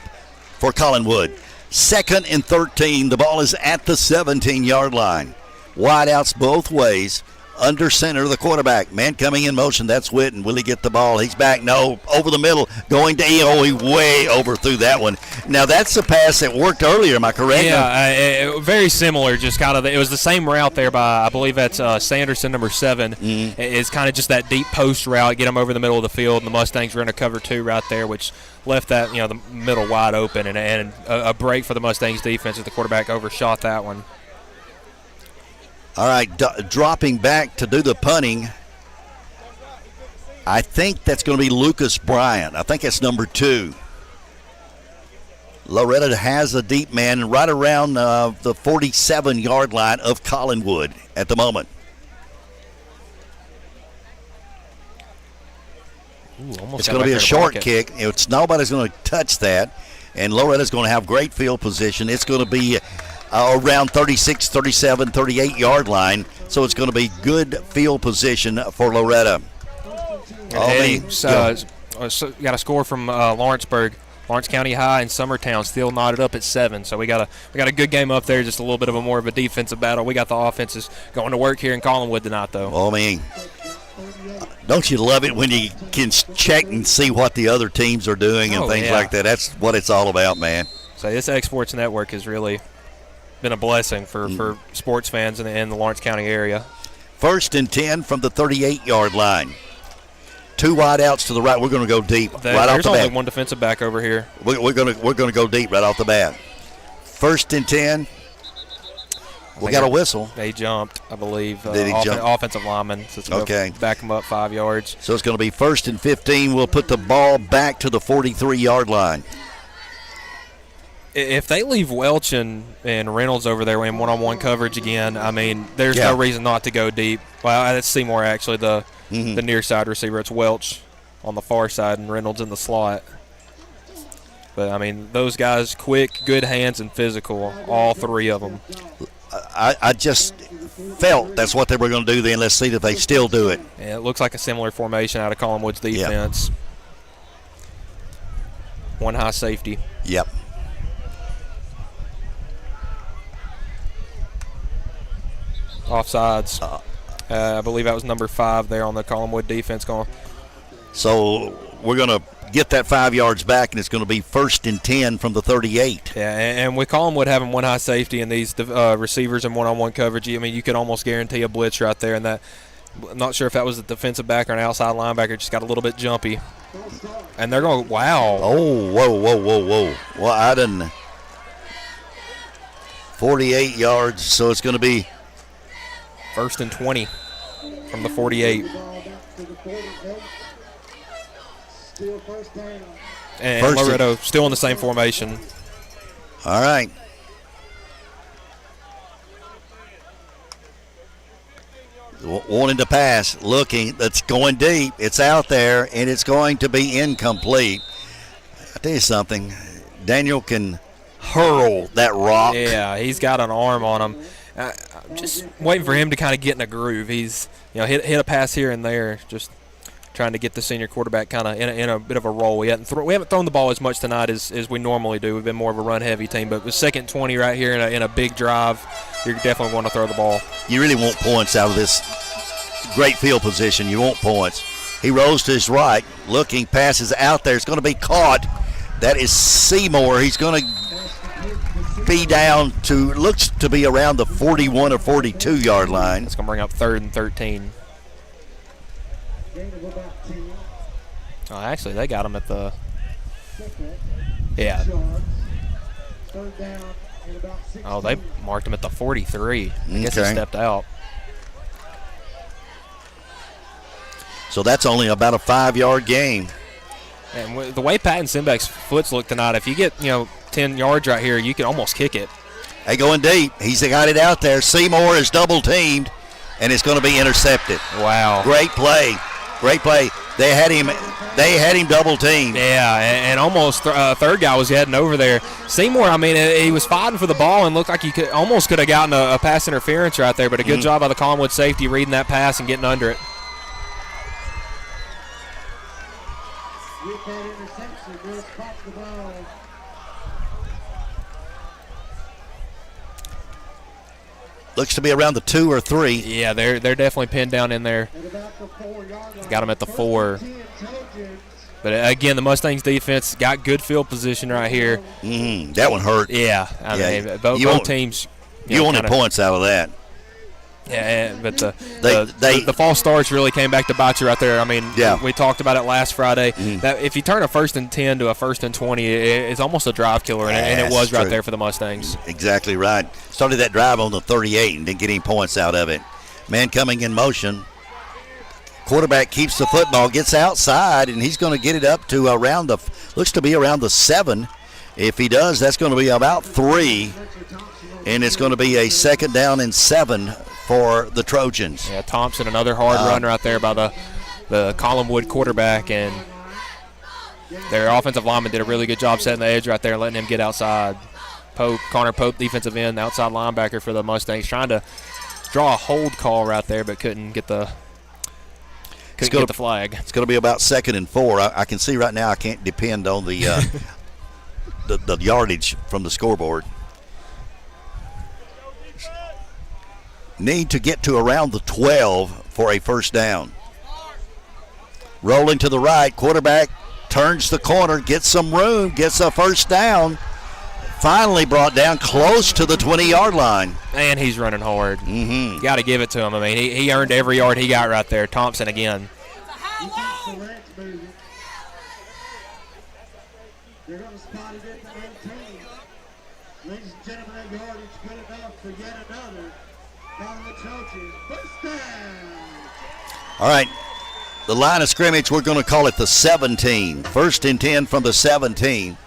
Speaker 25: for Collinwood. 2nd and 13. The ball is at the 17-yard line. Wideouts both ways. Under center, the quarterback. Man coming in motion. That's Witten. Will he get the ball? He's back. No. Over the middle. Going to E.O. He way overthrew that one. Now, that's the pass that worked earlier. Am I correct?
Speaker 26: Yeah, very similar. Just kind of, it was the same route there by, I believe that's Sanderson, number 7. It's kind of just that deep post route. Get him over the middle of the field, and the Mustangs were in a cover 2 right there, which left that, the middle wide open, and a break for the Mustangs defense as the quarterback overshot that one.
Speaker 25: All right, dropping back to do the punting. I think that's going to be Lucas Bryant. I think that's number 2. Loretto has a deep man right around the 47-yard line of Collinwood at the moment.
Speaker 26: Ooh,
Speaker 25: it's going to be a short kick. Nobody's going to touch that, and Loretto's going to have great field position. It's going to be around 36, 37, 38-yard line, so it's going to be good field position for Loretto.
Speaker 26: Got a score from Lawrenceburg. Lawrence County High and Summertown still knotted up at 7. So we got a good game up there, just a little bit of more of a defensive battle. We got the offenses going to work here in Collinwood tonight, though.
Speaker 25: Oh, I mean, don't you love it when you can check and see what the other teams are doing and things like that? That's what it's all about, man.
Speaker 26: So this X-Sports Network has really been a blessing for sports fans in the Lawrence County area.
Speaker 25: 1st and 10 from the 38-yard line. 2 wide outs to the right. We're going to go deep right off the bat.
Speaker 26: There's only one defensive back over here.
Speaker 25: We're going to go deep right off the bat. 1st and 10. We got a whistle.
Speaker 26: They jumped, I believe.
Speaker 25: Did he jump?
Speaker 26: Offensive lineman. So it's going to back them up 5 yards.
Speaker 25: So it's going to be 1st and 15. We'll put the ball back to the 43-yard line.
Speaker 26: If they leave Welch and Reynolds over there in one-on-one coverage again, I mean, there's no reason not to go deep. Well, that's Seymour, actually, the near side receiver. It's Welch on the far side and Reynolds in the slot. But, I mean, those guys, quick, good hands, and physical, all 3 of them.
Speaker 25: I just felt that's what they were going to do then. Let's see if they still do it.
Speaker 26: Yeah, it looks like a similar formation out of Collinwood's defense.
Speaker 25: Yep.
Speaker 26: 1 high safety.
Speaker 25: Yep.
Speaker 26: Offsides. I believe that was number 5 there on the Collinwood defense going.
Speaker 25: So we're going to get that 5 yards back, and it's going to be 1st and 10 from the 38.
Speaker 26: Yeah, and with Collinwood having 1 high safety and these receivers in one-on-one coverage, I mean, you could almost guarantee a blitz right there. And that, I'm not sure if that was a defensive back or an outside linebacker, just got a little bit jumpy. And they're going, wow.
Speaker 25: Oh, whoa. Well, I didn't. 48 yards, so it's going to be
Speaker 26: 1st and 20 from the 48. And Loretto still in the same formation.
Speaker 25: All right. Wanting to pass, looking, that's going deep. It's out there, and it's going to be incomplete. I'll tell you something. Daniel can hurl that rock.
Speaker 26: Yeah, he's got an arm on him. I'm just waiting for him to kind of get in a groove. He's, hit a pass here and there, just trying to get the senior quarterback kind of in a bit of a roll. We haven't thrown the ball as much tonight as we normally do. We've been more of a run-heavy team, but with 2nd and 20 right here in a big drive, you're definitely going to throw the ball.
Speaker 25: You really want points out of this great field position. You want points. He rolls to his right, looking, passes out there. It's going to be caught. That is Seymour. He's going to be down to, looks to be around the 41 or 42-yard line.
Speaker 26: It's going to bring up 3rd and 13. Oh, actually, they got him at the, Oh, they marked him at the 43. I guess he stepped out.
Speaker 25: So that's only about a 5-yard gain.
Speaker 26: And the way Patton Simbeck's foots look tonight, if you get 10 yards right here, you can almost kick it.
Speaker 25: Hey, going deep. He's got it out there. Seymour is double teamed, and it's going to be intercepted.
Speaker 26: Wow.
Speaker 25: Great play. They had him double teamed.
Speaker 26: Yeah, and almost third guy was heading over there. Seymour, I mean, he was fighting for the ball and looked like he almost could have gotten a pass interference right there, but a good job by the Collinwood safety reading that pass and getting under it.
Speaker 25: Looks to be around the 2 or 3.
Speaker 26: Yeah, they're definitely pinned down in there. Got him at the 4. But again, the Mustangs defense got good field position right here.
Speaker 25: That one hurt.
Speaker 26: Yeah, I mean, both teams.
Speaker 25: You wanted points out of that.
Speaker 26: Yeah, but the false starts really came back to bite you right there. I mean, we talked about it last Friday. That if you turn a 1st and 10 to a 1st and 20, it's almost a drive killer, and it was right there for the Mustangs.
Speaker 25: Exactly right. Started that drive on the 38 and didn't get any points out of it. Man coming in motion. Quarterback keeps the football, gets outside, and he's going to get it up to looks to be around the 7. If he does, that's going to be about 3, and it's going to be a 2nd down and 7 for the Trojans.
Speaker 26: Yeah, Thompson, another hard run right there by the Collinwood quarterback, and their offensive lineman did a really good job setting the edge right there, letting him get outside. Connor Pope, defensive end, outside linebacker for the Mustangs, trying to draw a hold call right there, but couldn't get the flag.
Speaker 25: It's going to be about 2nd and 4. I can see right now I can't depend on the the yardage from the scoreboard. Need to get to around the 12 for a 1st down. Rolling to the right, quarterback turns the corner, gets some room, gets a 1st down. Finally brought down close to the 20-yard line.
Speaker 26: And he's running hard. Got to give it to him. I mean, he earned every yard he got right there. Thompson again.
Speaker 5: They're going to spot it at the 18. Ladies and gentlemen, that yardage good enough for yet another Collinwood Trojans. First down.
Speaker 25: All right. The line of scrimmage, we're going to call it the 17. 1st and 10 from the 17.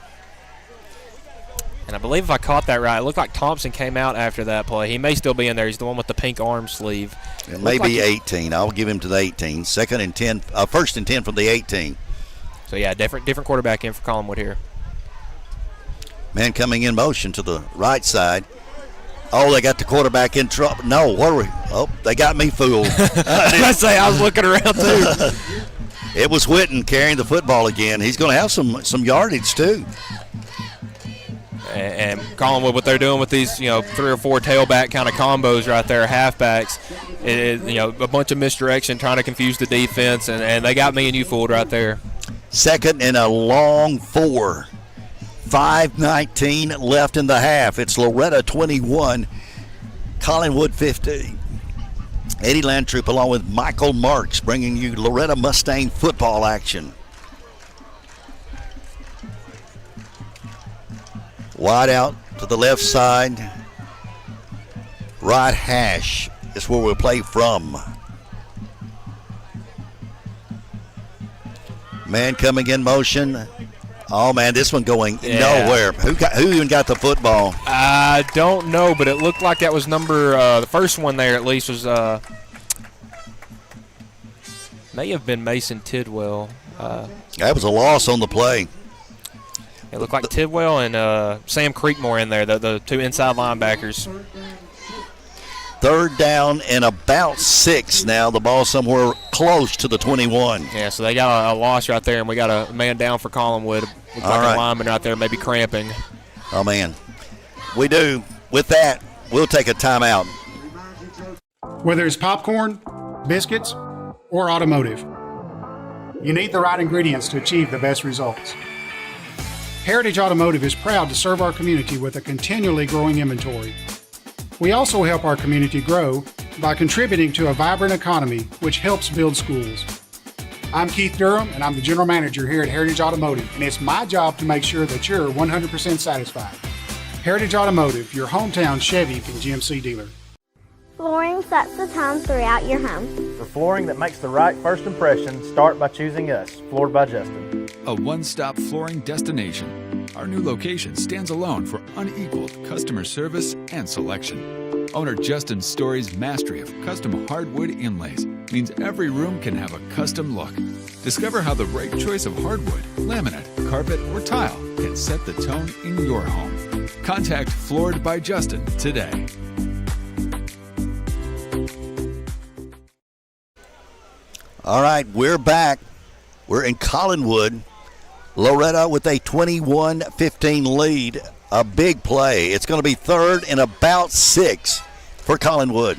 Speaker 26: And I believe if I caught that right, it looked like Thompson came out after that play. He may still be in there. He's the one with the pink arm sleeve.
Speaker 25: It may be 18. I'll give him to the 18. 1st and 10 from the 18.
Speaker 26: So, yeah, different quarterback in for Collinwood here.
Speaker 25: Man coming in motion to the right side. Oh, they got the quarterback in trouble. No, what are we? Oh, they got me fooled.
Speaker 26: I was looking around, too.
Speaker 25: It was Whitten carrying the football again. He's going to have some yardage, too.
Speaker 26: And Collinwood, what they're doing with these, 3 or 4 tailback kind of combos right there, halfbacks, a bunch of misdirection, trying to confuse the defense, and they got me and you fooled right there.
Speaker 25: 2nd and a long 4. 5:19 left in the half. It's Loretto 21, Collinwood 15. Eddie Landtroop along with Michael Marks bringing you Loretto Mustang football action. Wide out to the left side. Right hash is where we'll play from. Man coming in motion. Oh, man, this one going nowhere. Who even got the football?
Speaker 26: I don't know, but it looked like that was the first one there at least was may have been Mason Tidwell.
Speaker 25: That was a loss on the play.
Speaker 26: It looked like Tidwell and Sam Creekmore in there, the 2 inside linebackers.
Speaker 25: 3rd down and about 6 now. The ball somewhere close to the 21.
Speaker 26: Yeah, so they got a loss right there, and we got a man down for Collinwood. Looks like a lineman right there maybe cramping.
Speaker 25: Oh, man. We do. With that, we'll take a timeout.
Speaker 16: Whether it's popcorn, biscuits, or automotive, you need the right ingredients to achieve the best results. Heritage Automotive is proud to serve our community with a continually growing inventory. We also help our community grow by contributing to a vibrant economy, which helps build schools. I'm Keith Durham, and I'm the General Manager here at Heritage Automotive, and it's my job to make sure that you're 100% satisfied. Heritage Automotive, your hometown Chevy and GMC dealer.
Speaker 18: Flooring sets the tone throughout your home.
Speaker 20: For flooring that makes the right first impression, start by choosing us, Floored by Justin.
Speaker 9: A one-stop flooring destination. Our new location stands alone for unequaled customer service and selection. Owner Justin Story's mastery of custom hardwood inlays means every room can have a custom look. Discover how the right choice of hardwood, laminate, carpet, or tile can set the tone in your home. Contact Floored by Justin today.
Speaker 25: All right, we're back. We're in Collinwood. Loretto with a 21-15 lead. A big play. It's going to be 3rd and about 6 for Collinwood.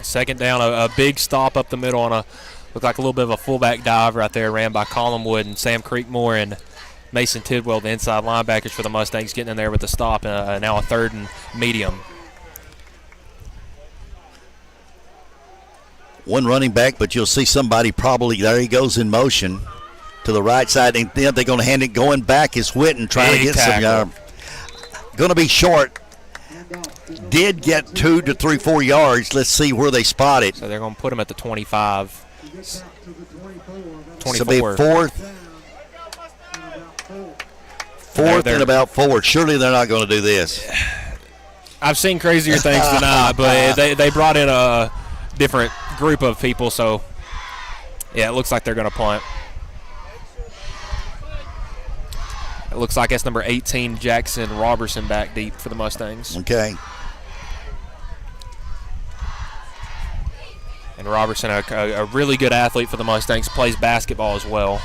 Speaker 26: 2nd down, a big stop up the middle on looked like a little bit of a fullback dive right there, ran by Collinwood, and Sam Creekmore and Mason Tidwell, the inside linebackers for the Mustangs, getting in there with the stop. Now a 3rd and medium.
Speaker 25: one running back, but you'll see somebody probably, there he goes in motion to the right side, and then they're going to hand it. Going back is Whitten trying to get some yard. Going to be short. Did get 2 to 3, 4 yards. Let's see where they spot it.
Speaker 26: So they're going to put him at the 25.
Speaker 25: So be fourth and about 4. Surely they're not going to do this.
Speaker 26: I've seen crazier things tonight, but they brought in a different group of people, so yeah, it looks like they're going to punt. It looks like that's number 18, Jackson Robertson, back deep for the Mustangs.
Speaker 25: Okay.
Speaker 26: And Robertson, a really good athlete for the Mustangs, plays basketball as well.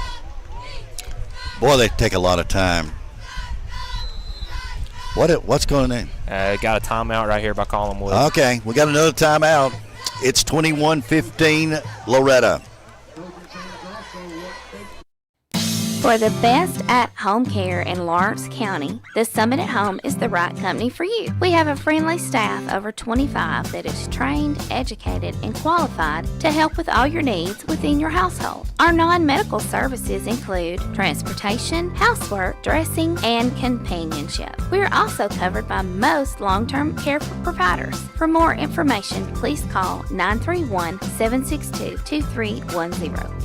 Speaker 25: Boy, they take a lot of time. What's going on?
Speaker 26: Got a timeout right here by Collinwood.
Speaker 25: Okay, we got another timeout. It's 21-15 Loretto.
Speaker 19: For the best at-home care in Lawrence County, the Summit at Home is the right company for you. We have a friendly staff over 25 that is trained, educated, and qualified to help with all your needs within your household. Our non-medical services include transportation, housework, dressing, and companionship. We are also covered by most long-term care providers. For more information, please call 931-762-2310.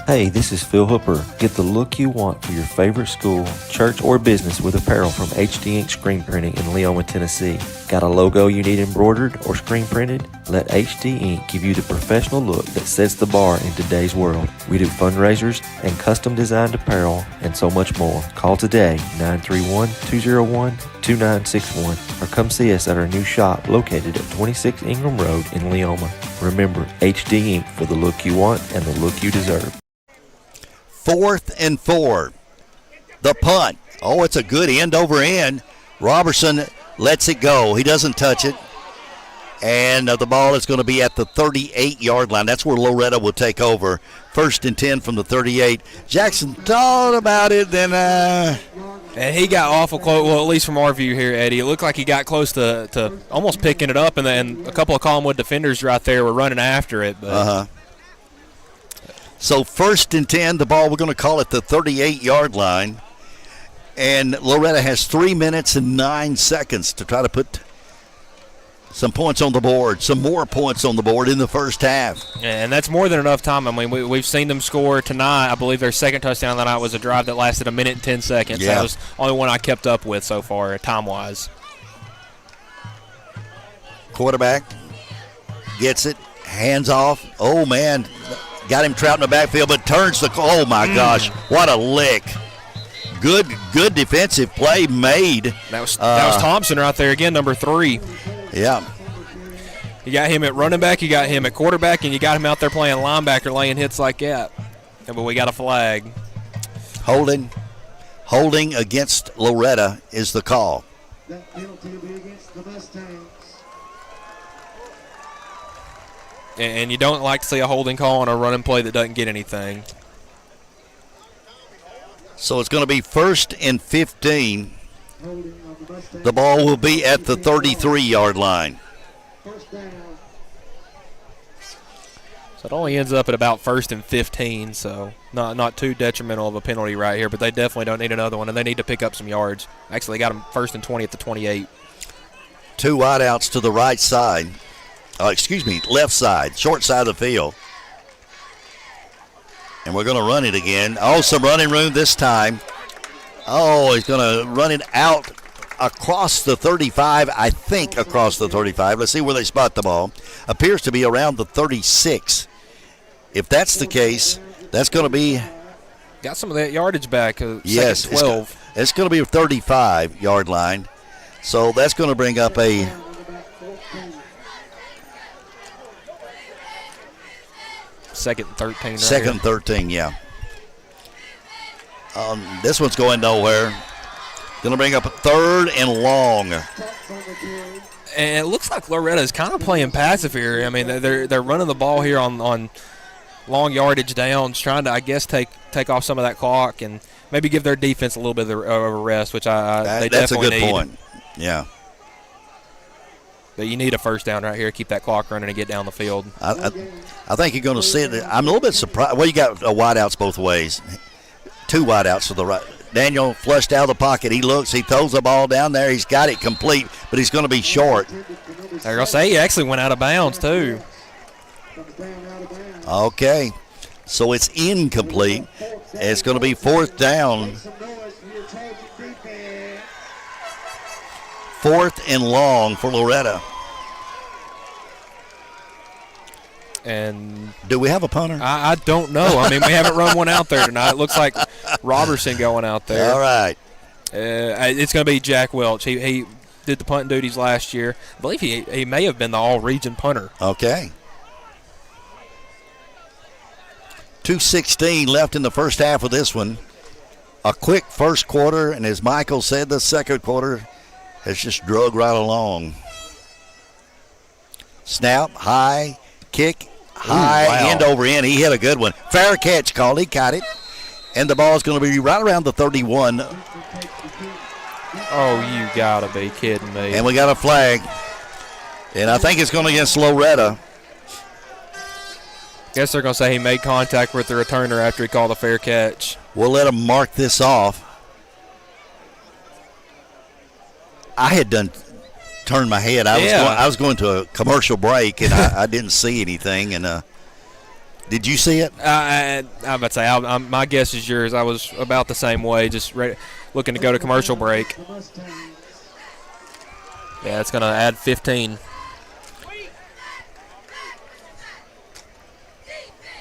Speaker 7: Hey, this is Phil Hooper. Get the look you want for your favorite school, church, or business with apparel from HD Ink Screen Printing in Leoma, Tennessee. Got a logo you need embroidered or screen printed? Let HD Ink give you the professional look that sets the bar in today's world. We do fundraisers and custom designed apparel and so much more. Call today, 931-201-2961, or come see us at our new shop located at 26 Ingram Road in Leoma. Remember, HD Ink for the look you want and the look you deserve.
Speaker 25: 4th and 4. The punt. Oh, it's a good end over end. Robertson lets it go. He doesn't touch it. And the ball is going to be at the 38-yard line. That's where Loretto will take over. 1st and 10 from the 38. Jackson thought about it, then
Speaker 26: and he got awful close, well, at least from our view here, Eddie. It looked like he got close to almost picking it up, and then a couple of Collinwood defenders right there were running after it. But.
Speaker 25: So 1st and 10, the ball, we're going to call it the 38-yard line. And Loretto has 3 minutes and 9 seconds to try to put some points on the board, some more points on the board in the first half.
Speaker 26: And that's more than enough time. I mean, we've seen them score tonight. I believe their second touchdown that night was a drive that lasted 1 minute and 10 seconds.
Speaker 25: Yeah.
Speaker 26: That was the only one I kept up with so far, time-wise.
Speaker 25: Quarterback gets it, hands off. Oh, man. Got him trapped in the backfield, but turns the – oh, my gosh. What a lick. Good defensive play made.
Speaker 26: That was Thompson right there again, number 3.
Speaker 25: Yeah.
Speaker 26: You got him at running back, you got him at quarterback, and you got him out there playing linebacker, laying hits like that. But we got a flag.
Speaker 25: Holding against Loretto is the call.
Speaker 5: That penalty will be against the Mustangs.
Speaker 26: And you don't like to see a holding call on a running play that doesn't get anything.
Speaker 25: So it's going to be 1st and 15. The ball will be at the 33-yard line.
Speaker 26: So it only ends up at about 1st and 15, so not too detrimental of a penalty right here, but they definitely don't need another one, and they need to pick up some yards. Actually, they got them 1st and 20 at the 28.
Speaker 25: 2 wideouts to the right side. Left side, short side of the field. And we're going to run it again. Oh, some running room this time. Oh, he's going to run it out across the 35, I think across the 35. Let's see where they spot the ball. Appears to be around the 36. If that's the case, that's going to be...
Speaker 26: Got some of that yardage back.
Speaker 25: Yes,
Speaker 26: 12.
Speaker 25: It's going to be a 35-yard line. So that's going to bring up a...
Speaker 26: Second and 13. Right
Speaker 25: Second and 13, yeah. This one's going nowhere. Going to bring up a 3rd and long.
Speaker 26: And it looks like Loretta's kind of playing passive here. I mean, they're running the ball here on long yardage downs, trying to, I guess, take off some of that clock and maybe give their defense a little bit of a rest, which they
Speaker 25: that's
Speaker 26: definitely need.
Speaker 25: That's a good point. Yeah.
Speaker 26: But you need a first down right here, keep that clock running and get down the field.
Speaker 25: I think you're going to see it. I'm a little bit surprised. Well, you got wideouts both ways. 2 wideouts to the right. Daniel flushed out of the pocket. He looks. He throws the ball down there. He's got it complete, but he's going to be short.
Speaker 26: They're going to say he actually went out of bounds, too.
Speaker 25: Okay. So it's incomplete. It's going to be 4th down. 4th and long for Loretto.
Speaker 26: And
Speaker 25: do we have a punter?
Speaker 26: I don't know. I mean, we haven't run one out there tonight. It looks like Robertson going out there.
Speaker 25: All right.
Speaker 26: It's going to be Jack Welch. He did the punting duties last year. I believe he may have been the all-region punter.
Speaker 25: Okay. 2:16 left in the first half of this one. A quick first quarter, and as Michael said, the second quarter has just drug right along. Snap, high, kick, high, end over end. He hit a good one. Fair catch called. He caught it. And the ball is going to be right around the 31.
Speaker 26: Oh, you got to be kidding me.
Speaker 25: And we got a flag. And I think it's going against Loretto.
Speaker 26: Guess they're going to say he made contact with the returner after he called a fair catch.
Speaker 25: We'll let him mark this off. I had turned my head. I was going to a commercial break, and I didn't see anything. And did you see it?
Speaker 26: I'm about to say, my guess is yours. I was about the same way, just looking to go to commercial break. Yeah, it's going to add 15.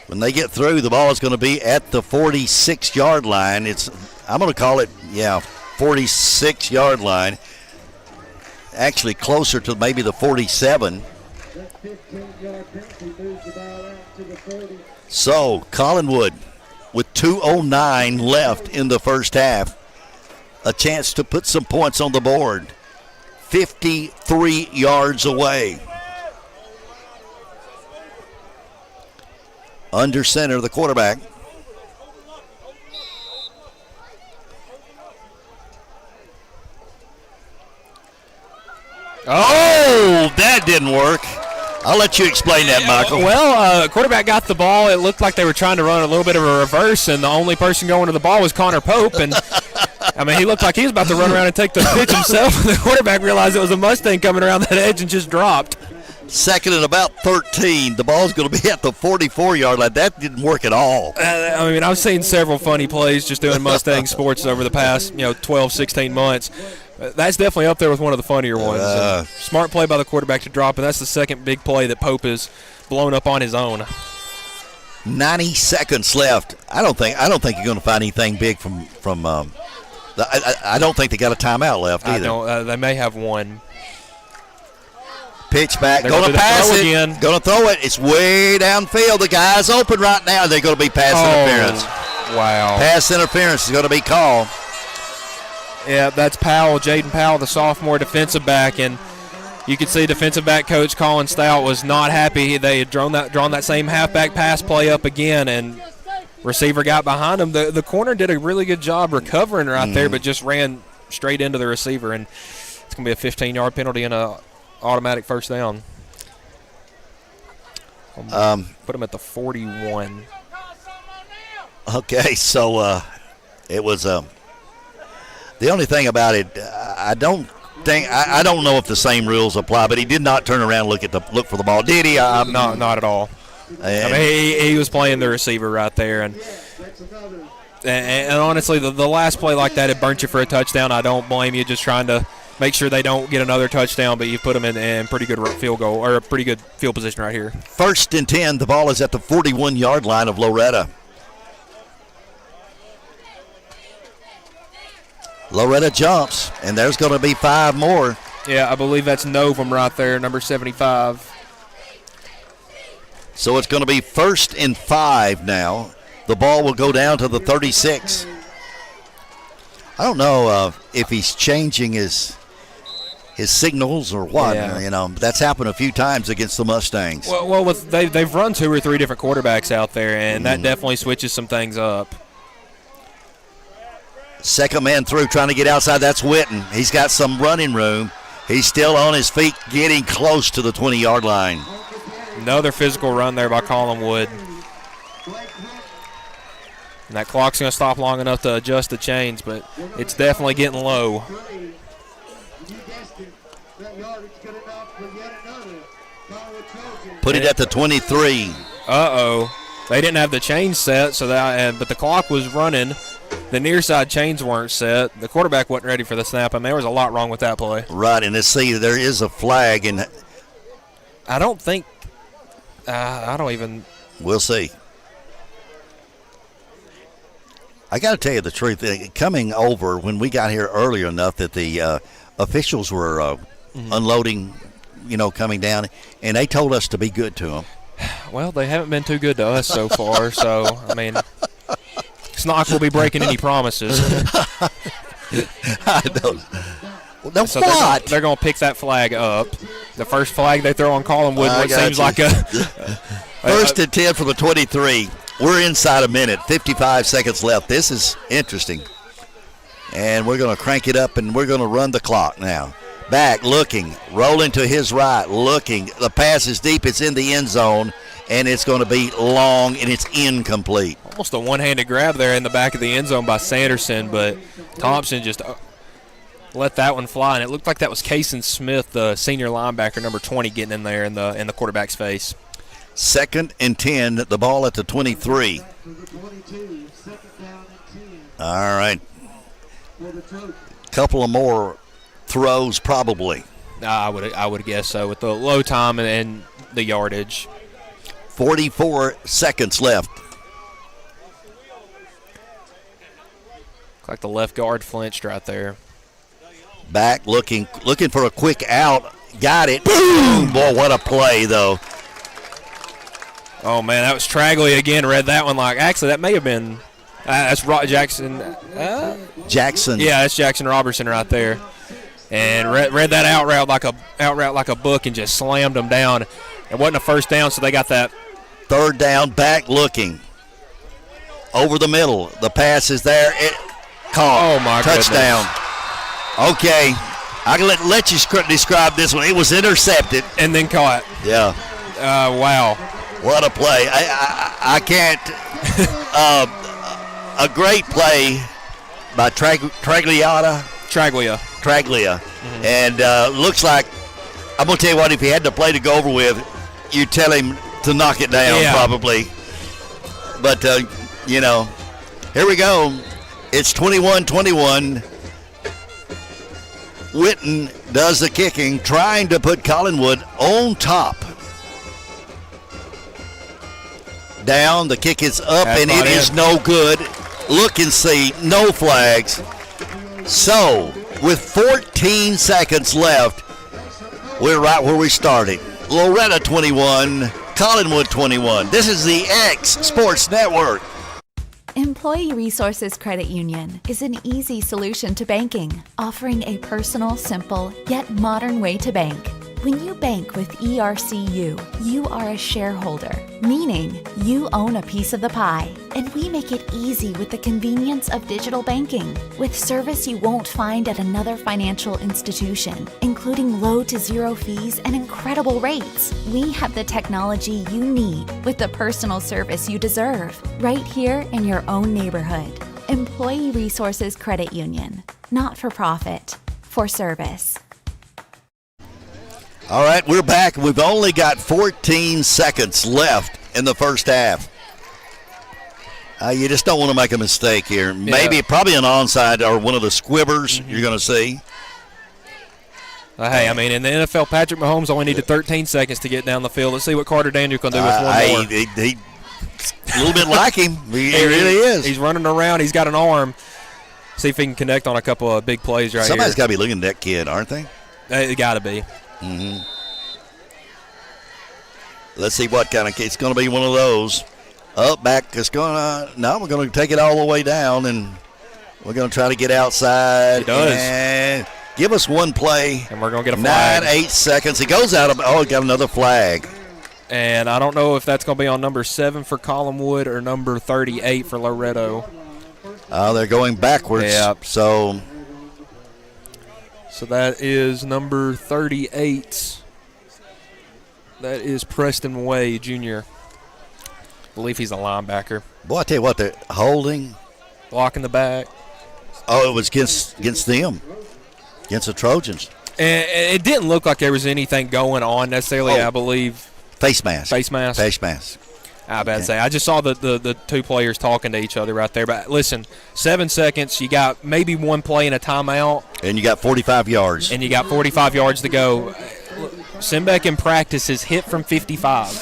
Speaker 25: When they get through, the ball is going to be at the 46-yard line. I'm going to call it, 46-yard line. Actually closer to maybe the 47. So, Collinwood with 2:09 left in the first half. A chance to put some points on the board. 53 yards away. Under center, the quarterback. Oh, that didn't work. I'll let you explain that, Michael.
Speaker 26: Well, quarterback got the ball. It looked like they were trying to run a little bit of a reverse, and the only person going to the ball was Connor Pope. And, I mean, he looked like he was about to run around and take the pitch himself. The quarterback realized it was a Mustang coming around that edge and just dropped.
Speaker 25: Second and about 13. The ball's going to be at the 44-yard line. That didn't work at all.
Speaker 26: I mean, I've seen several funny plays just doing Mustang sports over the past, 12, 16 months. That's definitely up there with one of the funnier ones. Smart play by the quarterback to drop, and that's the second big play that Pope has blown up on his own.
Speaker 25: 90 seconds left. I don't think you're going to find anything big from. I don't think they got a timeout left either.
Speaker 26: They may have one.
Speaker 25: Pitch back. Going to pass it. Again. Going to throw it. It's way downfield. The guy's open right now. They're going to be pass interference.
Speaker 26: Wow.
Speaker 25: Pass interference is going to be called.
Speaker 26: Yeah, that's Powell, Jaden Powell, the sophomore defensive back, and you could see defensive back coach Colin Stout was not happy. They had drawn that same halfback pass play up again, and receiver got behind him. The corner did a really good job recovering right there, but just ran straight into the receiver, and it's going to be a 15-yard penalty and a automatic first down. Put him at the 41.
Speaker 25: Okay, so it was the only thing about it, I don't know if the same rules apply, but he did not turn around and look for the ball, did he?
Speaker 26: Not at all. I mean, he was playing the receiver right there, and honestly, the last play like that, it burnt you for a touchdown. I don't blame you, just trying to make sure they don't get another touchdown, but you put them in pretty good field goal or a pretty good field position right here.
Speaker 25: 1st and 10. The ball is at the 41-yard line of Loretto. Loretto jumps, and there's going to be 5 more.
Speaker 26: Yeah, I believe that's Novum right there, number 75.
Speaker 25: So it's going to be 1st and 5 now. The ball will go down to the 36. I don't know if he's changing his signals or what.
Speaker 26: Yeah.
Speaker 25: That's happened a few times against the Mustangs.
Speaker 26: Well, they've run 2 or 3 different quarterbacks out there, and that definitely switches some things up.
Speaker 25: Second man through, trying to get outside. That's Witten. He's got some running room. He's still on his feet, getting close to the 20-yard line.
Speaker 26: Another physical run there by Collinwood. And that clock's going to stop long enough to adjust the chains, but it's definitely getting low.
Speaker 25: Put it at the 23.
Speaker 26: Uh-oh. They didn't have the chains set, but the clock was running. The near side chains weren't set. The quarterback wasn't ready for the snap, and there was a lot wrong with that play.
Speaker 25: Right, and let's see, there is a flag, and
Speaker 26: I don't think I don't even.
Speaker 25: We'll see. I got to tell you the truth. Coming over when we got here earlier enough that the officials were unloading, coming down, and they told us to be good to them.
Speaker 26: Well, they haven't been too good to us so far, so, I mean, it's not like we'll be breaking any promises.
Speaker 25: I know. Well,
Speaker 26: so
Speaker 25: what?
Speaker 26: They're going to pick that flag up. The first flag they throw on Collinwood, what seems like a
Speaker 25: First and 10 from the 23. We're inside a minute, 55 seconds left. This is interesting. And we're going to crank it up, and we're going to run the clock now. Back, looking, rolling to his right, looking. The pass is deep. It's in the end zone, and it's going to be long, and it's incomplete.
Speaker 26: Almost a one-handed grab there in the back of the end zone by Sanderson, but Thompson just let that one fly, and it looked like that was Kason Smith, the senior linebacker, number 20, getting in there in the quarterback's face.
Speaker 25: Second and 10, the ball at the 23. All right. Couple of more throws probably.
Speaker 26: I would guess so with the low time and the yardage.
Speaker 25: 44 seconds left.
Speaker 26: Looked like the left guard flinched right there.
Speaker 25: Back looking for a quick out. Got it. Boom! Boy, what a play though.
Speaker 26: Oh, man, that was Tragley again. Read that one like, actually, that may have been, that's Jackson.
Speaker 25: Jackson.
Speaker 26: Yeah, that's Jackson Robertson right there. And read that out route like a book and just slammed them down. It wasn't a first down, so they got that.
Speaker 25: Third down, back looking. Over the middle. The pass is there. Caught.
Speaker 26: Oh, my
Speaker 25: touchdown. Goodness. Okay. I can let you describe this one. It was intercepted.
Speaker 26: And then caught.
Speaker 25: Yeah.
Speaker 26: Wow.
Speaker 25: What a play. I can't. A great play by Traglia.
Speaker 26: Mm-hmm.
Speaker 25: And looks like, I'm going to tell you what, if he had to play to go over with, you tell him to knock it down probably. But, here we go. It's 21-21. Witten does the kicking, trying to put Collinwood on top. Down, the kick is up,
Speaker 26: That's
Speaker 25: and it is no good. Look and see, no flags. So, with 14 seconds left, we're right where we started. Loretto 21, Collinwood 21. This is the X Sports Network.
Speaker 10: Employee Resources Credit Union is an easy solution to banking, offering a personal, simple, yet modern way to bank. When you bank with ERCU, you are a shareholder, meaning you own a piece of the pie. And we make it easy with the convenience of digital banking, with service you won't find at another financial institution, including low to zero fees and incredible rates. We have the technology you need with the personal service you deserve, right here in your own neighborhood. Employee Resources Credit Union, not for profit, for service.
Speaker 25: All right, we're back. We've only got 14 seconds left in the first half. You just don't want to make a mistake here. Maybe, probably an onside or one of the squibbers you're going to see.
Speaker 26: Hey, I mean, in the NFL, Patrick Mahomes only needed 13 seconds to get down the field. Let's see what Carter Daniel can do with one more.
Speaker 25: He a little bit like him. He really is.
Speaker 26: He's running around. He's got an arm. See if he can connect on a couple of big plays right
Speaker 25: Somebody's
Speaker 26: here.
Speaker 25: got to be looking at that kid, aren't they?
Speaker 26: It got to be.
Speaker 25: Mm-hmm. Let's see what kind of – it's going to be one of those. Up, back, it's going to – no, we're going to take it all the way down, and we're going to try to get outside.
Speaker 26: It does.
Speaker 25: And give us one play.
Speaker 26: And we're going to get a flag.
Speaker 25: 8 seconds. It goes out of – oh, it got another flag.
Speaker 26: And I don't know if that's going to be on number 7 for Collinwood or number 38 for Loretto.
Speaker 25: They're going backwards.
Speaker 26: Yeah.
Speaker 25: So
Speaker 26: So that is number 38. That is Preston Way, Jr. I believe he's a linebacker.
Speaker 25: Boy, I tell you what, they're holding.
Speaker 26: Blocking the back.
Speaker 25: Oh, it was against them, against the Trojans.
Speaker 26: And it didn't look like there was anything going on necessarily, I believe.
Speaker 25: Face mask.
Speaker 26: Face mask.
Speaker 25: Face mask.
Speaker 26: I about to say. I just saw the two players talking to each other right there. But listen, 7 seconds. You got maybe one play in a timeout.
Speaker 25: And you got 45 yards.
Speaker 26: And you got 45 yards to go. Simbeck in practice has hit from 55,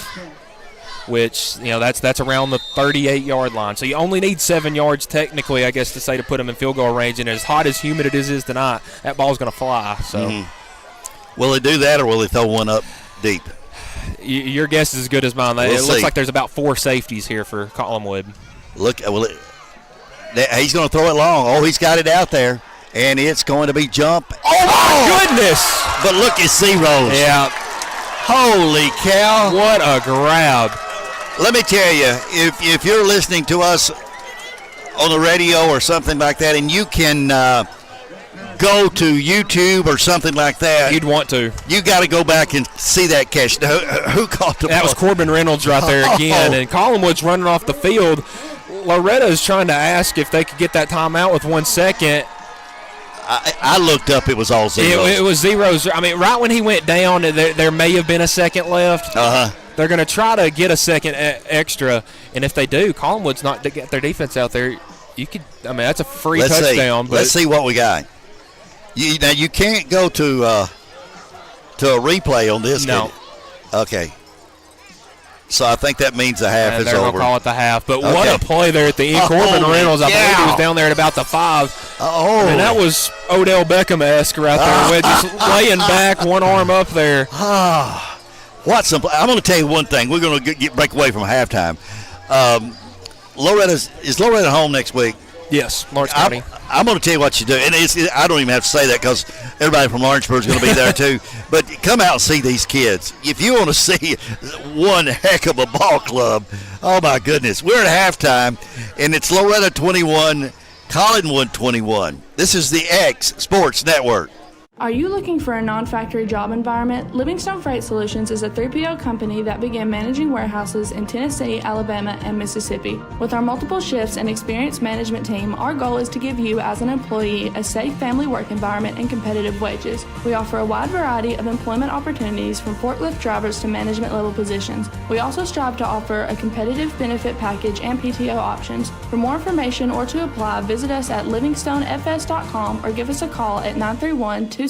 Speaker 26: which, that's around the 38-yard line. So you only need 7 yards technically, I guess, to say, to put them in field goal range. And as hot as humid it is tonight, that ball's going to fly. So,
Speaker 25: Will they do that, or will they throw one up deep?
Speaker 26: Your guess is as good as mine. It looks like there's about 4 safeties here for Collinwood.
Speaker 25: He's going to throw it long. Oh, he's got it out there, and it's going to be jump.
Speaker 26: Oh, my goodness!
Speaker 25: But look at C-Rose.
Speaker 26: Yeah.
Speaker 25: Holy cow.
Speaker 26: What a grab.
Speaker 25: Let me tell you, if you're listening to us on the radio or something like that, and you can go to YouTube or something like that.
Speaker 26: You'd want to.
Speaker 25: You got to go back and see that catch. Who caught the ball?
Speaker 26: That was Corbin Reynolds right there again, and Collinwood's running off the field. Loretto's trying to ask if they could get that timeout with 1 second.
Speaker 25: I looked up. It was all zeros.
Speaker 26: It was zeros. I mean, right when he went down, there may have been a second left. They're going to try to get a second extra, and if they do, Collinwood's not to get their defense out there. That's a free touchdown.
Speaker 25: Let's see what we got. Now you can't go to a replay on this.
Speaker 26: No.
Speaker 25: Okay. So I think that means the half is over.
Speaker 26: They're going to call it the half. But what a play there at the end. Corbin Reynolds, I believe he was down there at about the 5. And that was Odell Beckham-esque right there. Just laying back, one arm up there.
Speaker 25: I'm going to tell you one thing. We're going to break away from halftime. Is Loretto home next week?
Speaker 26: Yes, Lawrence County.
Speaker 25: I'm going to tell you what you do. And I don't even have to say that because everybody from Lawrenceburg is going to be there too. But come out and see these kids. If you want to see one heck of a ball club, oh my goodness. We're at halftime, and it's Loretto 21, Collinwood 21. This is the X Sports Network.
Speaker 4: Are you looking for a non-factory job environment? Livingstone Freight Solutions is a 3PL company that began managing warehouses in Tennessee, Alabama, and Mississippi. With our multiple shifts and experienced management team, our goal is to give you as an employee a safe family work environment and competitive wages. We offer a wide variety of employment opportunities from forklift drivers to management level positions. We also strive to offer a competitive benefit package and PTO options. For more information or to apply, visit us at livingstonefs.com or give us a call at 931-269-3255.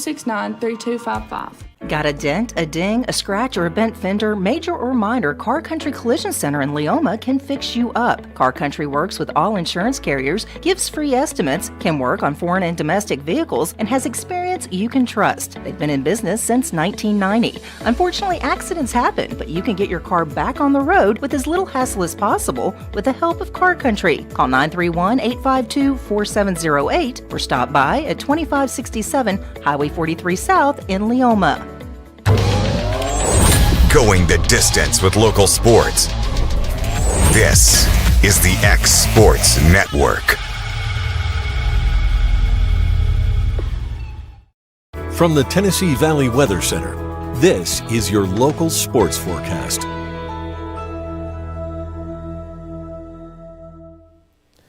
Speaker 11: Got a dent, a ding, a scratch, or a bent fender? Major or minor, Car Country Collision Center in Leoma can fix you up. Car Country works with all insurance carriers, gives free estimates, can work on foreign and domestic vehicles, and has experience you can trust. They've been in business since 1990. Unfortunately, accidents happen, but you can get your car back on the road with as little hassle as possible with the help of Car Country. Call 931-852-4708 or stop by at 2567 Highway 43 South in Leoma.
Speaker 1: Going the distance with local sports. This is the X Sports Network.
Speaker 17: From the Tennessee Valley Weather Center, this is your local sports forecast.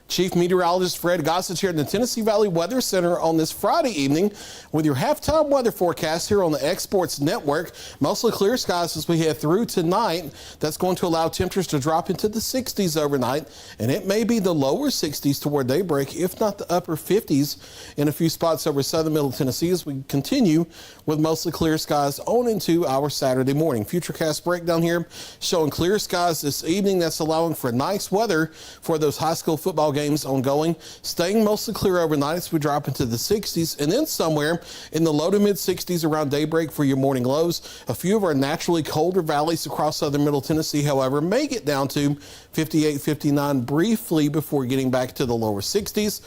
Speaker 21: Chief Meteorologist Fred Gossage here in the Tennessee Valley Weather Center on this Friday evening with your halftime weather forecast here on the X Sports Network. Mostly clear skies as we head through tonight. That's going to allow temperatures to drop into the 60s overnight, and it may be the lower 60s toward daybreak, if not the upper 50s in a few spots over southern middle Tennessee as we continue with mostly clear skies on into our Saturday morning. Futurecast breakdown here showing clear skies this evening. That's allowing for nice weather for those high school football games ongoing, staying mostly clear overnight as we drop into the 60s, and then somewhere in the low to mid 60s around daybreak for your morning lows. A few of our naturally colder valleys across southern middle Tennessee, however, may get down to 58, 59 briefly before getting back to the lower 60s.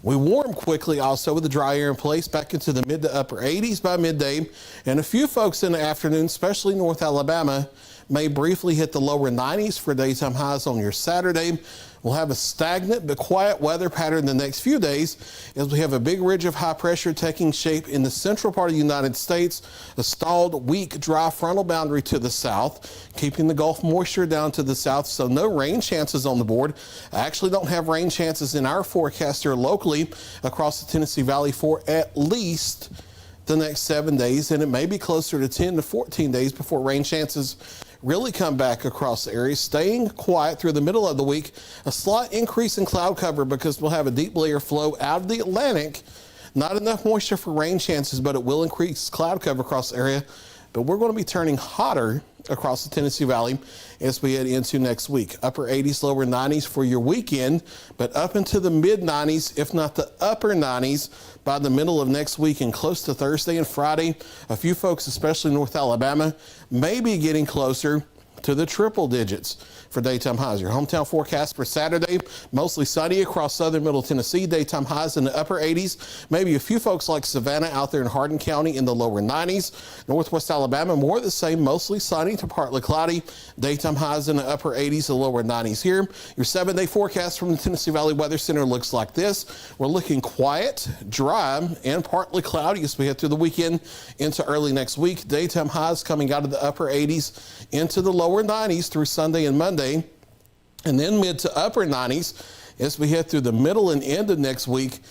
Speaker 21: We warm quickly also with the dry air in place back into the mid to upper 80s by midday, and a few folks in the afternoon, especially North Alabama, may briefly hit the lower 90s for daytime highs on your Saturday. We'll have a stagnant but quiet weather pattern the next few days as we have a big ridge of high pressure taking shape in the central part of the United States, a stalled, weak, dry frontal boundary to the south, keeping the Gulf moisture down to the south, so no rain chances on the board. I actually don't have rain chances in our forecast here locally across the Tennessee Valley for at least the next 7 days, and it may be closer to 10 to 14 days before rain chances really come back across the area. Staying quiet through the middle of the week. A slight increase in cloud cover because we'll have a deep layer flow out of the Atlantic. Not enough moisture for rain chances, but it will increase cloud cover across the area. But we're going to be turning hotter across the Tennessee Valley as we head into next week. Upper 80s, lower 90s for your weekend, but up into the mid 90s, if not the upper 90s, by the middle of next week and close to Thursday and Friday. A few folks, especially North Alabama, may be getting closer to the triple digits for daytime highs. Your hometown forecast for Saturday, mostly sunny across southern middle Tennessee. Daytime highs in the upper 80s. Maybe a few folks like Savannah out there in Hardin County in the lower 90s. Northwest Alabama, more of the same, mostly sunny to partly cloudy. Daytime highs in the upper 80s, the lower 90s here. Your 7-day forecast from the Tennessee Valley Weather Center looks like this. We're looking quiet, dry, and partly cloudy as we head through the weekend into early next week. Daytime highs coming out of the upper 80s into the lower 90s through Sunday and Monday, and then mid to upper 90s as we head through the middle and end of next week.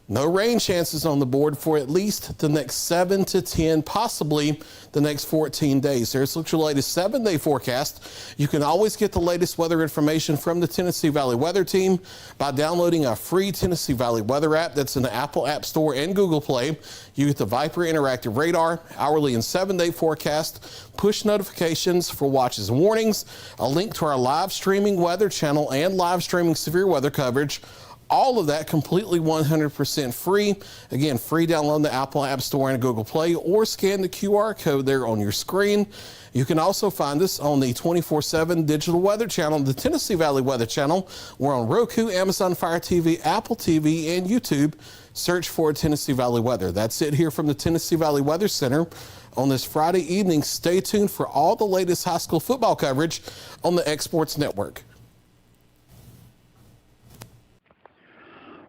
Speaker 21: No rain chances on the board for at least the next 7 to 10, possibly the next 14 days. There's your latest 7-day forecast. You can always get the latest weather information from the Tennessee Valley Weather Team by downloading a free Tennessee Valley Weather app that's in the Apple App Store and Google Play. You get the Viper Interactive Radar, hourly and 7-day forecast, push notifications for watches and warnings, a link to our live streaming weather channel and live streaming severe weather coverage. All of that completely 100% free. Again, free download the Apple App Store and Google Play or scan the QR code there on your screen. You can also find us on the 24/7 digital weather channel, the Tennessee Valley Weather Channel. We're on Roku, Amazon Fire TV, Apple TV, and YouTube. Search for Tennessee Valley Weather. That's it here from the Tennessee Valley Weather Center on this Friday evening. Stay tuned for all the latest high school football coverage on the X Sports Network.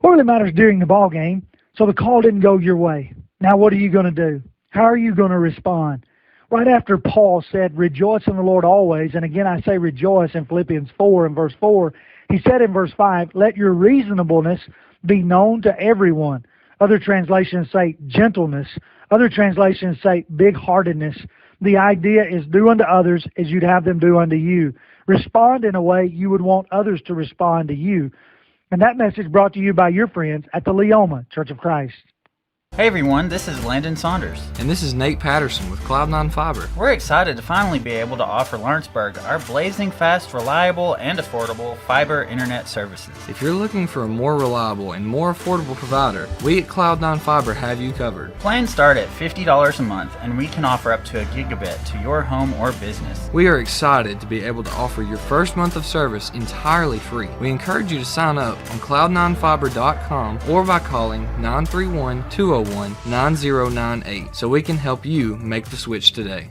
Speaker 3: What really matters during the ball game, so the call didn't go your way. Now what are you going to do? How are you going to respond? Right after Paul said, rejoice in the Lord always, and again I say rejoice in Philippians 4 and verse 4, he said in verse 5, let your reasonableness be known to everyone. Other translations say gentleness. Other translations say big-heartedness. The idea is do unto others as you'd have them do unto you. Respond in a way you would want others to respond to you. And that message brought to you by your friends at the Leoma Church of Christ.
Speaker 12: Hey everyone, this is Landon Saunders.
Speaker 13: And this is Nate Patterson with Cloud9 Fiber.
Speaker 12: We're excited to finally be able to offer Lawrenceburg our blazing fast, reliable, and affordable fiber internet services.
Speaker 13: If you're looking for a more reliable and more affordable provider, we at Cloud9 Fiber have you covered.
Speaker 12: Plans start at $50 a month, and we can offer up to a gigabit to your home or business.
Speaker 13: We are excited to be able to offer your first month of service entirely free. We encourage you to sign up on cloud9fiber.com or by calling 931-201-9098 so we can help you make the switch today.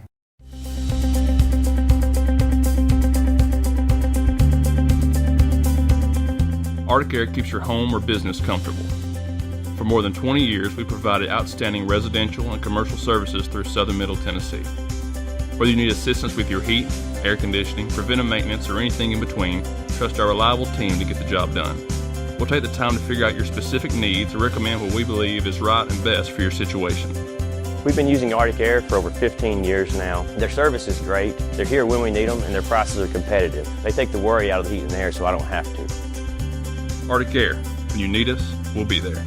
Speaker 22: Arctic Air keeps your home or business comfortable. For more than 20 years, we've provided outstanding residential and commercial services through southern middle Tennessee. Whether you need assistance with your heat, air conditioning, preventive maintenance, or anything in between, trust our reliable team to get the job done. We'll take the time to figure out your specific needs and recommend what we believe is right and best for your situation.
Speaker 23: We've been using Arctic Air for over 15 years now. Their service is great, they're here when we need them, and their prices are competitive. They take the worry out of the heat and air so I don't have to.
Speaker 22: Arctic Air, when you need us, we'll be there.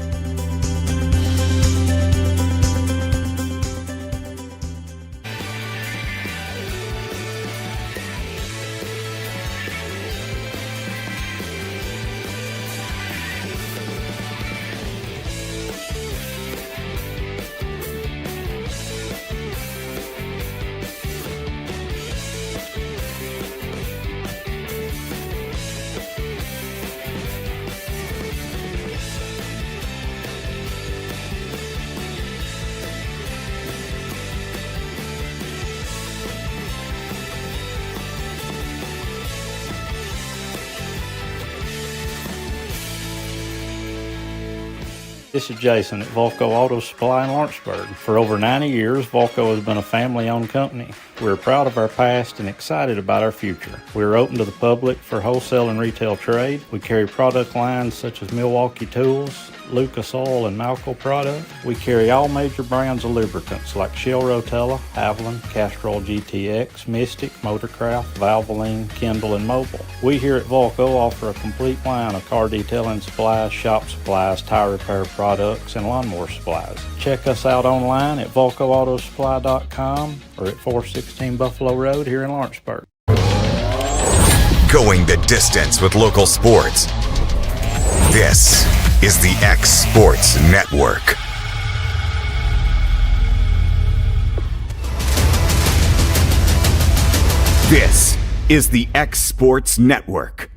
Speaker 2: This is Jason at Vulco Auto Supply in Lawrenceburg. For over 90 years, Vulco has been a family-owned company. We're proud of our past and excited about our future. We're open to the public for wholesale and retail trade. We carry product lines such as Milwaukee Tools, Lucas Oil, and Malco products. We carry all major brands of lubricants like Shell Rotella, Haviland, Castrol GTX, Mystic, Motorcraft, Valvoline, Kindle, and Mobile. We here at Vulco offer a complete line of car detailing supplies, shop supplies, tire repair products, and lawnmower supplies. Check us out online at VulcoAutosupply.com or at 416 Buffalo Road here in Lawrenceburg.
Speaker 1: Going the distance with local sports. This is the X Sports Network. This is the X Sports Network.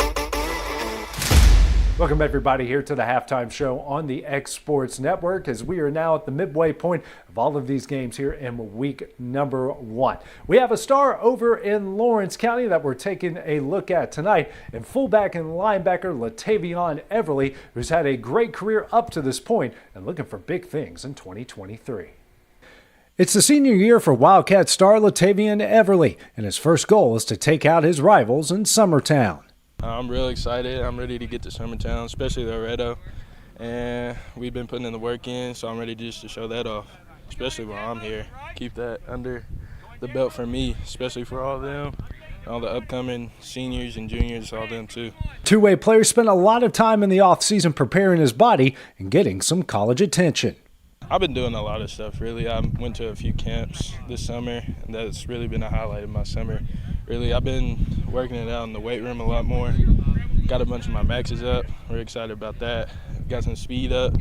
Speaker 6: Welcome everybody here to the halftime show on the X Sports Network, as we are now at the midway point of all of these games here in week number 1. We have a star over in Lawrence County that we're taking a look at tonight, and fullback and linebacker Latavion Everly, who's had a great career up to this point and looking for big things in 2023. It's the senior year for Wildcat star Latavion Everly, and his first goal is to take out his rivals in Summertown.
Speaker 8: I'm real excited. I'm ready to get to Summertown, especially Loretto, and we've been putting in the work in, so I'm ready just to show that off, especially while I'm here. Keep that under the belt for me, especially for all of them, all the upcoming seniors and juniors, all them too.
Speaker 6: Two-way player spent a lot of time in the offseason preparing his body and getting some college attention.
Speaker 8: I've been doing a lot of stuff, really. I went to a few camps this summer, and that's really been a highlight of my summer. Really, I've been working it out in the weight room a lot more. Got a bunch of my maxes up. We're excited about that. Got some speed up.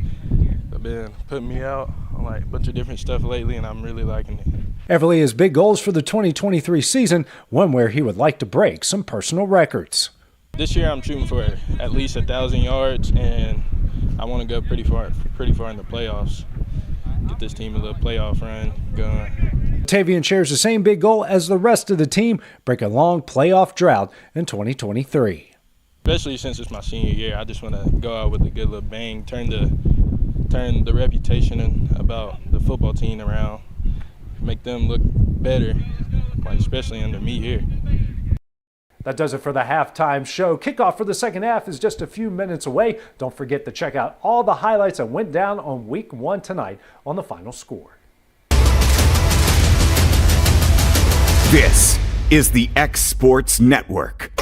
Speaker 8: I've been putting me out on like a bunch of different stuff lately, and I'm really liking it.
Speaker 6: Everly has big goals for the 2023 season, one where he would like to break some personal records.
Speaker 8: This year I'm shooting for at least 1,000 yards, and I want to go pretty far in the playoffs. Get this team a little playoff run going.
Speaker 6: Latavion shares the same big goal as the rest of the team, break a long playoff drought in 2023.
Speaker 8: Especially since it's my senior year, I just want to go out with a good little bang, turn the reputation about the football team around, make them look better, like especially under me here.
Speaker 6: That does it for the halftime show. Kickoff for the second half is just a few minutes away. Don't forget to check out all the highlights that went down on week 1 tonight on The Final Score.
Speaker 1: This is the X Sports Network.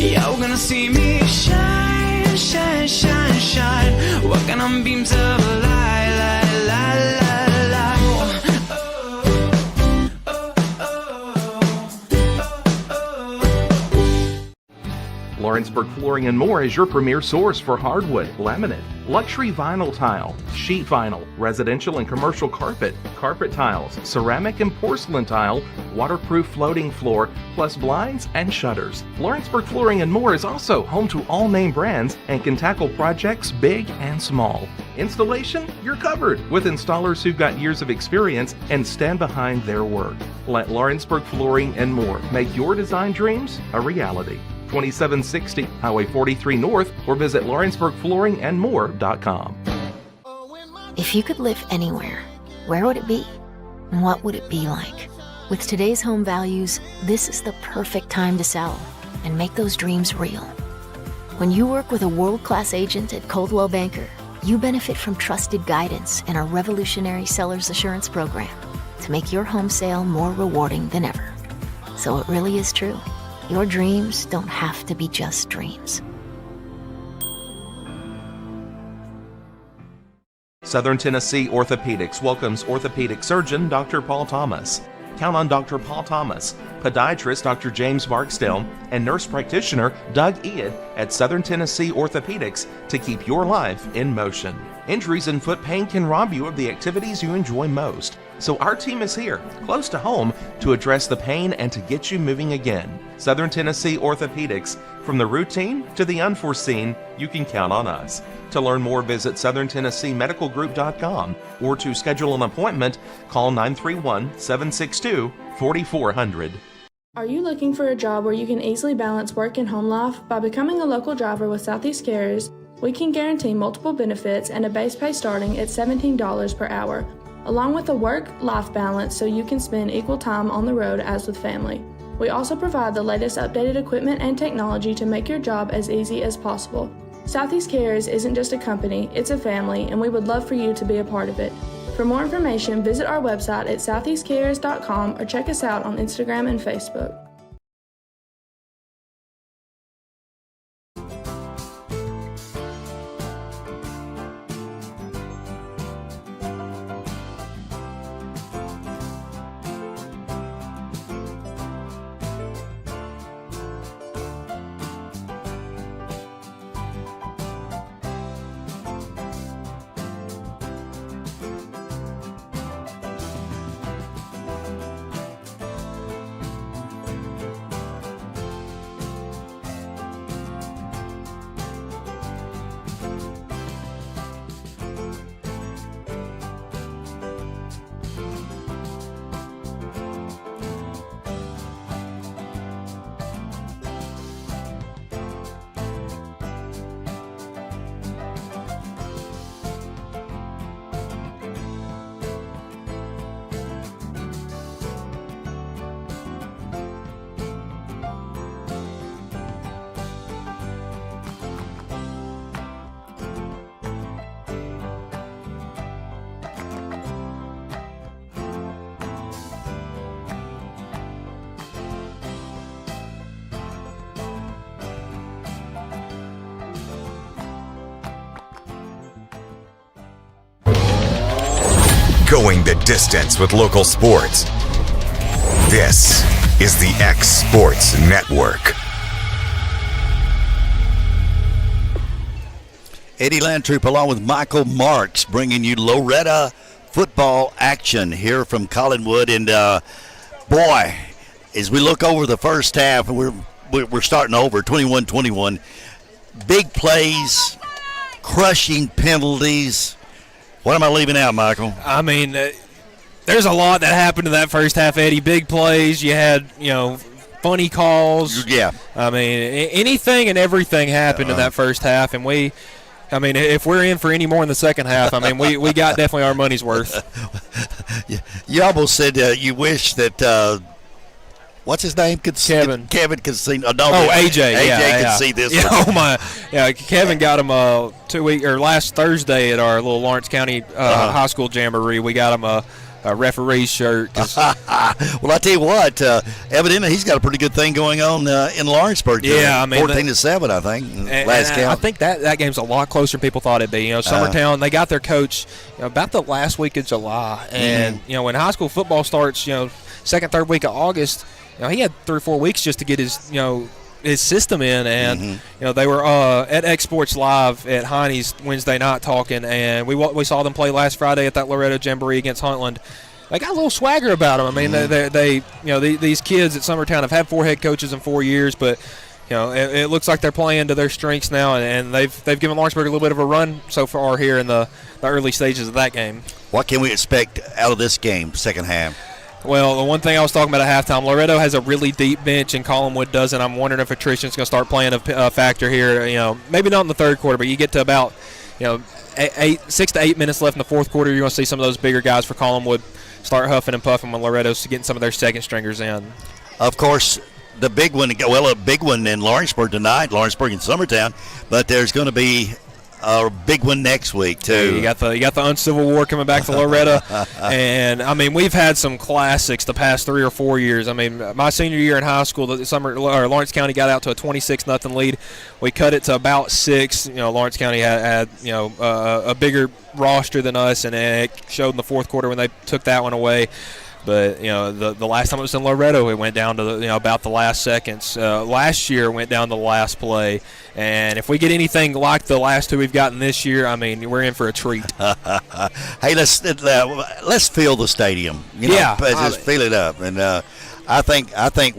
Speaker 14: You're gonna see me shine, shine, shine, shine, walking on beams of light, light, light, light, light.
Speaker 15: Lawrenceburg Flooring and More is your premier source for hardwood, laminate, luxury vinyl tile, sheet vinyl, residential and commercial carpet, carpet tiles, ceramic and porcelain tile, waterproof floating floor, plus blinds and shutters. Lawrenceburg Flooring and More is also home to all name brands and can tackle projects big and small. Installation? You're covered with installers who've got years of experience and stand behind their work. Let Lawrenceburg Flooring and More make your design dreams a reality. 2760 Highway 43 North, or visit LawrenceburgFlooringandMore.com.
Speaker 24: If you could live anywhere, where would it be? And what would it be like? With today's home values, this is the perfect time to sell and make those dreams real. When you work with a world-class agent at Coldwell Banker, you benefit from trusted guidance and our revolutionary seller's assurance program to make your home sale more rewarding than ever. So it really is true. Your dreams don't have to be just dreams.
Speaker 15: Southern Tennessee Orthopedics welcomes orthopedic surgeon Dr. Paul Thomas. count on Dr. Paul Thomas, podiatrist Dr. James Barksdale, and nurse practitioner Doug Ead at Southern Tennessee Orthopedics to keep your life in motion. Injuries and foot pain can rob you of the activities you enjoy most. So our team is here, close to home, to address the pain and to get you moving again. Southern Tennessee Orthopedics. From the routine to the unforeseen, you can count on us. To learn more, visit SouthernTennesseeMedicalGroup.com or to schedule an appointment, call 931-762-4400.
Speaker 4: Are you looking for a job where you can easily balance work and home life? By becoming a local driver with Southeast Carriers, we can guarantee multiple benefits and a base pay starting at $17 per hour, along with a work-life balance so you can spend equal time on the road as with family. We also provide the latest updated equipment and technology to make your job as easy as possible. Southeast Carriers isn't just a company, it's a family, and we would love for you to be a part of it. For more information, visit our website at southeastcarriers.com or check us out on Instagram and Facebook.
Speaker 1: Going the distance with local sports. This is the X Sports Network.
Speaker 25: Eddie Landtroop along with Michael Marks bringing you Loretto football action here from Collinwood. And boy, as we look over the first half, we're starting over 21-21. Big plays, crushing penalties. What am I leaving out, Michael?
Speaker 26: I mean, there's a lot that happened in that first half, Eddie. Big plays. You had, funny calls.
Speaker 25: Yeah.
Speaker 26: I mean, anything and everything happened in that first half, and if we're in for any more in the second half, we got definitely our money's worth.
Speaker 25: You almost said you wish that what's his name? Kevin could see.
Speaker 26: AJ.
Speaker 25: AJ could see this.
Speaker 26: Yeah, oh my! Yeah, Kevin got him last Thursday at our little Lawrence County high school jamboree. We got him a referee's shirt.
Speaker 25: Well, I tell you what, evidently he's got a pretty good thing going on in Lawrenceburg.
Speaker 26: Yeah,
Speaker 25: 14-7, I think. Last count.
Speaker 26: I think that game's a lot closer than people thought it'd be. Summertown, they got their coach about the last week of July, and when high school football starts, second, third week of August. He had 3 or 4 weeks just to get his system in, and they were at X Sports Live at Heine's Wednesday night talking, and we saw them play last Friday at that Loretto Jamboree against Huntland. They got a little swagger about them. I mean, these kids at Summertown have had 4 head coaches in 4 years, but it looks like they're playing to their strengths now, and they've given Lawrenceburg a little bit of a run so far here in the early stages of that game.
Speaker 25: What can we expect out of this game, second half?
Speaker 26: Well, the one thing I was talking about at halftime, Loretto has a really deep bench and Collinwood doesn't. I'm wondering if attrition's going to start playing a factor here. Maybe not in the third quarter, but you get to about 6 to 8 minutes left in the fourth quarter, you're going to see some of those bigger guys for Collinwood start huffing and puffing when Loretto's getting some of their second stringers in.
Speaker 25: Of course, a big one in Lawrenceburg tonight, Lawrenceburg and Summertown, but there's going to be a big one next week too.
Speaker 26: You got the Uncivil War coming back to Loretto, and we've had some classics the past 3 or 4 years. My senior year in high school, Lawrence County got out to a 26-0 lead. We cut it to about 6. Lawrence County had a bigger roster than us, and it showed in the fourth quarter when they took that one away. But the last time it was in Loretto, it went down to about the last seconds. Last year it went down to the last play, and if we get anything like the last two we've gotten this year, I mean, we're in for a treat.
Speaker 25: Hey, let's fill the stadium. Let's fill it up, and I think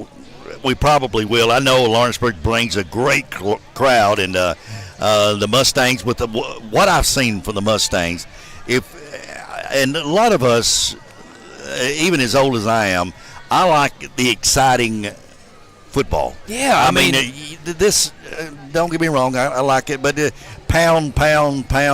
Speaker 25: we probably will. I know Lawrenceburg brings a great crowd, and the Mustangs with what I've seen from the Mustangs, and a lot of us. Even as old as I am, I like the exciting football.
Speaker 26: Yeah,
Speaker 25: I mean this. Don't get me wrong, I like it, but pound,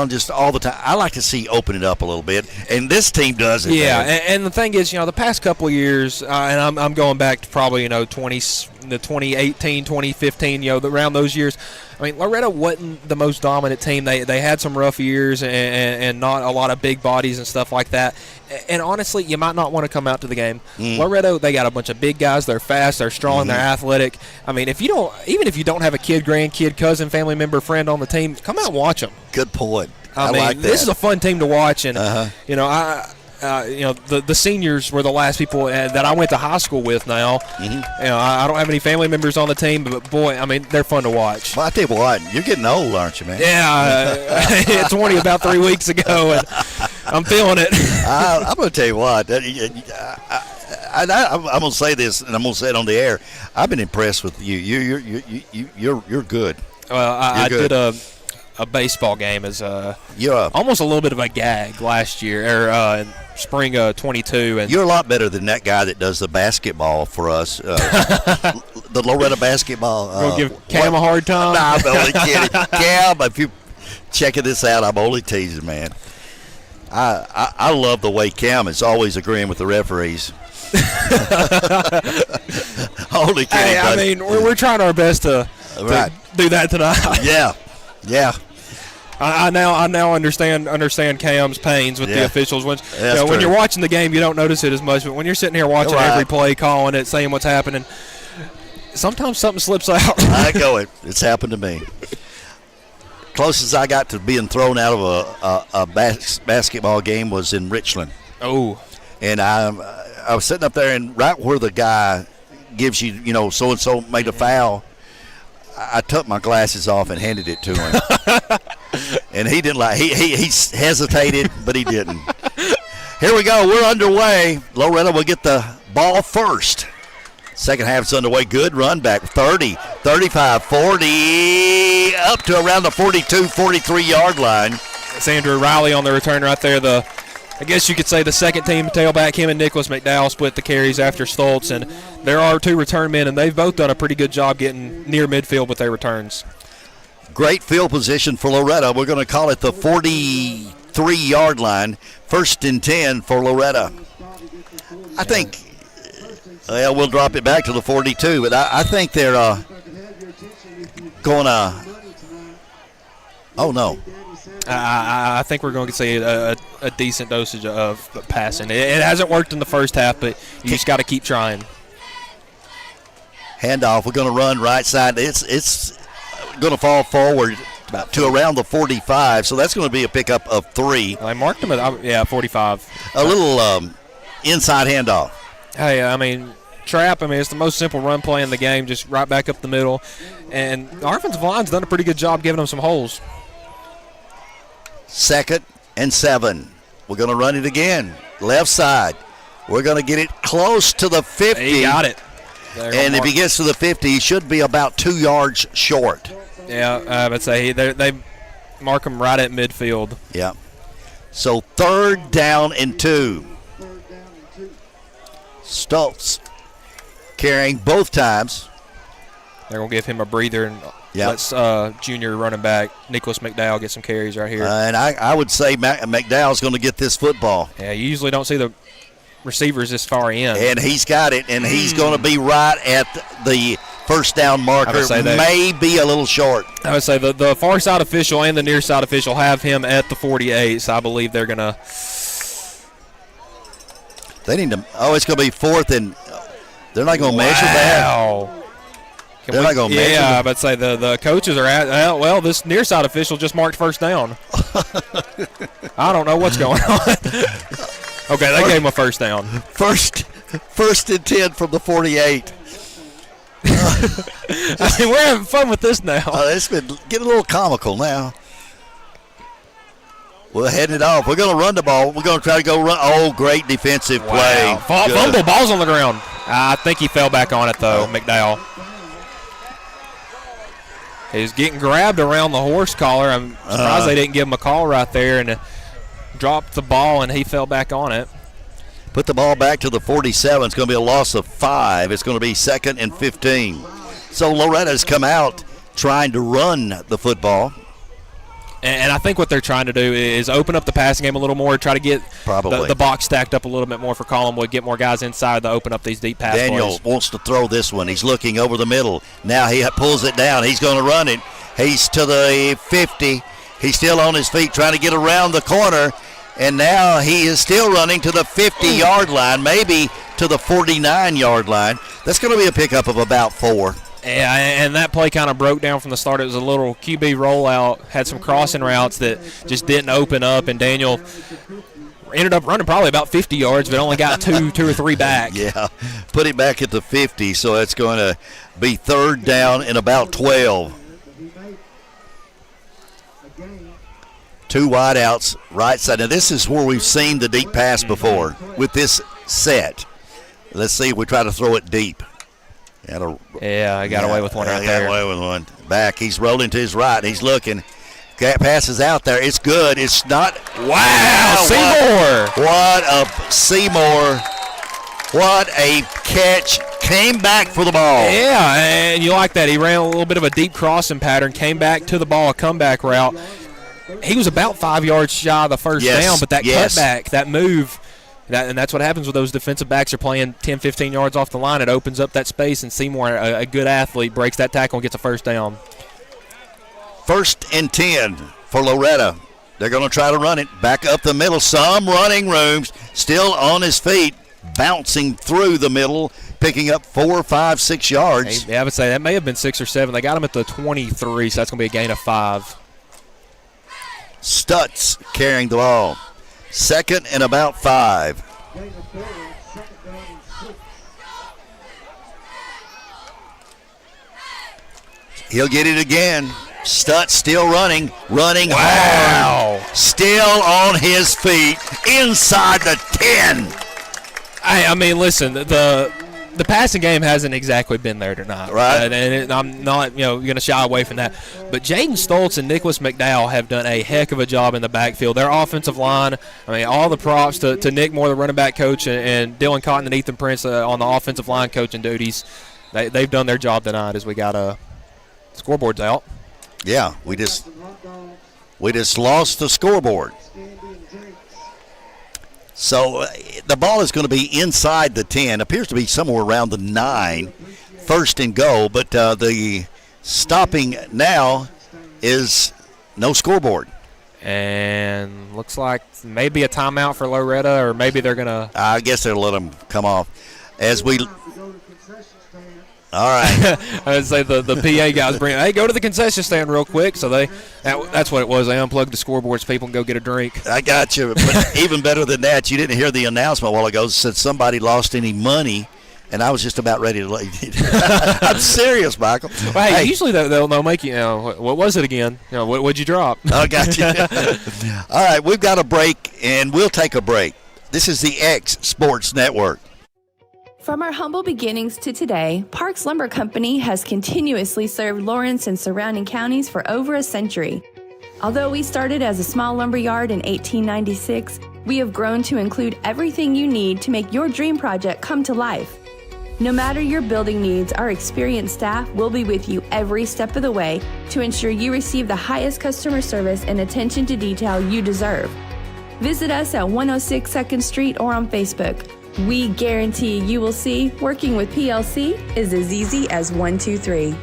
Speaker 25: just all the time. I like to see open it up a little bit, and this team does it.
Speaker 26: Yeah, and the thing is, the past couple of years, and I'm going back to probably 2018, 2015, around those years. I mean, Loretto wasn't the most dominant team. They had some rough years and not a lot of big bodies and stuff like that. And honestly, you might not want to come out to the game. Loretto, they got a bunch of big guys. They're fast. They're strong. They're athletic. I mean, even if you don't have a kid, grandkid, cousin, family member, friend on the team, come out and watch them.
Speaker 25: Good point.
Speaker 26: I mean,
Speaker 25: like that.
Speaker 26: This is a fun team to watch, and the seniors were the last people that I went to high school with now. I don't have any family members on the team, but boy, I mean, they're fun to watch.
Speaker 25: Well, I tell you what, you're getting old, aren't you, man?
Speaker 26: Yeah, I hit 20 about 3 weeks ago, and I'm feeling it.
Speaker 25: I'm going to tell you what, I'm going to say this, and I'm going to say it on the air. I've been impressed with you. You're good.
Speaker 26: Well, I did a baseball game as almost a little bit of a gag last year, or in spring of 22. And
Speaker 25: you're a lot better than that guy that does the basketball for us, the Loretto basketball.
Speaker 26: Gonna give Cam a hard time?
Speaker 25: Nah, I'm only kidding. Cam, if you're checking this out, I'm only teasing, man. I love the way Cam is always agreeing with the referees. Only kidding,
Speaker 26: hey, I mean, we're trying our best to do that tonight.
Speaker 25: Yeah.
Speaker 26: I now understand Cam's pains with the officials. When you're watching the game, you don't notice it as much, but when you're sitting here watching every play, calling it, saying what's happening, sometimes something slips out.
Speaker 25: I go it. It's happened to me. Closest I got to being thrown out of a basketball game was in Richland.
Speaker 26: Oh.
Speaker 25: And I was sitting up there, and right where the guy gives you, so-and-so made a foul, I took my glasses off and handed it to him. And he didn't he hesitated, but he didn't. Here we go. We're underway. Loretto will get the ball first. Second half's underway. Good run back. 30, 35, 40, up to around the 42, 43-yard line.
Speaker 26: That's Andrew Riley on the return right there. I guess you could say the second team tailback, him and Nicholas McDowell split the carries after Stoltz, and there are two return men, and they've both done a pretty good job getting near midfield with their returns.
Speaker 25: Great field position for Loretto. We're going to call it the 43-yard line. 1st and 10 for Loretto. I think we'll drop it back to the 42, but I think they're going to – oh, no.
Speaker 26: I think we're going to see a decent dosage of passing. It hasn't worked in the first half, but you just got to keep trying.
Speaker 25: Handoff. We're going to run right side. It's going to fall forward to around the 45, so that's going to be a pickup of 3.
Speaker 26: I marked him at 45.
Speaker 25: A little inside handoff.
Speaker 26: Hey, I mean, trap. I mean, it's the most simple run play in the game, just right back up the middle. And our offensive line's done a pretty good job giving them some holes.
Speaker 25: 2nd and 7. We're going to run it again. Left side. We're going to get it close to the 50.
Speaker 26: He got it.
Speaker 25: And if he gets to the 50, he should be about 2 yards short.
Speaker 26: Yeah, I would say they mark him right at midfield.
Speaker 25: Yeah. So 3rd down and 2. Stoltz carrying both times.
Speaker 26: They're going to give him a breather and let junior running back Nicholas McDowell get some carries right here.
Speaker 25: And I would say McDowell's going to get this football.
Speaker 26: Yeah, you usually don't see the receivers this far in.
Speaker 25: And he's got it, and he's going to be right at the first down marker. May be a little short.
Speaker 26: I would say the far side official and the near side official have him at the 48, so I believe they're going to.
Speaker 25: They need to. Oh, it's going to be 4th, and they're not going to measure that. They're not going to measure.
Speaker 26: Yeah, I would say the coaches are at. Well, this near side official just marked first down. I don't know what's going on. Okay, they gave him a first down.
Speaker 25: First and 10 from the 48.
Speaker 26: I mean, we're having fun with this now.
Speaker 25: It's been getting a little comical now. We're heading it off. We're going to run the ball. We're going to try to go run. Oh, great defensive play.
Speaker 26: Fumble, ball's on the ground. I think he fell back on it, though, McDowell. He's getting grabbed around the horse collar. I'm surprised they didn't give him a call right there and dropped the ball, and he fell back on it.
Speaker 25: Put the ball back to the 47. It's going to be a loss of 5. It's going to be 2nd and 15. So Loretta's come out trying to run the football.
Speaker 26: And I think what they're trying to do is open up the passing game a little more, try to get the box stacked up a little bit more for Collinwood, get more guys inside to open up these deep pass
Speaker 25: Daniel
Speaker 26: plays.
Speaker 25: wants to throw this one. He's looking over the middle. Now he pulls it down. He's going to run it. He's to the 50. He's still on his feet trying to get around the corner. And now he is still running to the 50-yard line, maybe to the 49-yard line. That's going to be a pickup of about 4.
Speaker 26: Yeah, and that play kind of broke down from the start. It was a little QB rollout, had some crossing routes that just didn't open up, and Daniel ended up running probably about 50 yards, but only got two or three back.
Speaker 25: Yeah, put it back at the 50, so it's going to be 3rd down and about 12. 2 wideouts, right side. Now, this is where we've seen the deep pass before with this set. Let's see if we try to throw it deep.
Speaker 26: I got away with one right there.
Speaker 25: Got away with one. Back. He's rolling to his right. He's looking. That pass is out there. It's good. It's not.
Speaker 26: Wow, Seymour.
Speaker 25: What a Seymour. What a catch. Came back for the ball.
Speaker 26: Yeah, and you like that. He ran a little bit of a deep crossing pattern, came back to the ball, a comeback route. He was about 5 yards shy of the first down, but that cutback, that move, and that's what happens with those defensive backs. Are playing 10, 15 yards off the line. It opens up that space, and Seymour, a good athlete, breaks that tackle and gets a first down.
Speaker 25: 1st and 10 for Loretto. They're going to try to run it back up the middle. Some running rooms, still on his feet, bouncing through the middle, picking up 4, 5, 6 yards.
Speaker 26: I would say that may have been 6 or 7. They got him at the 23, so that's going to be a gain of 5.
Speaker 25: Stutz carrying the ball. 2nd and about 5. He'll get it again. Stutz still running hard. Still on his feet inside the 10.
Speaker 26: I mean, listen, the passing game hasn't exactly been there tonight,
Speaker 25: right?
Speaker 26: And I'm not, going to shy away from that. But Jaden Stoltz and Nicholas McDowell have done a heck of a job in the backfield. Their offensive line, I mean, all the props to Nick Moore, the running back coach, and Dylan Cotton and Ethan Prince on the offensive line coaching duties. They've done their job tonight as we got scoreboards out.
Speaker 25: Yeah, we just lost the scoreboard. So the ball is going to be inside the 10. Appears to be somewhere around the 9. 1st and goal, but the stopping now is no scoreboard.
Speaker 26: And looks like maybe a timeout for Loretto, or maybe they're going to.
Speaker 25: I guess they'll let them come off. All right.
Speaker 26: I would say the PA guys hey, go to the concession stand real quick. So that's what it was. They unplugged the scoreboard so people can go get a drink.
Speaker 25: I got you. But even better than that, you didn't hear the announcement a while ago. It said somebody lost any money, and I was just about ready to leave. I'm serious, Michael.
Speaker 26: Well, hey, usually they'll make you, what was it again? What'd you drop?
Speaker 25: I got you. All right, we've got a break, and we'll take a break. This is the X Sports Network.
Speaker 4: From our humble beginnings to today, Parks Lumber Company has continuously served Lawrence and surrounding counties for over a century. Although we started as a small lumber yard in 1896, we have grown to include everything you need to make your dream project come to life. No matter your building needs, our experienced staff will be with you every step of the way to ensure you receive the highest customer service and attention to detail you deserve. Visit us at 106 2nd Street or on Facebook. We guarantee you will see working with PLC is as easy as 1, 2, 3.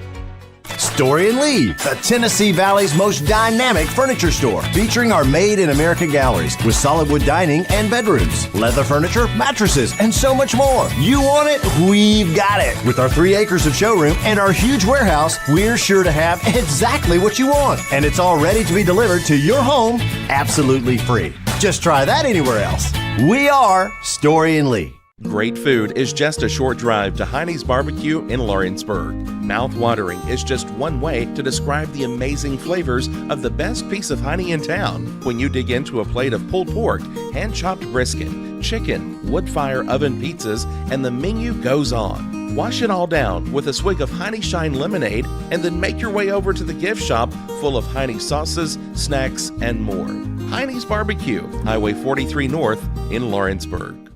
Speaker 7: Story and Lee, the Tennessee Valley's most dynamic furniture store, featuring our Made in America galleries with solid wood dining and bedrooms, leather furniture, mattresses, and so much more. You want it? We've got it. With our 3 acres of showroom and our huge warehouse, we're sure to have exactly what you want. And it's all ready to be delivered to your home absolutely free. just try that anywhere else. We are Story and Lee.
Speaker 15: Great food is just a short drive to Heine's Barbecue in Lawrenceburg. Mouth-watering is just one way to describe the amazing flavors of the best piece of Heine in town. When you dig into a plate of pulled pork, hand-chopped brisket, chicken, wood-fire oven pizzas, and the menu goes on. Wash it all down with a swig of Heine Shine lemonade and then make your way over to the gift shop full of Heine sauces, snacks, and more. Heine's Barbecue, Highway 43 North in Lawrenceburg.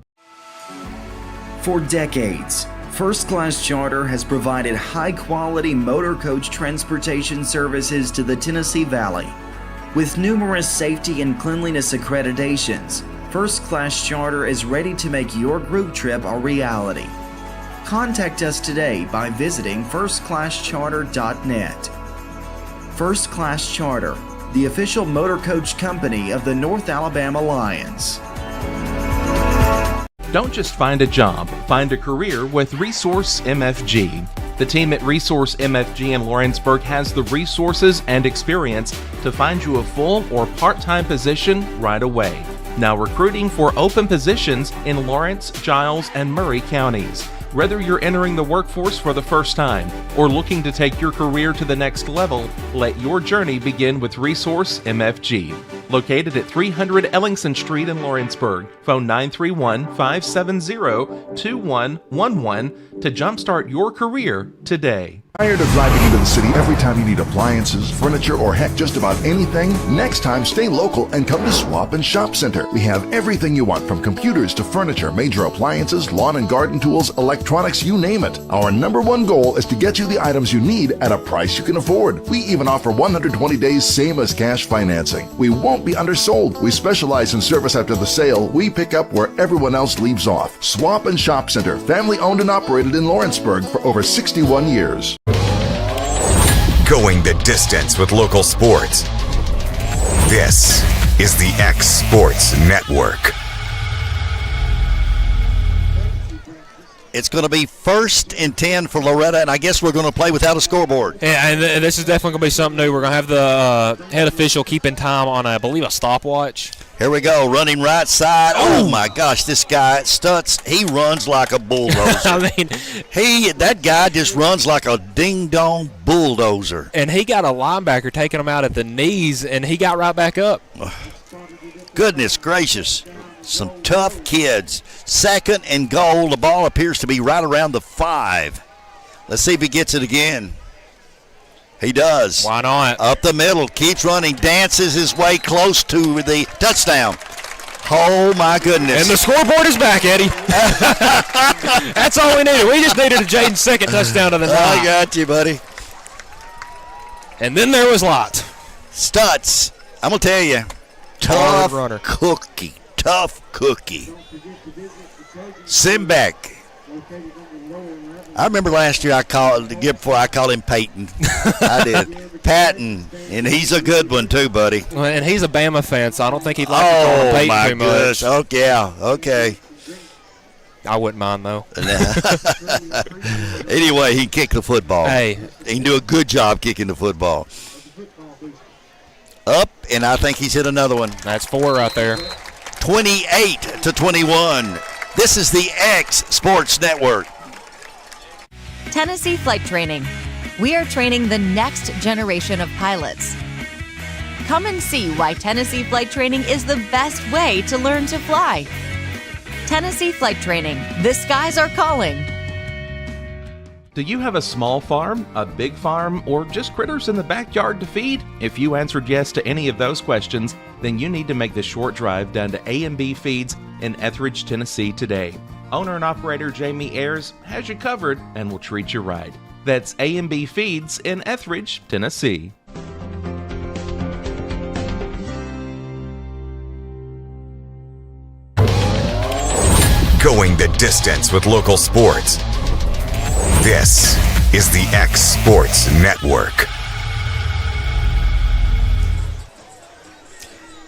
Speaker 5: For decades, First Class Charter has provided high-quality motor coach transportation services to the Tennessee Valley. With numerous safety and cleanliness accreditations, First Class Charter is ready to make your group trip a reality. Contact us today by visiting firstclasscharter.net. First Class Charter, the official motor coach company of the North Alabama Lions.
Speaker 15: Don't just find a job, find a career with Resource MFG. The team at Resource MFG in Lawrenceburg has the resources and experience to find you a full or part-time position right away. Now recruiting for open positions in Lawrence, Giles, and Murray counties. Whether you're entering the workforce for the first time or looking to take your career to the next level, let your journey begin with Resource MFG. Located at 300 Ellingson Street in Lawrenceburg. Phone 931-570-2111 to jumpstart your career today.
Speaker 9: Tired of driving into the city every time you need appliances, furniture, or heck, just about anything? Next time, stay local and come to Swap and Shop Center. We have everything you want, from computers to furniture, major appliances, lawn and garden tools, electronics, you name it. Our #1 goal is to get you the items you need at a price you can afford. We even offer 120 days same as cash financing. We won't be undersold. We specialize in service after the sale. We pick up where everyone else leaves off. Swap and Shop Center, family owned and operated in Lawrenceburg for over 61 years.
Speaker 1: Going the distance with local sports. This is the X Sports Network.
Speaker 25: It's going to be 1st and 10 for Loretto, and I guess we're going to play without a scoreboard.
Speaker 26: Yeah, and this is definitely going to be something new. We're going to have the head official keeping time on, I believe, a stopwatch.
Speaker 25: Here we go, running right side. Oh my gosh, this guy, Stutz, he runs like a bulldozer.
Speaker 26: I mean,
Speaker 25: that guy just runs like a ding-dong bulldozer.
Speaker 26: And he got a linebacker taking him out at the knees, and he got right back up.
Speaker 25: Goodness gracious. Some tough kids. 2nd and goal. The ball appears to be right around the 5. Let's see if he gets it again. He does.
Speaker 26: Why not?
Speaker 25: Up the middle. Keeps running. Dances his way close to the touchdown. Oh, my goodness.
Speaker 26: And the scoreboard is back, Eddie. That's all we needed. We just needed a Jaden's 2nd touchdown of the night.
Speaker 25: I got you, buddy.
Speaker 26: And then there was Lot.
Speaker 25: Stutz, I'm going to tell you, tough cookie. Tough cookie. Simbeck. I remember last year I called him Peyton. I did. Patton, and he's a good one too, buddy.
Speaker 26: Well, and he's a Bama fan, so I don't think he'd like to call him Peyton too much.
Speaker 25: Oh, yeah, okay.
Speaker 26: I wouldn't mind, though.
Speaker 25: Anyway, he kicked the football.
Speaker 26: Hey.
Speaker 25: He can do a good job kicking the football. Up, and I think he's hit another one.
Speaker 26: That's 4 right there.
Speaker 25: 28-21. This is the X Sports Network.
Speaker 16: Tennessee Flight Training. We are training the next generation of pilots. Come and see why Tennessee Flight Training is the best way to learn to fly. Tennessee Flight Training. The skies are calling.
Speaker 15: Do you have a small farm, a big farm, or just critters in the backyard to feed? If you answered yes to any of those questions, then you need to make the short drive down to A&B Feeds in Etheridge, Tennessee today. Owner and operator Jamie Ayers has you covered and will treat you right. That's A&B Feeds in Etheridge, Tennessee.
Speaker 1: Going the distance with local sports. This is the X Sports Network.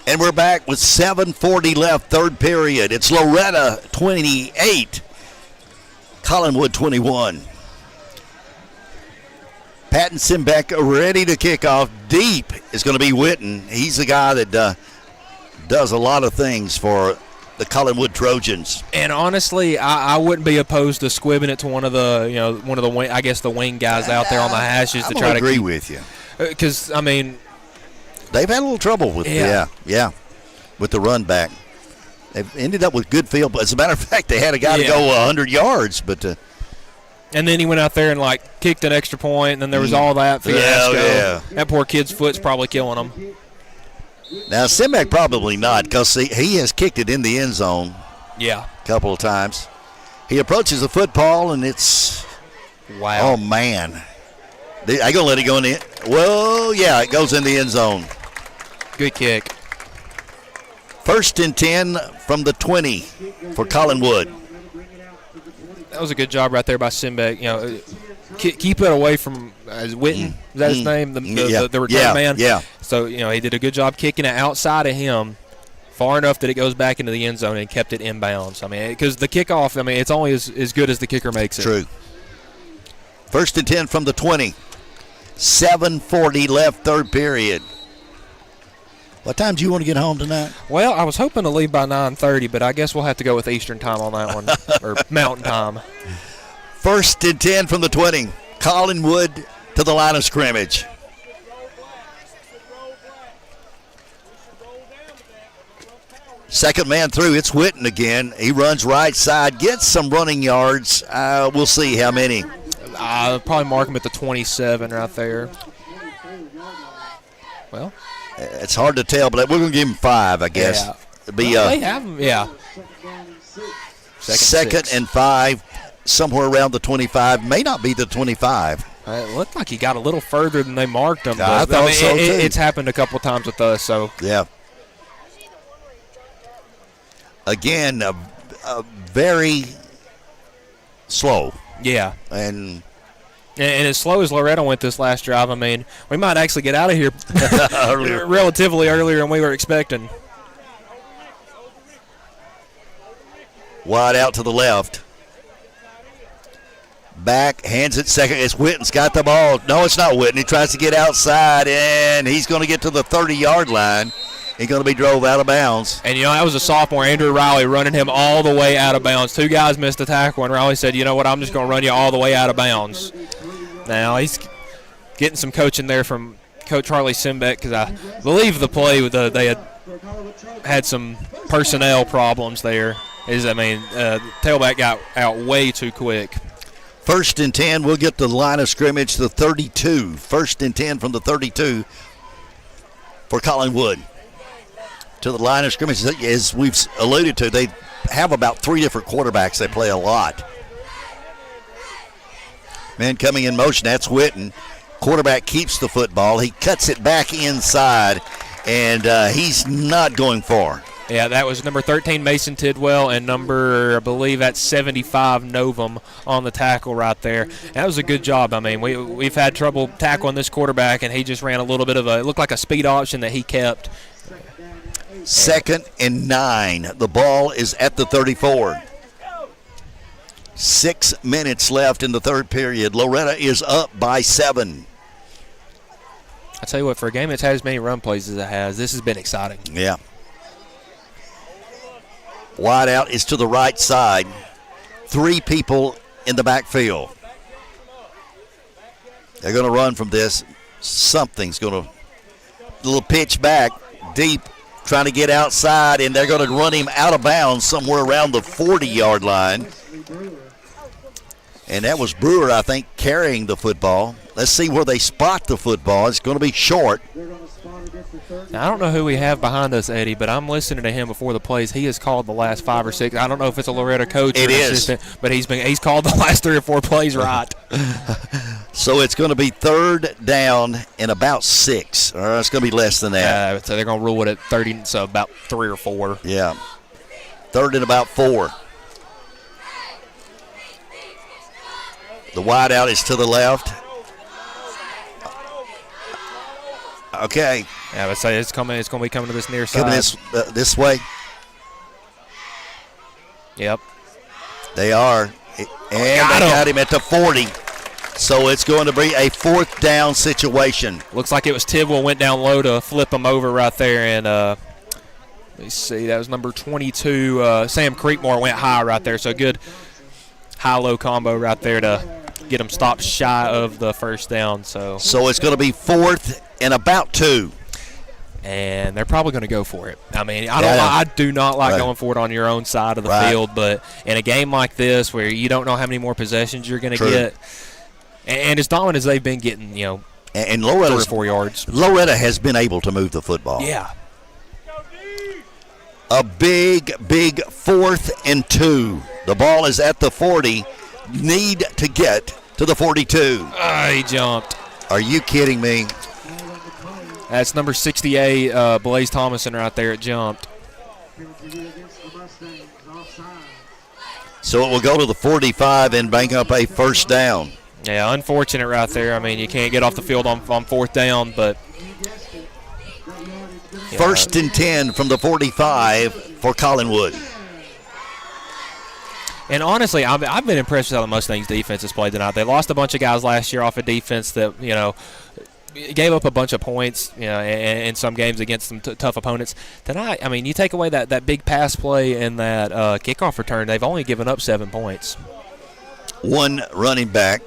Speaker 25: And we're back with 7:40 left, 3rd period. It's Loretto 28, Collinwood 21. Patton Simbeck ready to kick off. Deep is going to be Witten. He's the guy that does a lot of things for the Collinwood Trojans.
Speaker 26: And honestly, I wouldn't be opposed to squibbing it to one of the wing, I guess the wing guys out there on the hashes to try to
Speaker 25: agree with you.
Speaker 26: Because I mean,
Speaker 25: they've had a little trouble with with the run back. They've ended up with good field, but as a matter of fact, they had a guy to go 100 yards, but.
Speaker 26: And then he went out there and kicked an extra point, and then there was all that fiasco.
Speaker 25: Yeah.
Speaker 26: That poor kid's foot's probably killing him.
Speaker 25: Now, Simek probably not, because he has kicked it in the end zone.
Speaker 26: Yeah.
Speaker 25: A couple of times. He approaches the football, and it's.
Speaker 26: Wow.
Speaker 25: Oh, man. Are you going to let it go in the. Well, yeah, it goes in the end zone.
Speaker 26: Good kick.
Speaker 25: 1st and 10 from the 20 for Collinwood.
Speaker 26: That was a good job right there by Simek. Keep it away from Witten. Is that his name? The return man?
Speaker 25: Yeah.
Speaker 26: So, he did a good job kicking it outside of him far enough that it goes back into the end zone and kept it inbounds. I mean, because the kickoff, it's only as good as the kicker makes it.
Speaker 25: True. 1st and 10 from the 20. 7:40 left, third period. What time do you want to get home tonight?
Speaker 26: Well, I was hoping to leave by 9:30, but I guess we'll have to go with Eastern time on that one, or Mountain time.
Speaker 25: 1st and 10 from the 20. Collinwood to the line of scrimmage. Second man through, it's Witten again. He runs right side, gets some running yards. We'll see how many.
Speaker 26: I'll probably mark him at the 27 right there. Well,
Speaker 25: it's hard to tell, but we're going to give him 5, I guess.
Speaker 26: Yeah.
Speaker 25: It'd be,
Speaker 26: they have him, yeah.
Speaker 25: Second and 5, somewhere around the 25. May not be the 25.
Speaker 26: It looked like he got a little further than they marked him.
Speaker 25: I thought so, too.
Speaker 26: It's happened a couple times with us, so.
Speaker 25: Yeah. Again, very slow.
Speaker 26: Yeah.
Speaker 25: And
Speaker 26: as slow as Loretto went this last drive, we might actually get out of here relatively earlier than we were expecting.
Speaker 25: Wide out to the left. Back, hands it second. It's Witten's got the ball. No, it's not Witten. He tries to get outside, and he's going to get to the 30-yard line. He's going to be drove out of bounds.
Speaker 26: And, that was a sophomore, Andrew Riley, running him all the way out of bounds. 2 guys missed the tackle, and Riley said, you know what, I'm just going to run you all the way out of bounds. Now, he's getting some coaching there from Coach Harley Simbeck, because I believe the play, they had some personnel problems there. Tailback got out way too quick.
Speaker 25: 1st and 10, we'll get to the line of scrimmage, the 32. 1st and 10 from the 32 for Collinwood. To the line of scrimmage, as we've alluded to, they have about 3 different quarterbacks. They play a lot. Man coming in motion, that's Witten. Quarterback keeps the football. He cuts it back inside, and he's not going far.
Speaker 26: Yeah, that was number 13, Mason Tidwell, and I believe that's 75, Novum on the tackle right there. That was a good job. We've had trouble tackling this quarterback, and he just ran a little bit of it looked like a speed option that he kept.
Speaker 25: 2nd and 9. The ball is at the 34. 6 minutes left in the third period. Loretto is up by 7.
Speaker 26: I tell you what, for a game that's had as many run plays as it has, this has been exciting.
Speaker 25: Yeah. Wide out is to the right side. 3 people in the backfield. They're going to run from this. Something's going to. Little pitch back deep, trying to get outside, and they're going to run him out of bounds somewhere around the 40-yard line. And that was Brewer, I think, carrying the football. Let's see where they spot the football. It's going to be short.
Speaker 26: Now, I don't know who we have behind us, Eddie, but I'm listening to him before the plays. He has called the last 5 or 6. I don't know if it's a Loretto coach or an assistant, but he's called the last 3 or 4 plays right.
Speaker 25: So it's going to be 3rd down and about 6. Or it's going to be less than that.
Speaker 26: So they're going to rule it at 30, so about 3 or 4.
Speaker 25: Yeah. 3rd and about 4. The wide out is to the left. Okay.
Speaker 26: Yeah, let's say it's going to be coming to this near side.
Speaker 25: Coming this way.
Speaker 26: Yep.
Speaker 25: They are. And they got him at the 40. So it's going to be a 4th down situation.
Speaker 26: Looks like it was Tidwell went down low to flip him over right there, and Let's see, that was number 22. Sam Creekmore went high right there, so good high-low combo right there to get them stopped shy of the first down. So
Speaker 25: it's going to be 4th and about 2.
Speaker 26: And they're probably going to go for it. I mean, I do not like going for it on your own side of the field, but in a game like this where you don't know how many more possessions you're going to get, and as dominant as they've been getting,
Speaker 25: and
Speaker 26: 3 or 4 yards.
Speaker 25: Loretto has been able to move the football.
Speaker 26: Yeah.
Speaker 25: A big 4th and 2. The ball is at the 40. Need to get to the 42.
Speaker 26: He jumped.
Speaker 25: Are you kidding me?
Speaker 26: That's number 68, Blaze Thomason right there. It jumped.
Speaker 25: So it will go to the 45 and bank up a first down.
Speaker 26: Yeah, unfortunate right there. I mean, you can't get off the field on 4th down, but.
Speaker 25: First and 10 from the 45 for Collinwood.
Speaker 26: And honestly, I've been impressed with how the Mustangs defense has played tonight. They lost a bunch of guys last year off a defense that, gave up a bunch of points, in some games against some tough opponents. Tonight, I mean, you take away that big pass play and that kickoff return, they've only given up 7 points.
Speaker 25: One running back.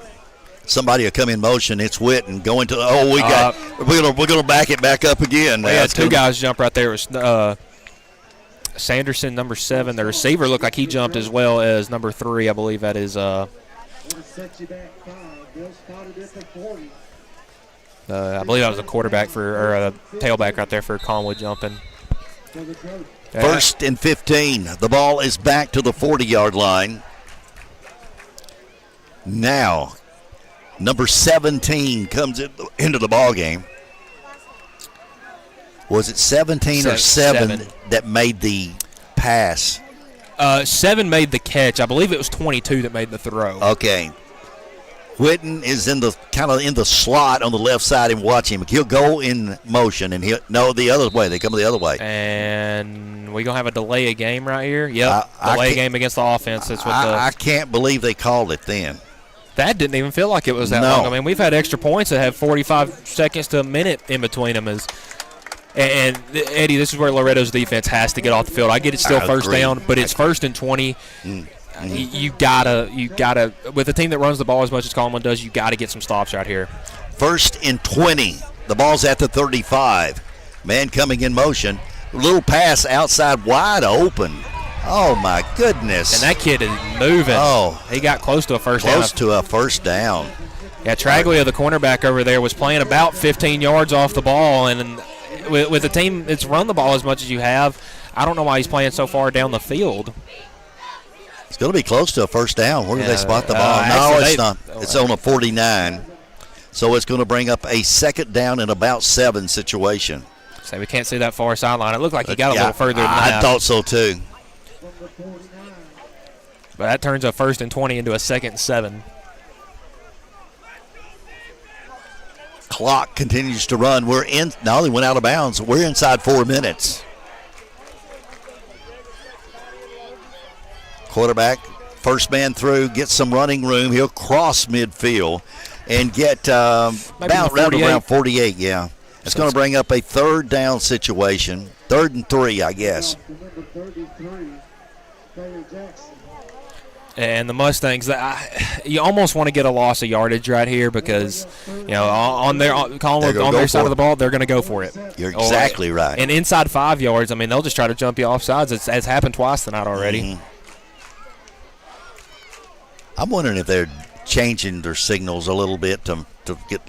Speaker 25: Somebody will come in motion. It's Witten going to. We're gonna back it back up again.
Speaker 26: We had 2 guys jump right there. It was Sanderson, number 7. The receiver looked like he jumped as well as number 3. I believe that is. I believe that was a quarterback or a tailback right there for Collinwood jumping.
Speaker 25: First and 15. The ball is back to the 40-yard line. Now, number 17 comes into the ball game. Was it 17 or 7 that made the pass?
Speaker 26: 7 made the catch. I believe it was 22 that made the throw.
Speaker 25: Okay. Witten is in the slot on the left side, and watch him. He'll go in motion, and the other way. They come the other way.
Speaker 26: And we're going to have a delay of game right here. Yep, delay game against the offense. That's what
Speaker 25: I can't believe they called it then.
Speaker 26: That didn't even feel like it was that long. I mean, we've had extra points that have 45 seconds to a minute in between them. And Eddie, this is where Loretto's defense has to get off the field. I get it's still first down, but it's 1st and 20. You gotta, with a team that runs the ball as much as Collinwood does, you gotta get some stops right here.
Speaker 25: 1st and 20. The ball's at the 35. Man coming in motion. Little pass outside, wide open. Oh my goodness!
Speaker 26: And that kid is moving.
Speaker 25: Oh,
Speaker 26: he got close to a first down.
Speaker 25: Close to a first down.
Speaker 26: Yeah, Traglia, the cornerback over there, was playing about 15 yards off the ball, and with a team that's run the ball as much as you have, I don't know why he's playing so far down the field.
Speaker 25: It's going to be close to a first down. Where did they spot the ball? No, it's not. It's on a 49. So it's going to bring up a 2nd down and about 7 situation.
Speaker 26: So we can't see that far sideline. It looked like he got a little further than that.
Speaker 25: I thought so too.
Speaker 26: But that turns a 1st and 20 into a 2nd and 7.
Speaker 25: Clock continues to run. They went out of bounds. We're inside 4 minutes. Quarterback, first man through, gets some running room. He'll cross midfield and get around 48. Yeah, it's going to bring up a 3rd down situation. 3rd and 3, I guess.
Speaker 26: And the Mustangs, you almost want to get a loss of yardage right here because, on their side of the ball, they're going to go for it.
Speaker 25: You're exactly right.
Speaker 26: And inside 5 yards, I mean, they'll just try to jump you off sides. It's happened twice tonight already.
Speaker 25: Mm-hmm. I'm wondering if they're changing their signals a little bit to get.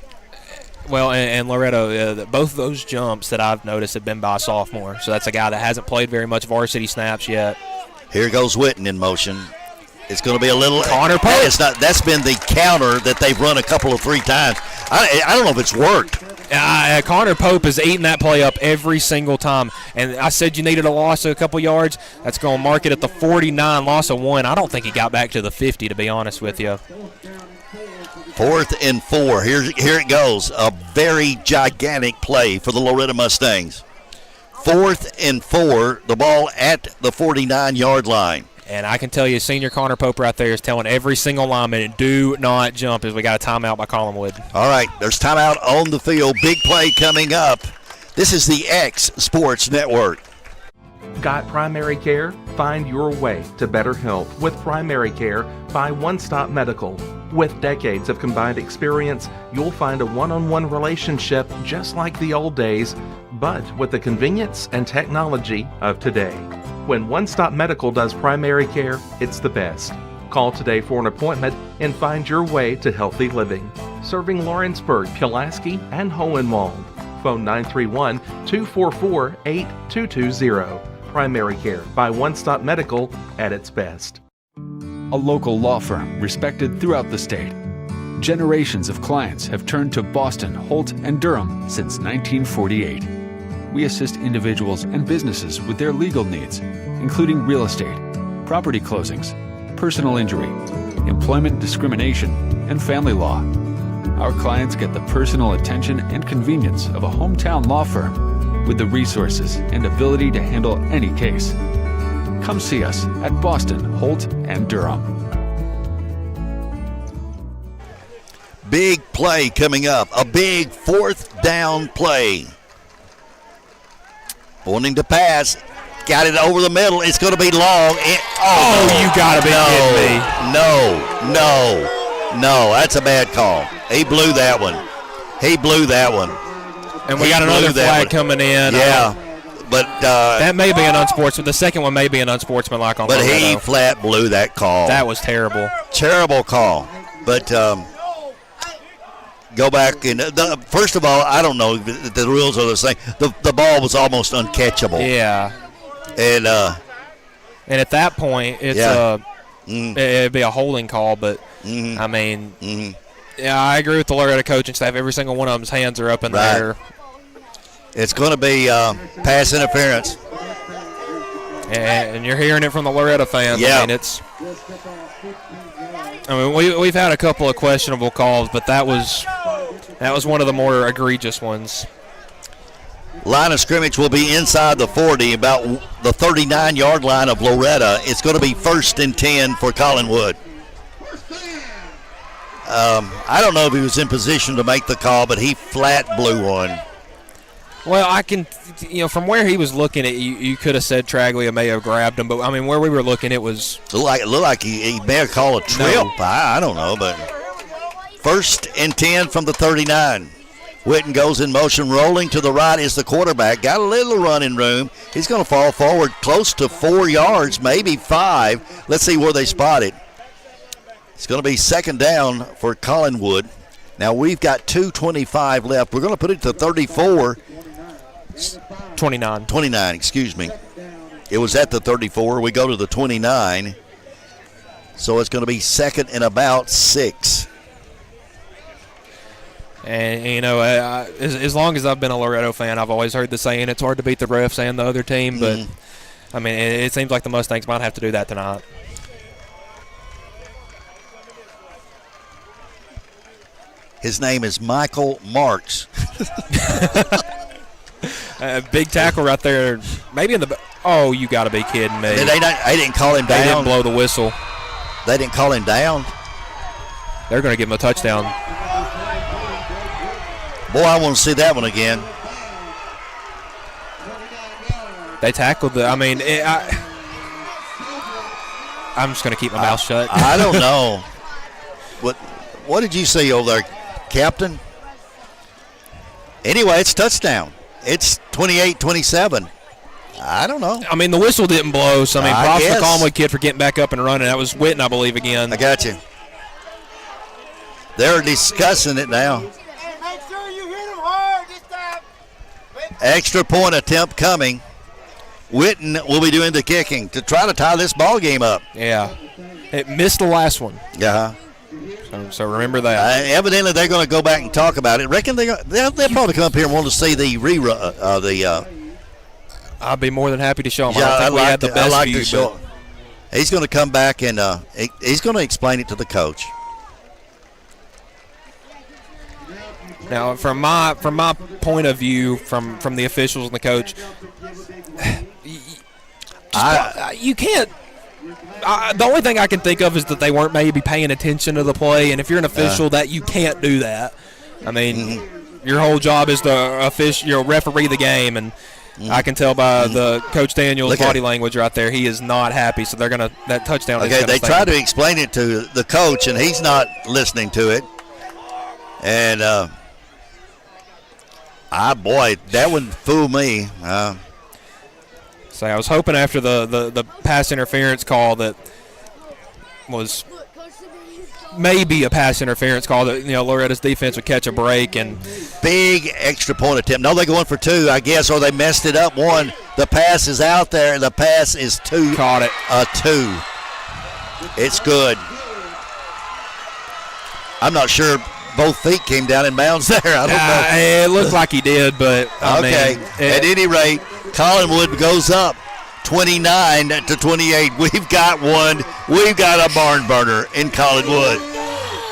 Speaker 26: Well, and Loretto, both of those jumps that I've noticed have been by a sophomore. So that's a guy that hasn't played very much varsity snaps yet.
Speaker 25: Here goes Witten in motion. It's going to be a little.
Speaker 26: Connor Pope.
Speaker 25: That's been the counter that they've run a couple of 3 times. I don't know if it's worked.
Speaker 26: Connor Pope is eating that play up every single time. And I said you needed a loss of a couple yards. That's going to mark it at the 49, loss of 1. I don't think he got back to the 50, to be honest with you.
Speaker 25: 4th and 4. Here it goes. A very gigantic play for the Loretto Mustangs. 4th and 4. The ball at the 49-yard line.
Speaker 26: And I can tell you, senior Connor Pope right there is telling every single lineman, do not jump, as we got a timeout by Collinwood.
Speaker 25: All right, there's timeout on the field. Big play coming up. This is the X Sports Network.
Speaker 15: got primary care? Find your way to better health with primary care by One Stop Medical. With decades of combined experience, you'll find a one-on-one relationship just like the old days, but with the convenience and technology of today. When One Stop Medical does primary care, it's the best. Call today for an appointment and find your way to healthy living. Serving Lawrenceburg, Pulaski, and Hohenwald. Phone 931-244-8220. Primary care by One Stop Medical at its best.
Speaker 10: A local law firm respected throughout the state. Generations of clients have turned to Boston, Holt, and Durham since 1948. We assist individuals and businesses with their legal needs, including real estate, property closings, personal injury, employment discrimination, and family law. Our clients get the personal attention and convenience of a hometown law firm with the resources and ability to handle any case. Come see us at Boston, Holt, and Durham.
Speaker 25: Big play coming up. A big fourth down play. Wanting to pass. Got it over the middle. It's going to be long.
Speaker 26: You got to be kidding me.
Speaker 25: No. That's a bad call. He blew that one.
Speaker 26: And we got another flag coming in.
Speaker 25: Yeah. But
Speaker 26: that may be an unsportsmanlike. The second one may be an unsportsmanlike on Loretto.
Speaker 25: But he flat blew that call.
Speaker 26: That was terrible.
Speaker 25: Terrible call. But go back and first of all, I don't know if the rules are the same. The ball was almost uncatchable.
Speaker 26: Yeah.
Speaker 25: And
Speaker 26: at that point, it's it'd be a holding call. But I mean, yeah, I agree with the Loretto coaching staff. Every single one of them's hands are up in the air.
Speaker 25: It's going to be pass interference.
Speaker 26: And you're hearing it from the Loretto fans.
Speaker 25: Yeah.
Speaker 26: I mean, we've had a couple of questionable calls, but that was one of the more egregious ones.
Speaker 25: Line of scrimmage will be inside the 40, about the 39-yard line of Loretto. It's going to be 1st and 10 for Collinwood. I don't know if he was in position to make the call, but he flat blew one.
Speaker 26: Well, I can, from where he was looking at you could have said Traglia may have grabbed him, but I mean, where we were looking, it was.
Speaker 25: It looked like he may have called a trip. No. I don't know, but 1st and 10 from the 39. Witten goes in motion, rolling to the right is the quarterback. Got a little running room. He's going to fall forward close to 4 yards, maybe 5. Let's see where they spot it. It's going to be 2nd down for Collinwood. Now we've got 2:25 left. We're going to put it to 34.
Speaker 26: 29,
Speaker 25: excuse me. It was at the 34. We go to the 29. So it's going to be 2nd and about 6.
Speaker 26: And, as long as I've been a Loretto fan, I've always heard the saying it's hard to beat the refs and the other team. But, I mean, it seems like the Mustangs might have to do that tonight.
Speaker 25: His name is Michael Marks.
Speaker 26: Big tackle right there. Maybe in the – oh, you got to be kidding me.
Speaker 25: They didn't call him down.
Speaker 26: They didn't blow the whistle.
Speaker 25: They didn't call him down.
Speaker 26: They're going to give him a touchdown.
Speaker 25: Boy, I want to see that one again.
Speaker 26: They tackled the – I mean, I'm just going to keep my mouth shut.
Speaker 25: I don't know. What did you see over there, Captain? Anyway, it's touchdown. It's 28-27. I don't know.
Speaker 26: I mean, the whistle didn't blow, so, props to the Collinwood kid for getting back up and running. That was Witten, I believe, again.
Speaker 25: I got you. They're discussing it now.
Speaker 11: Make sure you hit him hard this time.
Speaker 25: Extra point attempt coming. Witten will be doing the kicking to try to tie this ball game up.
Speaker 26: Yeah. It missed the last one.
Speaker 25: Yeah.
Speaker 26: So remember that.
Speaker 25: Evidently, they're going to go back and talk about it. Reckon they'll probably come up here and want to see the rerun.
Speaker 26: I'd be more than happy to show them.
Speaker 25: Yeah,
Speaker 26: I don't think we had the best view.
Speaker 25: To show. He's going to come back and he's going to explain it to the coach.
Speaker 26: Now, from my point of view, from the officials and the coach, you can't. The only thing I can think of is that they weren't maybe paying attention to the play, and if you're an official, that you can't do that. I mean, your whole job is to referee the game, and I can tell by the Coach Daniel's body language right there. He is not happy, so they're going to – that touchdown is going to
Speaker 25: they try to explain it to the coach, and he's not listening to it. And, boy, that wouldn't fool me.
Speaker 26: So I was hoping after the pass interference call that was maybe a pass interference call that, Loretta's defense would catch a break. And
Speaker 25: big extra point attempt. No, they're going for 2, I guess, or they messed it up. 1, the pass is out there, and the pass is 2.
Speaker 26: Caught it.
Speaker 25: 2. It's good. I'm not sure both feet came down in bounds there. I don't know.
Speaker 26: It looked like he did, but
Speaker 25: okay. At any rate, Collinwood goes up 29-28. We've got one. We've got a barn burner in Collinwood.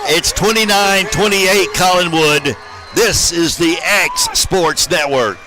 Speaker 25: It's 29-28 Collinwood. This is the X Sports Network.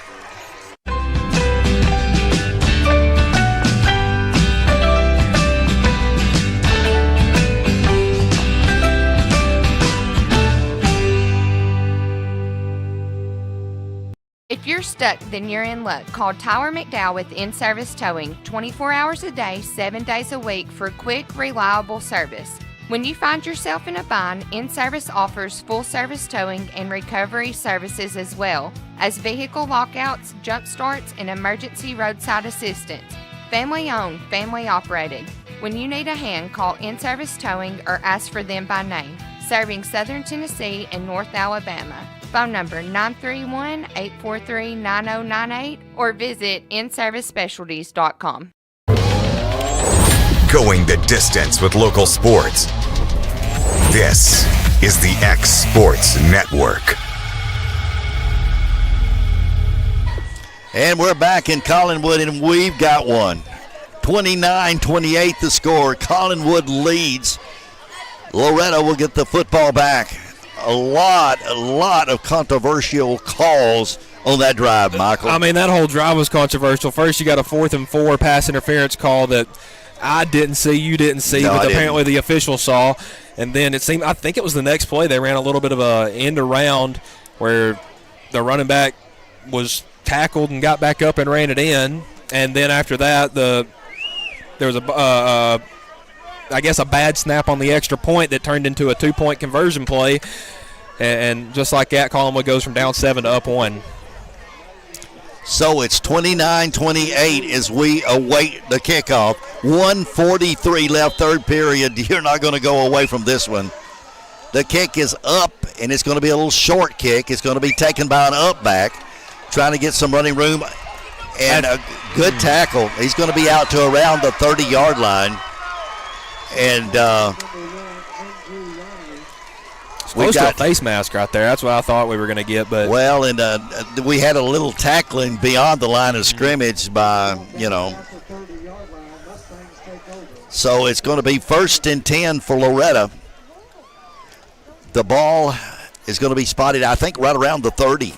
Speaker 3: If you're stuck, then you're in luck. Call Tyler McDowell with In-Service Towing, 24 hours a day, 7 days a week for quick, reliable service. When you find yourself in a bind, In-Service offers full-service towing and recovery services as well as vehicle lockouts, jump starts, and emergency roadside assistance. Family-owned, family-operated. When you need a hand, call In-Service Towing or ask for them by name. Serving Southern Tennessee and North Alabama. Phone number 931-843-9098 or visit inservicespecialties.com.
Speaker 1: Going the distance with local sports. This is the X Sports Network.
Speaker 25: And we're back in Collinwood, and we've got one. 29-28 the score. Collinwood leads. Loretto will get the football back. A lot of controversial calls on that drive, Michael.
Speaker 26: I mean, that whole drive was controversial. First, you got a 4th and 4 pass interference call that I didn't see, you didn't see, but apparently the official saw. And then I think it was the next play, they ran a little bit of a end around where the running back was tackled and got back up and ran it in. And then after that, there was a bad snap on the extra point that turned into a 2-point conversion play. And just like that, Collinwood goes from down 7 to up 1.
Speaker 25: So it's 29-28 as we await the kickoff. 1:43 left, third period. You're not going to go away from this one. The kick is up, and it's going to be a little short kick. It's going to be taken by an up back, trying to get some running room. And a good tackle. He's going to be out to around the 30-yard line. And
Speaker 26: close to a face mask right there. That's what I thought we were going to get. But
Speaker 25: we had a little tackling beyond the line of scrimmage by, So it's going to be 1st and 10 for Loretto. The ball is going to be spotted, I think, right around the 30.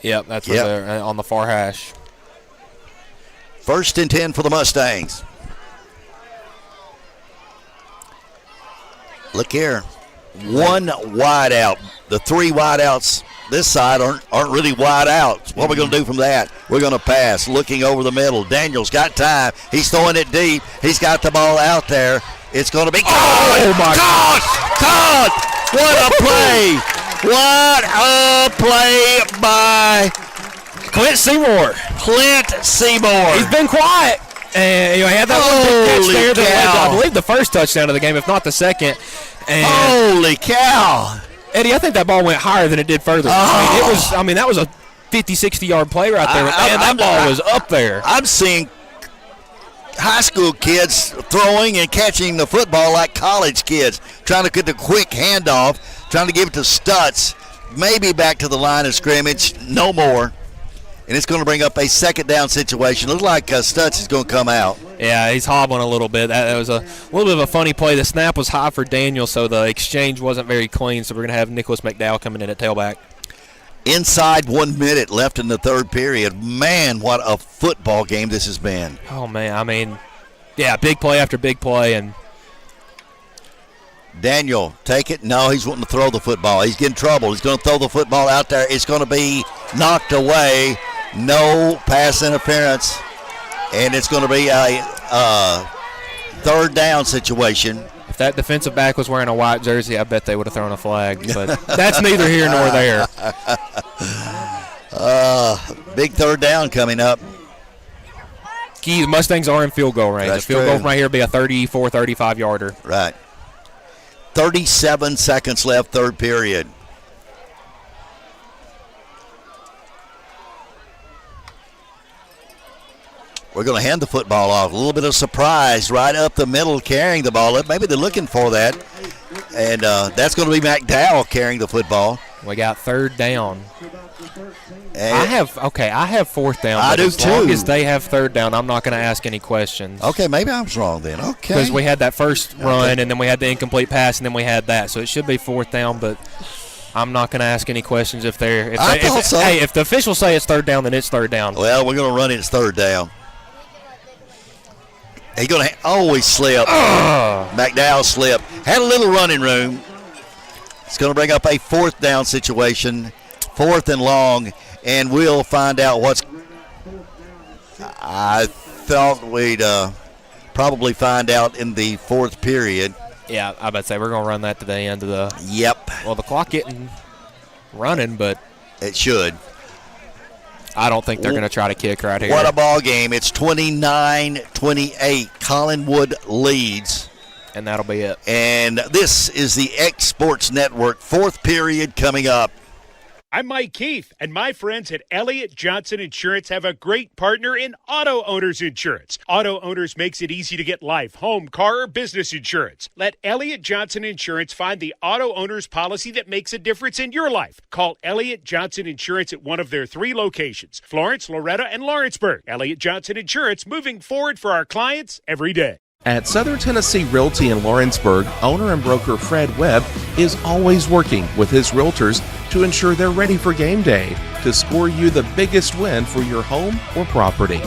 Speaker 26: Yep, that's where they're on the far hash.
Speaker 25: 1st and 10 for the Mustangs. Look here. One wide out. The 3 wide outs this side aren't really wide out. What are we going to do from that? We're going to pass. Looking over the middle. Daniel's got time. He's throwing it deep. He's got the ball out there. It's going to be caught.
Speaker 26: Oh, my
Speaker 25: God. Caught. What a play. What a play by
Speaker 26: Clint Seymour.
Speaker 25: He's
Speaker 26: been quiet. And he had that one big catch there that led to, I believe, the first touchdown of the game, if not the second. And
Speaker 25: holy cow.
Speaker 26: Eddie, I think that ball went higher than it did further. That was a 50, 60-yard play right there. That ball was up there.
Speaker 25: I'm seeing high school kids throwing and catching the football like college kids, trying to get the quick handoff, trying to give it to Stutz, maybe back to the line of scrimmage, no more. And it's going to bring up a 2nd down situation. Looks like Stutz is going to come out.
Speaker 26: Yeah, he's hobbling a little bit. That was a little bit of a funny play. The snap was high for Daniel, so the exchange wasn't very clean. So we're going to have Nicholas McDowell coming in at tailback.
Speaker 25: Inside 1 minute left in the third period. Man, what a football game this has been.
Speaker 26: Oh, man. I mean, yeah, big play after big play. And
Speaker 25: Daniel, take it. No, he's wanting to throw the football. He's getting trouble. He's going to throw the football out there. It's going to be knocked away. No pass interference. And it's going to be a third down situation.
Speaker 26: If that defensive back was wearing a white jersey, I bet they would have thrown a flag. But that's neither here nor there.
Speaker 25: Big third down coming up.
Speaker 26: Keys, Mustangs are in field goal range.
Speaker 25: That's
Speaker 26: a field
Speaker 25: true.
Speaker 26: goal from right here would be a 34, 35-yarder.
Speaker 25: Right. 37 seconds left, third period. We're going to hand the football off. A little bit of surprise right up the middle, carrying the ball up. Maybe they're looking for that. And that's going to be McDowell carrying the football.
Speaker 26: We got third down.
Speaker 25: And
Speaker 26: I have fourth down.
Speaker 25: I
Speaker 26: but
Speaker 25: do
Speaker 26: as long
Speaker 25: too.
Speaker 26: as they have third down, I'm not going to ask any questions.
Speaker 25: Okay, maybe I was wrong then. Okay.
Speaker 26: Because we had that first run, and then we had the incomplete pass, and then we had that. So it should be fourth down, but I'm not going to ask any questions if they're. Hey, if the officials say it's third down, then it's third down.
Speaker 25: Well, we're going to run it as third down. He's going to always slip. McDowell slip. Had a little running room. It's going to bring up a fourth down situation, fourth and long, and we'll find out what's. I thought we'd probably find out in the fourth period.
Speaker 26: Yeah, I bet say we're going to run that to the end of the.
Speaker 25: Yep.
Speaker 26: Well, the clock getting running, but
Speaker 25: it should.
Speaker 26: I don't think they're going to try to kick right here.
Speaker 25: What a ball game. It's 29-28. Collinwood leads.
Speaker 26: And that'll be it.
Speaker 25: And this is the X Sports Network, fourth period coming up.
Speaker 12: I'm Mike Keith, and my friends at Elliott Johnson Insurance have a great partner in Auto Owners Insurance. Auto Owners makes it easy to get life, home, car, or business insurance. Let Elliott Johnson Insurance find the Auto Owners policy that makes a difference in your life. Call Elliott Johnson Insurance at one of their 3 locations, Florence, Loretto, and Lawrenceburg. Elliott Johnson Insurance, moving forward for our clients every day.
Speaker 15: At Southern Tennessee Realty in Lawrenceburg, owner and broker Fred Webb is always working with his realtors to ensure they're ready for game day to score you the biggest win for your home or property.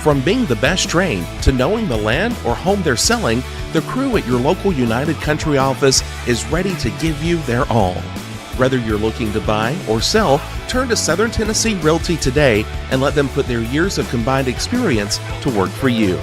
Speaker 15: From being the best trained to knowing the land or home they're selling, the crew at your local United Country office is ready to give you their all. Whether you're looking to buy or sell, turn to Southern Tennessee Realty today and let them put their years of combined experience to work for you.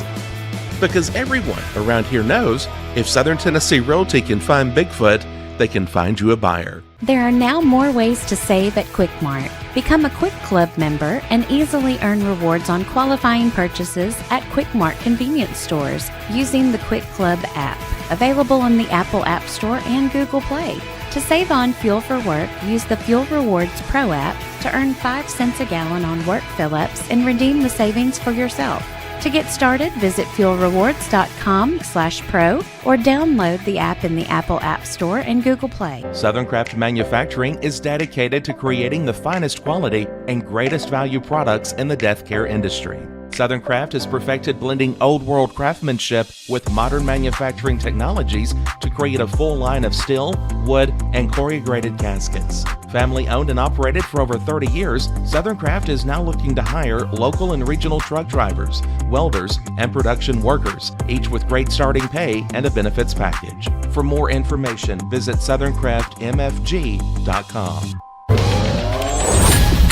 Speaker 15: Because everyone around here knows if Southern Tennessee Realty can find Bigfoot, they can find you a buyer.
Speaker 17: There are now more ways to save at Quick Mart. Become a Quick Club member and easily earn rewards on qualifying purchases at Quick Mart convenience stores using the Quick Club app, available on the Apple App Store and Google Play. To save on fuel for work, use the Fuel Rewards Pro app to earn 5 cents a gallon on work fill-ups and redeem the savings for yourself. To get started, visit fuelrewards.com/pro or download the app in the Apple App Store and Google Play.
Speaker 15: Southern Craft Manufacturing is dedicated to creating the finest quality and greatest value products in the death care industry. Southern Craft has perfected blending old world craftsmanship with modern manufacturing technologies to create a full line of steel, wood, and corrugated caskets. Family owned and operated for over 30 years, Southern Craft is now looking to hire local and regional truck drivers, welders, and production workers, each with great starting pay and a benefits package. For more information, visit southerncraftmfg.com.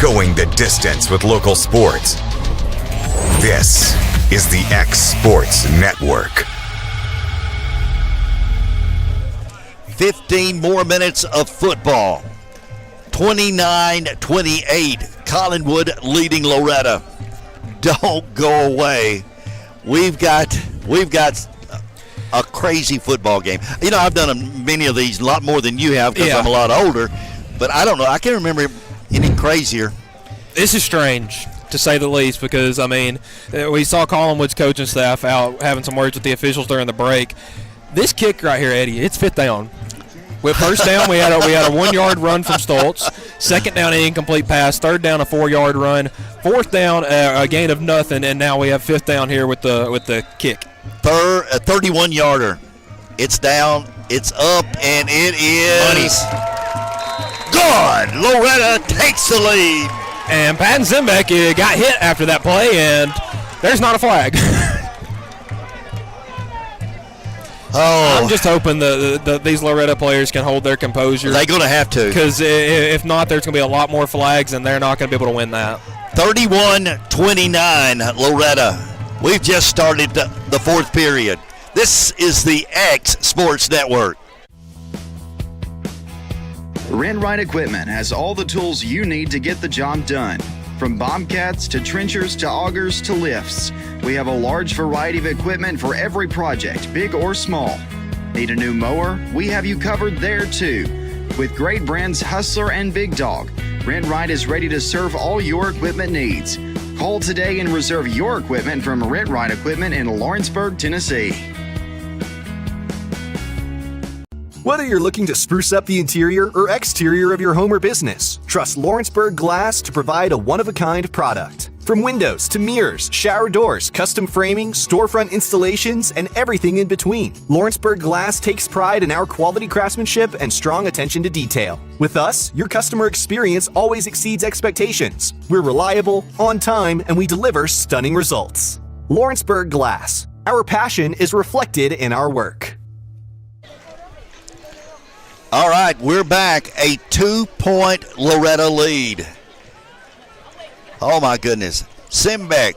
Speaker 1: Going the distance with local sports. This is the X Sports Network.
Speaker 25: 15 more minutes of football. 29-28. Collinwood leading Loretto. Don't go away. We've got a crazy football game. You know, I've done many of these, a lot more than you have because I'm a lot older. But I don't know. I can't remember any crazier.
Speaker 26: This is strange, to say the least, because, I mean, we saw Collinwood's coaching staff out having some words with the officials during the break. This kick right here, Eddie, it's fifth down. With first down, we had a 1-yard run from Stoltz. Second down, an incomplete pass. Third down, a 4-yard run. Fourth down, a gain of nothing, and now we have fifth down here with the kick.
Speaker 25: A 31-yarder. It's down, it's up, and it is gone. Loretto takes the lead.
Speaker 26: And Patton Zembeck got hit after that play, and there's not a flag.
Speaker 25: Oh,
Speaker 26: I'm just hoping these Loretto players can hold their composure.
Speaker 25: They're going to have to.
Speaker 26: Because if not, there's going to be a lot more flags, and they're not going to be able to win that.
Speaker 25: 31-29, Loretto. We've just started the fourth period. This is the X Sports Network.
Speaker 13: Rent-Right Equipment has all the tools you need to get the job done. From bobcats to trenchers to augers to lifts, we have a large variety of equipment for every project, big or small. Need a new mower? We have you covered there too. With great brands Hustler and Big Dog, Rent-Right is ready to serve all your equipment needs. Call today and reserve your equipment from Rent-Right Equipment in Lawrenceburg, Tennessee.
Speaker 18: Whether you're looking to spruce up the interior or exterior of your home or business, trust Lawrenceburg Glass to provide a one-of-a-kind product. From windows to mirrors, shower doors, custom framing, storefront installations, and everything in between, Lawrenceburg Glass takes pride in our quality craftsmanship and strong attention to detail. With us, your customer experience always exceeds expectations. We're reliable, on time, and we deliver stunning results. Lawrenceburg Glass. Our passion is reflected in our work.
Speaker 25: All right, we're back. A 2-point Loretto lead. Oh, my goodness. Simbeck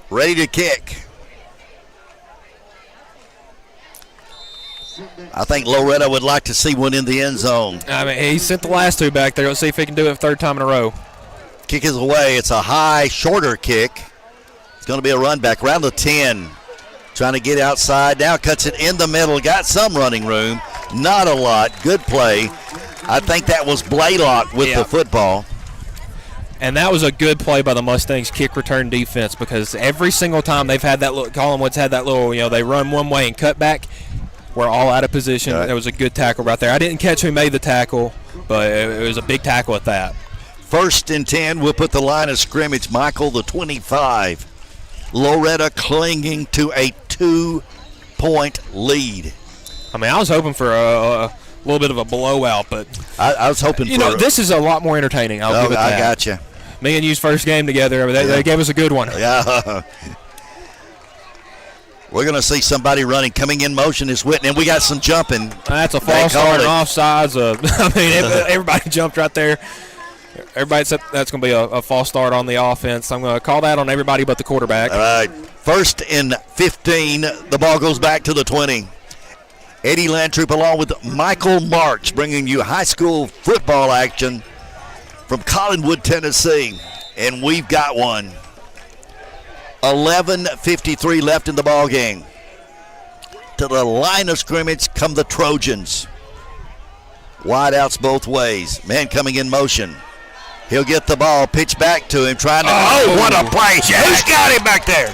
Speaker 25: ready to kick. I think Loretto would like to see one in the end zone.
Speaker 26: I mean, he sent the last two back there. Let's see if he can do it a third time in a row.
Speaker 25: Kick is away. It's a high, shorter kick. It's going to be a run back around the 10. Trying to get outside. Now cuts it in the middle. Got some running room. Not a lot. Good play. I think that was Blaylock with the football.
Speaker 26: And that was a good play by the Mustangs kick return defense, because every single time they've had that little, Collinwood's had that little, they run one way and cut back. We're all out of position. There was a good tackle right there. I didn't catch who made the tackle, but it was a big tackle at that.
Speaker 25: 1st and 10. We'll put the line of scrimmage. Michael, the 25. Loretto clinging to a 2-point lead.
Speaker 26: I mean, I was hoping for a little bit of a blowout, but
Speaker 25: I was hoping for
Speaker 26: this is a lot more entertaining. I'll give it that.
Speaker 25: I got you.
Speaker 26: Me and you's first game together. They gave us a good one.
Speaker 25: Yeah. We're going to see somebody running, coming in motion is Whitney, and we got some jumping.
Speaker 26: That's a false start and offsides. I mean, everybody jumped right there. Everybody said that's going to be a false start on the offense. I'm going to call that on everybody but the quarterback.
Speaker 25: All right. 1st and 15. The ball goes back to the 20. Eddie Landtroop along with Michael Marks bringing you high school football action from Collinwood, Tennessee. And we've got one. 11:53 left in the ball game. To the line of scrimmage come the Trojans. Wide outs both ways. Man coming in motion. He'll get the ball, pitch back to him, trying to. Oh, what a play! Who's got him back there?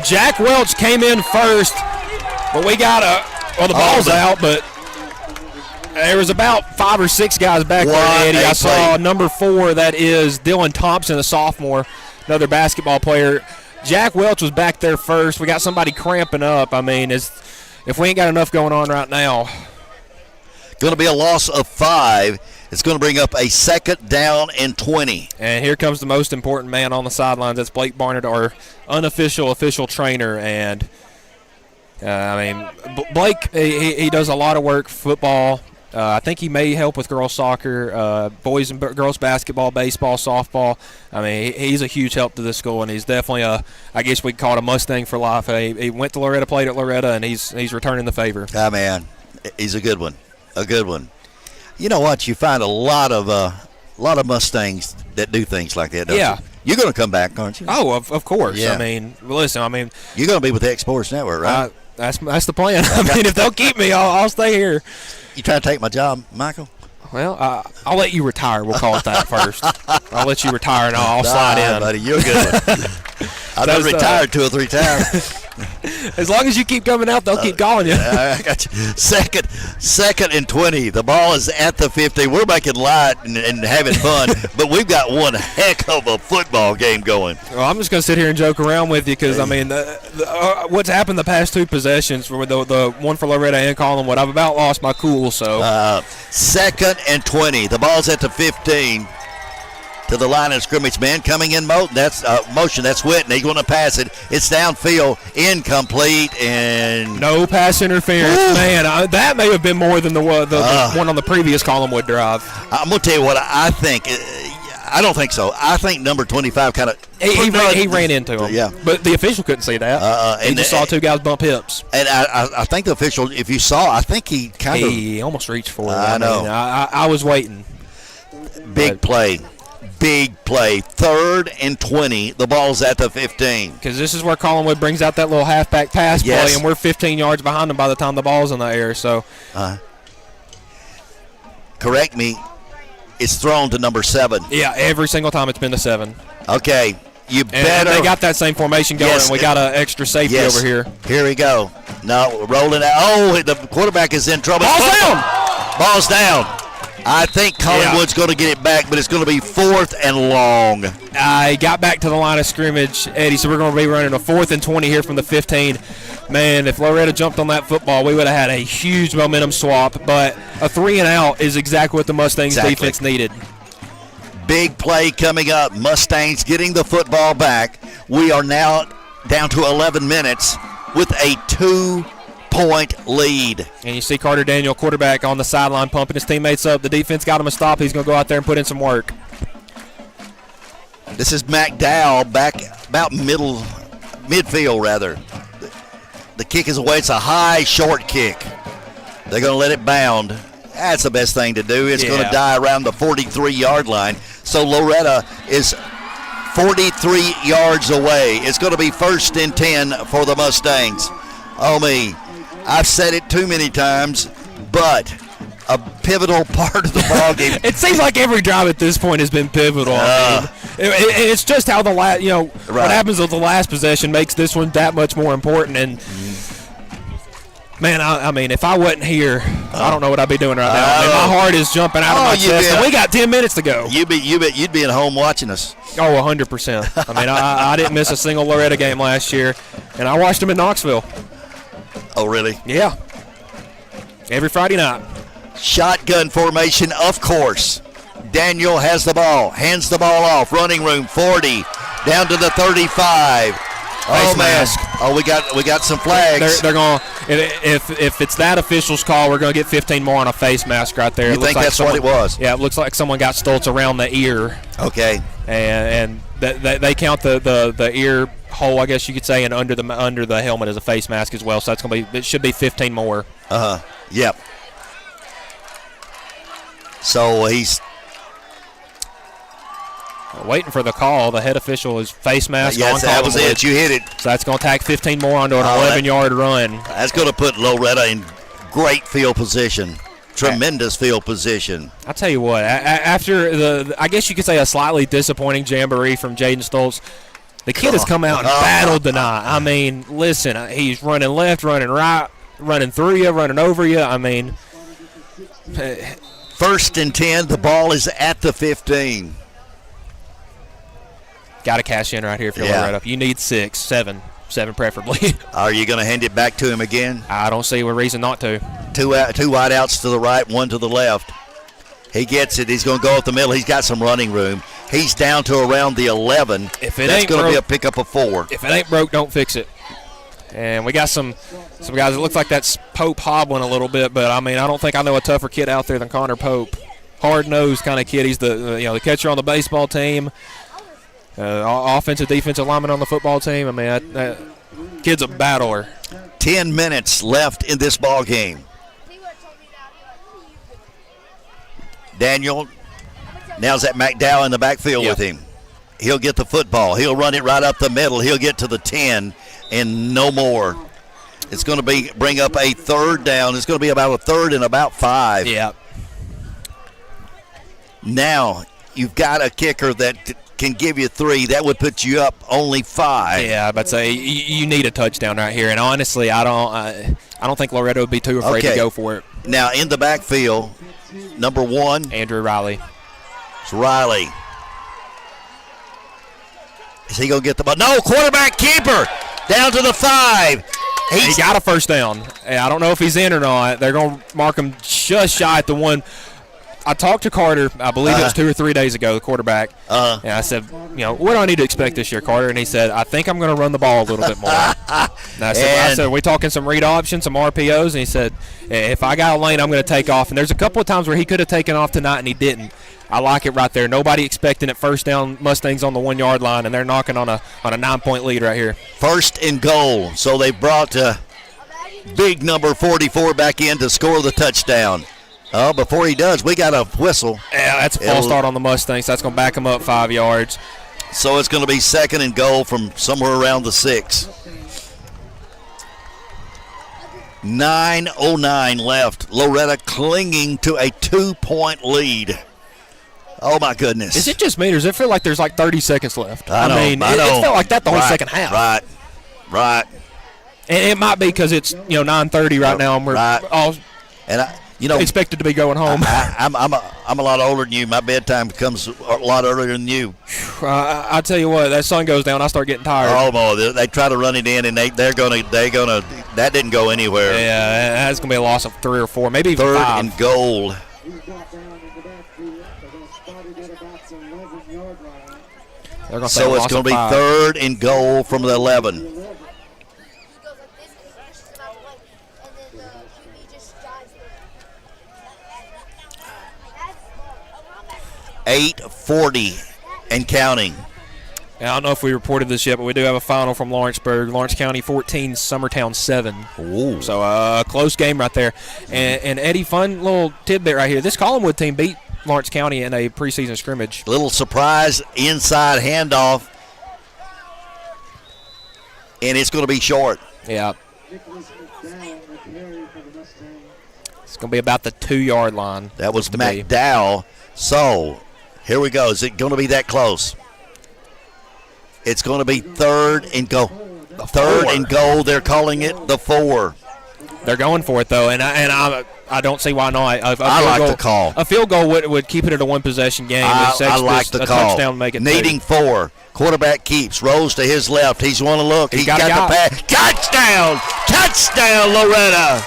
Speaker 26: Jack Welch came in first, but we got the ball's out, but there was about 5 or 6 guys back there, Eddie. I saw number 4, that is Dylan Thompson, a sophomore, another basketball player. Jack Welch was back there first. We got somebody cramping up. I mean, if we ain't got enough going on right now.
Speaker 25: Going to be a loss of 5. It's going to bring up a 2nd down and 20.
Speaker 26: And here comes the most important man on the sidelines. That's Blake Barnard, our unofficial official trainer. And, Blake, he does a lot of work, football. I think he may help with girls soccer, boys and girls basketball, baseball, softball. I mean, he's a huge help to this school, and he's definitely I guess we'd call it a Mustang for life. He went to Loretto, played at Loretto, and he's returning the favor.
Speaker 25: Ah, man, he's a good one. A good one. You know what? You find a lot of Mustangs that do things like that, don't you? You're going to come back, aren't you?
Speaker 26: Oh, of course.
Speaker 25: Yeah.
Speaker 26: I mean, listen,
Speaker 25: you're going to be with the X Sports Network, right?
Speaker 26: That's the plan. I mean, if they'll keep me, I'll stay here.
Speaker 25: You trying to take my job, Michael?
Speaker 26: Well, I'll let you retire. We'll call it that first. I'll let you retire, and I'll slide in.
Speaker 25: Buddy, you're a good one. I've been retired 2 or 3 times.
Speaker 26: As long as you keep coming out, they'll keep calling you.
Speaker 25: I got you. Second and 20. The ball is at the 50. We're making light and having fun, but we've got one heck of a football game going.
Speaker 26: Well, I'm just going to sit here and joke around with you because, I mean, what's happened the past 2 possessions, for the one for Loretto and Collinwood, I've about lost my cool. So
Speaker 25: 2nd and 20. The ball's at the 15. To to the line of scrimmage. Man coming in motion. That's Whitney. He's going to pass it. It's downfield, incomplete, and
Speaker 26: no pass interference. Man, that may have been more than the one on the previous Collinwood drive.
Speaker 25: I'm going to tell you what I think. I don't think so. I think number 25 kind of
Speaker 26: he ran into him.
Speaker 25: Yeah,
Speaker 26: but the official couldn't see that. He just saw two guys bump hips.
Speaker 25: And I think the official, if you saw, I think he
Speaker 26: almost reached for it.
Speaker 25: I know.
Speaker 26: I was waiting.
Speaker 25: Big play. 3rd and 20. The ball's at the 15.
Speaker 26: Because this is where Collinwood brings out that little halfback pass play, and we're 15 yards behind them by the time the ball's in the air. So,
Speaker 25: correct me. It's thrown to number 7.
Speaker 26: Yeah, every single time it's been to 7.
Speaker 25: Okay, you better.
Speaker 26: They got that same formation going, and we got an extra safety over here.
Speaker 25: Here we go. No, rolling out. Oh, the quarterback is in trouble.
Speaker 26: Ball's down.
Speaker 25: Ball's down. I think Collinwood's going to get it back, but it's going to be 4th and long.
Speaker 26: I got back to the line of scrimmage, Eddie, so we're going to be running a 4th and 20 here from the 15. Man, if Loretto jumped on that football, we would have had a huge momentum swap, but a 3 and out is exactly what the Mustangs defense needed.
Speaker 25: Big play coming up. Mustangs getting the football back. We are now down to 11 minutes with a 2-point lead.
Speaker 26: And you see Carter Daniel, quarterback, on the sideline pumping his teammates up. The defense got him a stop. He's going to go out there and put in some work.
Speaker 25: This is McDowell back about midfield, rather. The kick is away. It's a high, short kick. They're going to let it bound. That's the best thing to do. It's going to die around the 43-yard line. So Loretto is 43 yards away. It's going to be 1st and 10 for the Mustangs. Oh, me. I've said it too many times, but a pivotal part of the ballgame.
Speaker 26: It seems like every drive at this point has been pivotal. It's just how what happens with the last possession makes this one that much more important. And man, I mean, if I wasn't here, I don't know what I'd be doing right now. I mean, my heart is jumping out of my chest, and we got 10 minutes to go.
Speaker 25: You'd be at home watching us.
Speaker 26: Oh, 100%. I mean, I didn't miss a single Loretto game last year, and I watched them in Knoxville.
Speaker 25: Oh, really?
Speaker 26: Yeah. Every Friday night.
Speaker 25: Shotgun formation, of course. Daniel has the ball, hands the ball off. Running room, 40, down to the 35. Oh, man. Oh, we got some flags.
Speaker 26: They're going to, if it's that official's call, we're going to get 15 more on a face mask right there.
Speaker 25: You think that's what it was?
Speaker 26: Yeah, it looks like someone got Stoltz around the ear.
Speaker 25: Okay.
Speaker 26: And they count the ear hole, I guess you could say, and under the helmet as a face mask as well. So it should be 15 more.
Speaker 25: Yep. So he's
Speaker 26: waiting for the call. The head official is face mask on.
Speaker 25: Yes, that was it. You hit it.
Speaker 26: So that's going to tack 15 more onto an 11-yard run.
Speaker 25: That's going to put Loretto in great field position. Tremendous field position.
Speaker 26: I'll tell you what, after I guess you could say a slightly disappointing jamboree from Jaden Stoltz, the kid has come out and battled tonight. I mean, listen, he's running left, running right, running through you, running over you. I mean,
Speaker 25: 1st and 10. The ball is at the 15.
Speaker 26: Got to cash in right here if you're right up. You need 6, 7 preferably.
Speaker 25: Are you going to hand it back to him again?
Speaker 26: I don't see a reason not to.
Speaker 25: Two wide outs to the right, one to the left. He gets it. He's going to go up the middle. He's got some running room. He's down to around the 11.
Speaker 26: If it
Speaker 25: That's
Speaker 26: ain't
Speaker 25: going to
Speaker 26: broke,
Speaker 25: be a pickup of 4.
Speaker 26: If it ain't broke, don't fix it. And we got some guys. It looks like that's Pope hobbling a little bit, but I mean, I don't think I know a tougher kid out there than Connor Pope. Hard-nosed kind of kid. He's the catcher on the baseball team, offensive, defensive lineman on the football team. I mean, that kid's a battler.
Speaker 25: 10 minutes left in this ball game. Daniel now's at McDowell in the backfield with him. He'll get the football. He'll run it right up the middle. He'll get to the 10 and no more. It's going to bring up a 3rd down. It's going to be about a 3rd and about 5.
Speaker 26: Yeah. Now
Speaker 25: you've got a kicker that can give you 3. That would put you up only 5.
Speaker 26: Yeah, I'd say you need a touchdown right here. And honestly, I don't think Loretto would be too afraid to go for it.
Speaker 25: Now in the backfield, number 1,
Speaker 26: Andrew Riley.
Speaker 25: It's Riley. Is he going to get the ball? No, quarterback keeper down to the 5.
Speaker 26: He got a 1st down. I don't know if he's in or not. They're going to mark him just shy at the 1. I talked to Carter, I believe it was 2 or 3 days ago, the quarterback, and I said, what do I need to expect this year, Carter? And he said, I think I'm going to run the ball a little bit more. And I said, are we talking some read options, some RPOs? And he said, if I got a lane, I'm going to take off. And there's a couple of times where he could have taken off tonight and he didn't. I like it right there. Nobody expecting it. First down, Mustangs on the 1 yard line, and they're knocking on a 9-point lead right here.
Speaker 25: First and goal. So they brought big number 44 back in to score the touchdown. Before he does, we got a whistle.
Speaker 26: Yeah, that's a false start on the Mustangs. That's going to back them up 5 yards.
Speaker 25: So it's going to be second and goal from somewhere around the 6. 9:09 left. Loretto clinging to a 2-point lead. Oh, my goodness.
Speaker 26: Is it just me, or does it feel like there's like 30 seconds left?
Speaker 25: I know.
Speaker 26: It felt like that the whole second half.
Speaker 25: Right.
Speaker 26: And it might be because it's 9:30 right now, and we're all expected to be going home.
Speaker 25: I'm a lot older than you. My bedtime comes a lot earlier than you.
Speaker 26: I tell you what, that sun goes down, I start getting tired.
Speaker 25: Oh, boy, they try to run it in, and they're gonna. That didn't go anywhere.
Speaker 26: Yeah, that's gonna be a loss of 3 or 4, maybe even 5.
Speaker 25: Third and goal. So it's going to be 3rd and goal from the 11. .840 and counting.
Speaker 26: I don't know if we reported this yet, but we do have a final from Lawrenceburg. Lawrence County 14, Summertown 7.
Speaker 25: Ooh.
Speaker 26: So a close game right there. And Eddie, fun little tidbit right here. This Collinwood team beat Lawrence County in a preseason scrimmage.
Speaker 25: Little surprise inside handoff. And it's going to be short.
Speaker 26: Yeah. It's going to be about the 2 yard line.
Speaker 25: That was McDowell. So here we go. Is it going to be that close? It's going to be 3rd and goal. 3rd and goal. They're calling it the 4.
Speaker 26: They're going for it, though, and I don't see why not.
Speaker 25: I like the call.
Speaker 26: A field goal would keep it at a one-possession game.
Speaker 25: I like the call.
Speaker 26: Touchdown make it
Speaker 25: needing 4. Quarterback keeps. Rolls to his left. He's want to look. He got the pass. Touchdown! Touchdown, Loretto!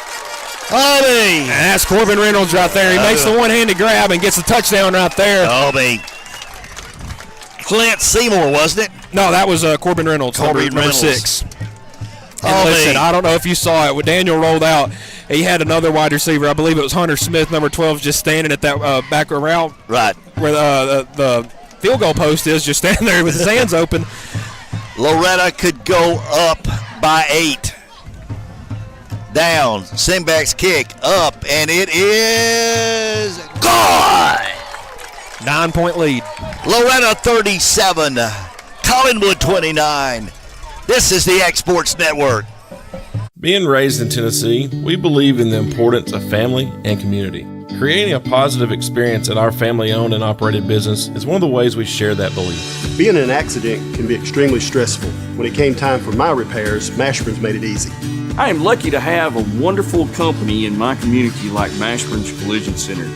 Speaker 25: Obi!
Speaker 26: And that's Corbin Reynolds right there. He makes the one-handed grab and gets the touchdown right there.
Speaker 25: Obi. Clint Seymour, wasn't it?
Speaker 26: No, that was Corbin Reynolds, number 6.
Speaker 25: And
Speaker 26: listen, I don't know if you saw it. When Daniel rolled out, he had another wide receiver. I believe it was Hunter Smith, number 12, just standing at that back around
Speaker 25: right
Speaker 26: where the field goal post is, just standing there with his hands open.
Speaker 25: Loretto could go up by 8. Down. Simback's kick up, and it is gone.
Speaker 26: 9-point lead.
Speaker 25: Loretto 37, Collinwood 29. This is the Exports Network.
Speaker 2: Being raised in Tennessee, we believe in the importance of family and community. Creating a positive experience at our family-owned and operated business is one of the ways we share that belief.
Speaker 19: Being in an accident can be extremely stressful. When it came time for my repairs, Mashburn's made it easy.
Speaker 20: I am lucky to have a wonderful company in my community like Mashburn's Collision Center.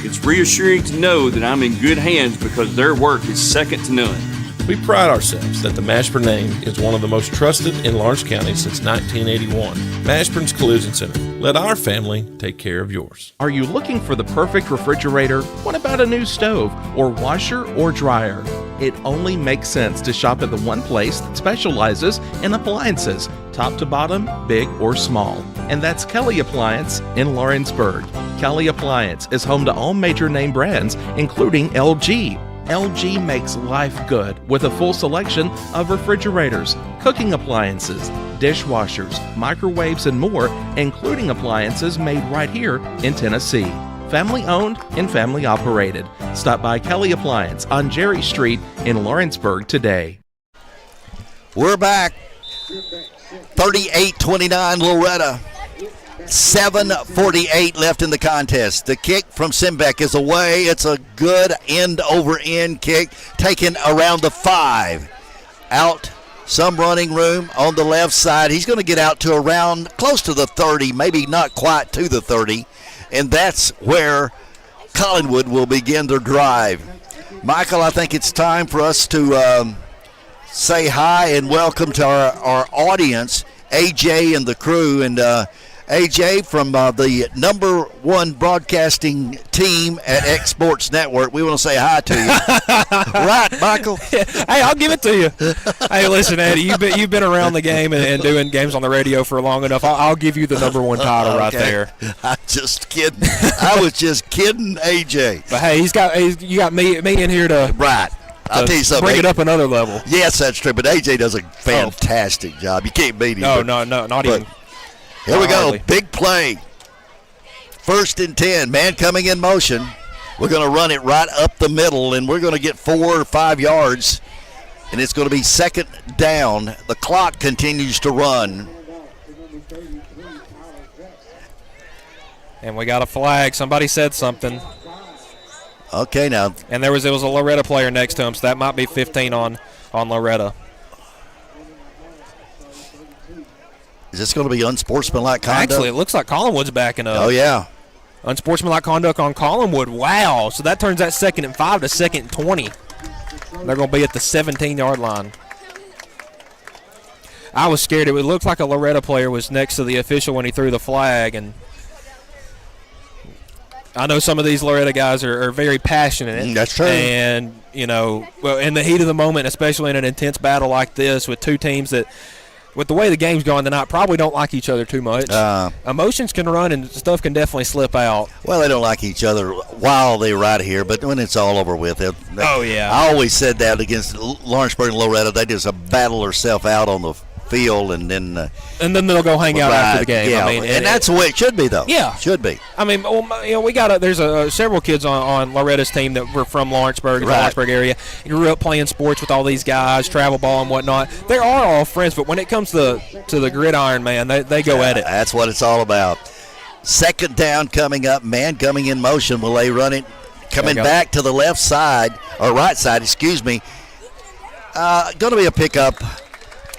Speaker 20: It's reassuring to know that I'm in good hands because their work is second to none.
Speaker 2: We pride ourselves that the Mashburn name is one of the most trusted in Lawrence County since 1981. Mashburn's Collision Center. Let our family take care of yours.
Speaker 15: Are you looking for the perfect refrigerator? What about a new stove or washer or dryer? It only makes sense to shop at the one place that specializes in appliances, top to bottom, big or small. And that's Kelly Appliance in Lawrenceburg. Kelly Appliance is home to all major name brands, including LG. LG makes life good with a full selection of refrigerators, cooking appliances, dishwashers, microwaves, and more, including appliances made right here in Tennessee. Family owned and family operated. Stop by Kelly Appliance on Jerry Street in Lawrenceburg today.
Speaker 25: We're back. 38-29 Loretto. 7:48 left in the contest. The kick from Simbeck is away. It's a good end-over-end kick taken around the 5. Out, some running room on the left side. He's going to get out to around close to the 30, maybe not quite to the 30, and that's where Collinwood will begin their drive. Michael, I think it's time for us to say hi and welcome to our audience, AJ and the crew, and AJ from the number one broadcasting team at X Sports Network. We want to say hi to you. Right, Michael?
Speaker 26: Hey, I'll give it to you. Hey, listen, Eddie, you've been around the game and doing games on the radio for long enough. I'll give you the number one title right there.
Speaker 25: I'm just kidding. I was just kidding, AJ.
Speaker 26: But hey, you got me in here to
Speaker 25: I'll tell you something.
Speaker 26: Bring it up another level.
Speaker 25: Yes, that's true. But AJ does a fantastic job. You can't beat him.
Speaker 26: No, not even.
Speaker 25: Here we go.
Speaker 26: Hardly.
Speaker 25: Big play. 1st and 10. Man coming in motion. We're going to run it right up the middle, and we're going to get 4 or 5 yards, and it's going to be 2nd down. The clock continues to run.
Speaker 26: And we got a flag. Somebody said something.
Speaker 25: Okay, now.
Speaker 26: And it was a Loretto player next to him, so that might be 15 on Loretto.
Speaker 25: Is this going to be unsportsmanlike conduct?
Speaker 26: Actually, it looks like Collinwood's backing up.
Speaker 25: Oh, yeah.
Speaker 26: Unsportsmanlike conduct on Collinwood. Wow. So that turns that 2nd and 5 to 2nd and 20. They're going to be at the 17-yard line. I was scared. It looked like a Loretto player was next to the official when he threw the flag. And I know some of these Loretto guys are very passionate.
Speaker 25: That's true.
Speaker 26: And, in the heat of the moment, especially in an intense battle like this with two teams that – with the way the game's going tonight, probably don't like each other too much. Emotions can run and stuff can definitely slip out.
Speaker 25: Well, they don't like each other while they're right here, but when it's all over with,
Speaker 26: yeah.
Speaker 25: I always said that against Lawrenceburg and Loretto, they just battle themselves out on the field, and then
Speaker 26: they'll go hang out after the game.
Speaker 25: Yeah, and that's the way it should be, though.
Speaker 26: Yeah,
Speaker 25: should be.
Speaker 26: I mean, we got there's several kids on Loretta's team that were from Lawrenceburg, the Lawrenceburg area, grew up playing sports with all these guys, travel ball and whatnot. They are all friends, but when it comes to the gridiron, man, they go at it.
Speaker 25: That's what it's all about. 2nd down coming up, man coming in motion. Will they run it? Coming back to the left side, or right side, excuse me. Going to be a pickup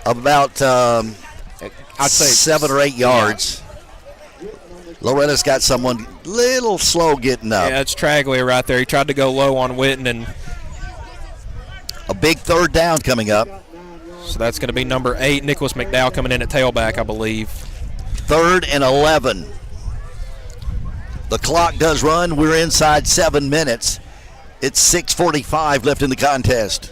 Speaker 25: of about I'd say 7 or 8 yards. Yeah. Loretta's got someone little slow getting up.
Speaker 26: Yeah, it's Traglier right there. He tried to go low on Witten, and
Speaker 25: a big 3rd down coming up.
Speaker 26: So that's going to be number 8, Nicholas McDowell, coming in at tailback, I believe.
Speaker 25: 3rd and 11. The clock does run. We're inside 7 minutes. It's 6:45 left in the contest.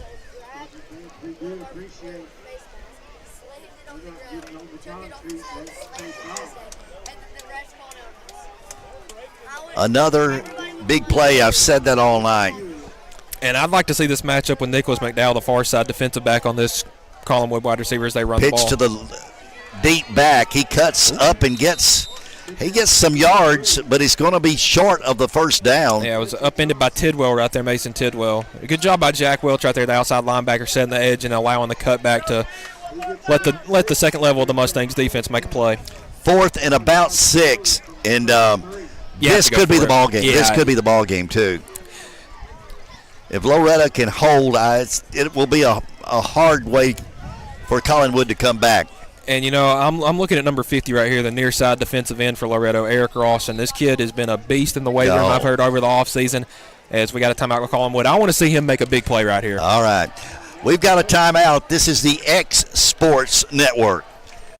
Speaker 25: Another big play. I've said that all night.
Speaker 26: And I'd like to see this matchup with Nicholas McDowell, the far side defensive back, on this Collinwood wide receiver as they run the ball.
Speaker 25: Pitch to the deep back. He cuts up and gets some yards, but he's going to be short of the 1st down.
Speaker 26: Yeah, it was upended by Tidwell right there, Mason Tidwell. Good job by Jack Welch right there, the outside linebacker, setting the edge and allowing the cutback to let the second level of the Mustangs defense make a play.
Speaker 25: 4th and about 6, and this could be the ball game. Yeah. This could be the ball game too. If Loretto can hold, it will be a hard way for Collinwood to come back.
Speaker 26: And, I'm looking at number 50 right here, the near side defensive end for Loretto, Eric Rawson. This kid has been a beast in the weight room, I've heard, over the offseason, as we got a timeout with Collinwood. I want to see him make a big play right here.
Speaker 25: All right. We've got a timeout. This is the X Sports Network.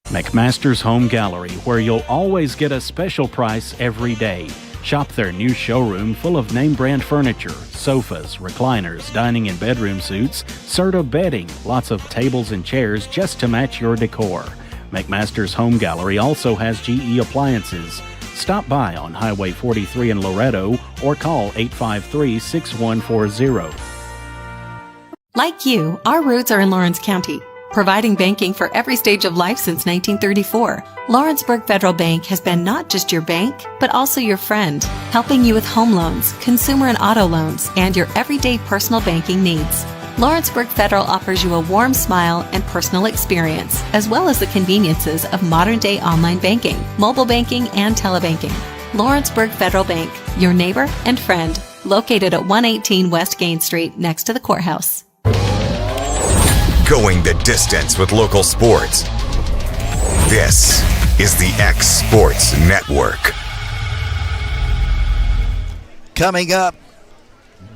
Speaker 6: McMaster's Home Gallery, where you'll always get a special price every day. Shop their new showroom full of name-brand furniture, sofas, recliners, dining and bedroom suites, Serta bedding, lots of tables and chairs just to match your decor. McMaster's Home Gallery also has GE appliances. Stop by on Highway 43 in Loretto or call 853-6140.
Speaker 8: Like you, our roots are in Lawrence County, providing banking for every stage of life since 1934. Lawrenceburg Federal Bank has been not just your bank, but also your friend, helping you with home loans, consumer and auto loans, and your everyday personal banking needs. Lawrenceburg Federal offers you a warm smile and personal experience, as well as the conveniences of modern-day online banking, mobile banking, and telebanking. Lawrenceburg Federal Bank, your neighbor and friend, located at 118 West Gain Street, next to the courthouse.
Speaker 1: Going the distance with local sports. This is the X Sports Network.
Speaker 25: Coming up,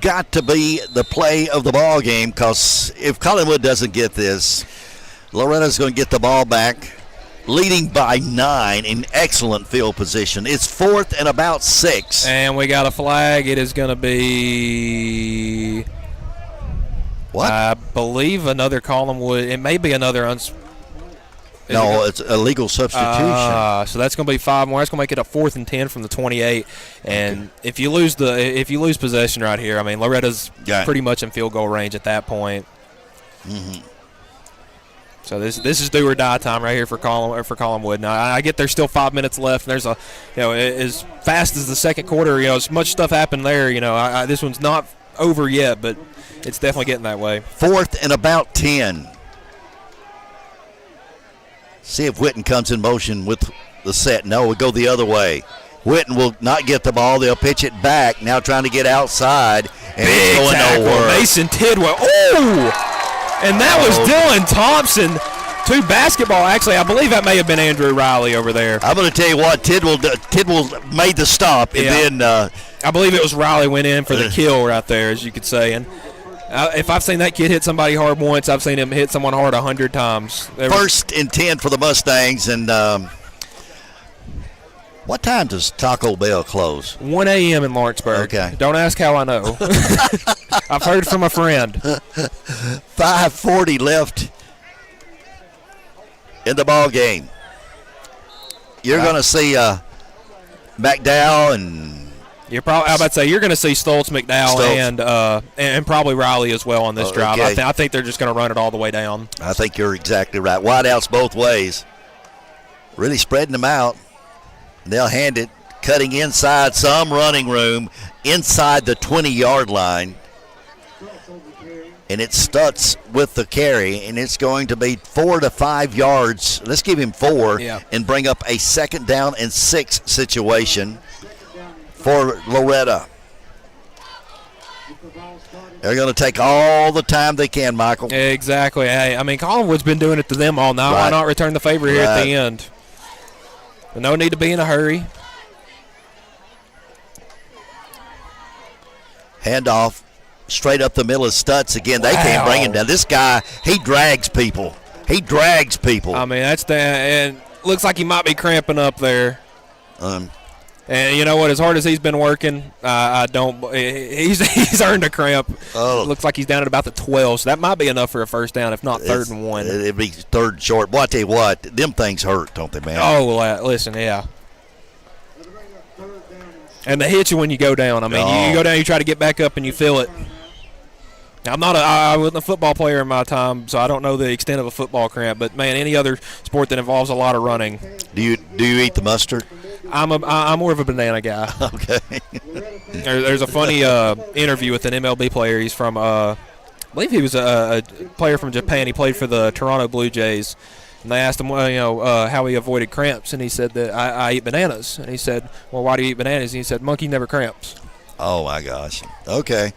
Speaker 25: got to be the play of the ball game, because if Collinwood doesn't get this, Loretto's going to get the ball back. leading by 9 in excellent field position. It's 4th and about 6.
Speaker 26: And we got a flag. It is going to be,
Speaker 25: what?
Speaker 26: I believe another Collinwood. It may be another
Speaker 25: No, it's a legal substitution.
Speaker 26: So that's going to be 5 more. That's going to make it a 4th and 10 from the 28. And if you lose possession right here, I mean, Loretta's pretty much in field goal range at that point.
Speaker 25: Mm-hmm.
Speaker 26: So this is do or die time right here for Collinwood. Now I get there's still 5 minutes left, and there's as fast as the second quarter, as much stuff happened there. This one's not over yet, but it's definitely getting that way.
Speaker 25: 4th and about 10. See if Whitten comes in motion with the set. No, we'll go the other way. Whitten will not get the ball. They'll pitch it back. Now trying to get outside. And
Speaker 26: Big
Speaker 25: it's going
Speaker 26: tackle.
Speaker 25: nowhere.
Speaker 26: Mason Tidwell. Oh! And that was Dylan Thompson. 2 basketball. Actually, I believe that may have been Andrew Riley over there.
Speaker 25: I'm going to tell you what. Tidwell made the stop. And then
Speaker 26: I believe it was Riley went in for the kill right there, as you could say. And if I've seen that kid hit somebody hard once, I've seen him hit someone hard 100 times.
Speaker 25: 1st and 10 for the Mustangs. And what time does Taco Bell close?
Speaker 26: 1 a.m. in Lawrenceburg.
Speaker 25: Okay.
Speaker 26: Don't ask how I know. I've heard from a friend.
Speaker 25: 5:40 left in the ball game. You're going to see McDowell and
Speaker 26: you're probably. I about to say you're going to see Stoltz, McDowell, and probably Riley as well on this drive.
Speaker 25: Okay.
Speaker 26: I think they're just going to run it all the way down.
Speaker 25: I think you're exactly right. Wideouts both ways, really spreading them out. They'll hand it, cutting inside, some running room inside the 20-yard line. And it's Stutz with the carry, and it's going to be 4 to 5 yards. Let's give him 4 and bring up a 2nd down and 6 situation for Loretto. They're going to take all the time they can, Michael.
Speaker 26: Exactly. Hey, I mean, Collinwood's been doing it to them all night. Why not return the favor here at the end? But no need to be in a hurry.
Speaker 25: Handoff straight up the middle of Stutz again. They can't bring him down. This guy, he drags people. I
Speaker 26: mean, and looks like he might be cramping up there. And you know what? As hard as he's been working, he's earned a cramp. Looks like he's down at about the 12, so that might be enough for a 1st down, if not 3rd and 1.
Speaker 25: It'd be 3rd and short. Boy, I tell you what, them things hurt, don't they, man?
Speaker 26: Oh, listen, yeah. And they hit you when you go down. I mean, you go down, you try to get back up, and you feel it. Now, I wasn't a football player in my time, so I don't know the extent of a football cramp. But man, any other sport that involves a lot of running.
Speaker 25: Do you eat the mustard?
Speaker 26: I'm more of a banana guy.
Speaker 25: Okay.
Speaker 26: There's a funny interview with an MLB player. He's from, I believe he was a player from Japan. He played for the Toronto Blue Jays. And they asked him, how he avoided cramps, and he said that I eat bananas. And he said, well, why do you eat bananas? And he said, monkey never cramps.
Speaker 25: Oh my gosh. Okay.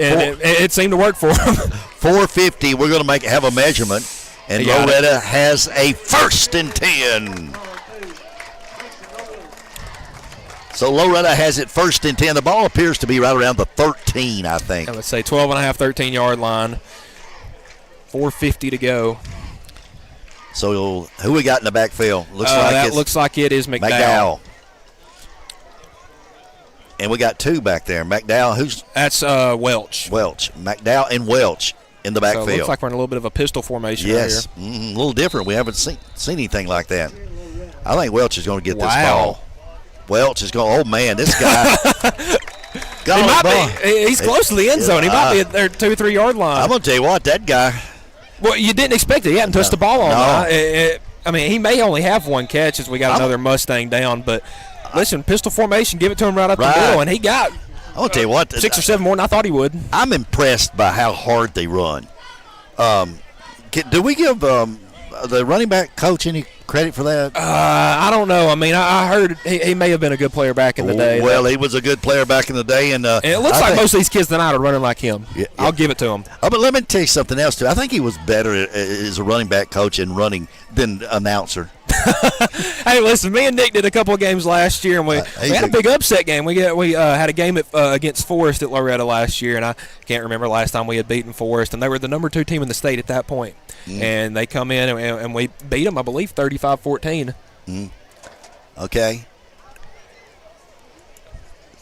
Speaker 26: And it seemed to work for him.
Speaker 25: 4:50. We're going to have a measurement, and Loretto has a 1st and 10. So Loretto has it 1st and 10. The ball appears to be right around the 13, I think.
Speaker 26: Let's say 12 and a half, 13-yard line. 4:50 to go.
Speaker 25: So who we got in the backfield?
Speaker 26: Looks like it is McDowell.
Speaker 25: And we got 2 back there. McDowell,
Speaker 26: that's Welch.
Speaker 25: McDowell and Welch in the backfield.
Speaker 26: So it looks like we're in a little bit of a pistol formation
Speaker 25: yes.
Speaker 26: right here.
Speaker 25: A little different. We haven't seen anything like that. I think Welch is going to get this ball. Welch is going, oh, man, this guy.
Speaker 26: He's close to the end zone. He might be at their 2 or 3 yard line.
Speaker 25: I'm going to tell you what, that guy.
Speaker 26: Well, you didn't expect it. He hadn't touched the ball all night. I mean, he may only have 1 catch as we got another Mustang down, but listen, pistol formation, give it to him right up the middle, and he got
Speaker 25: I'll tell you what,
Speaker 26: 6 or 7 more than I thought he would.
Speaker 25: I'm impressed by how hard they run. Do we give the running back coach any credit for that?
Speaker 26: I don't know. I mean, I heard he may have been a good player back in the day.
Speaker 25: Well, he was a good player back in the day, and
Speaker 26: it looks like most of these kids tonight are running like him. Yeah. I'll give it to him.
Speaker 25: But let me tell you something else too. I think he was better as a running back coach and running than announcer.
Speaker 26: Hey, listen, me and Nick did a couple of games last year, and we had a big upset game. We had a game against Forest at Loretto last year, and I can't remember last time we had beaten Forest, and they were the number 2 team in the state at that point. and they come in and we beat them, I believe, 35-14.
Speaker 25: Okay.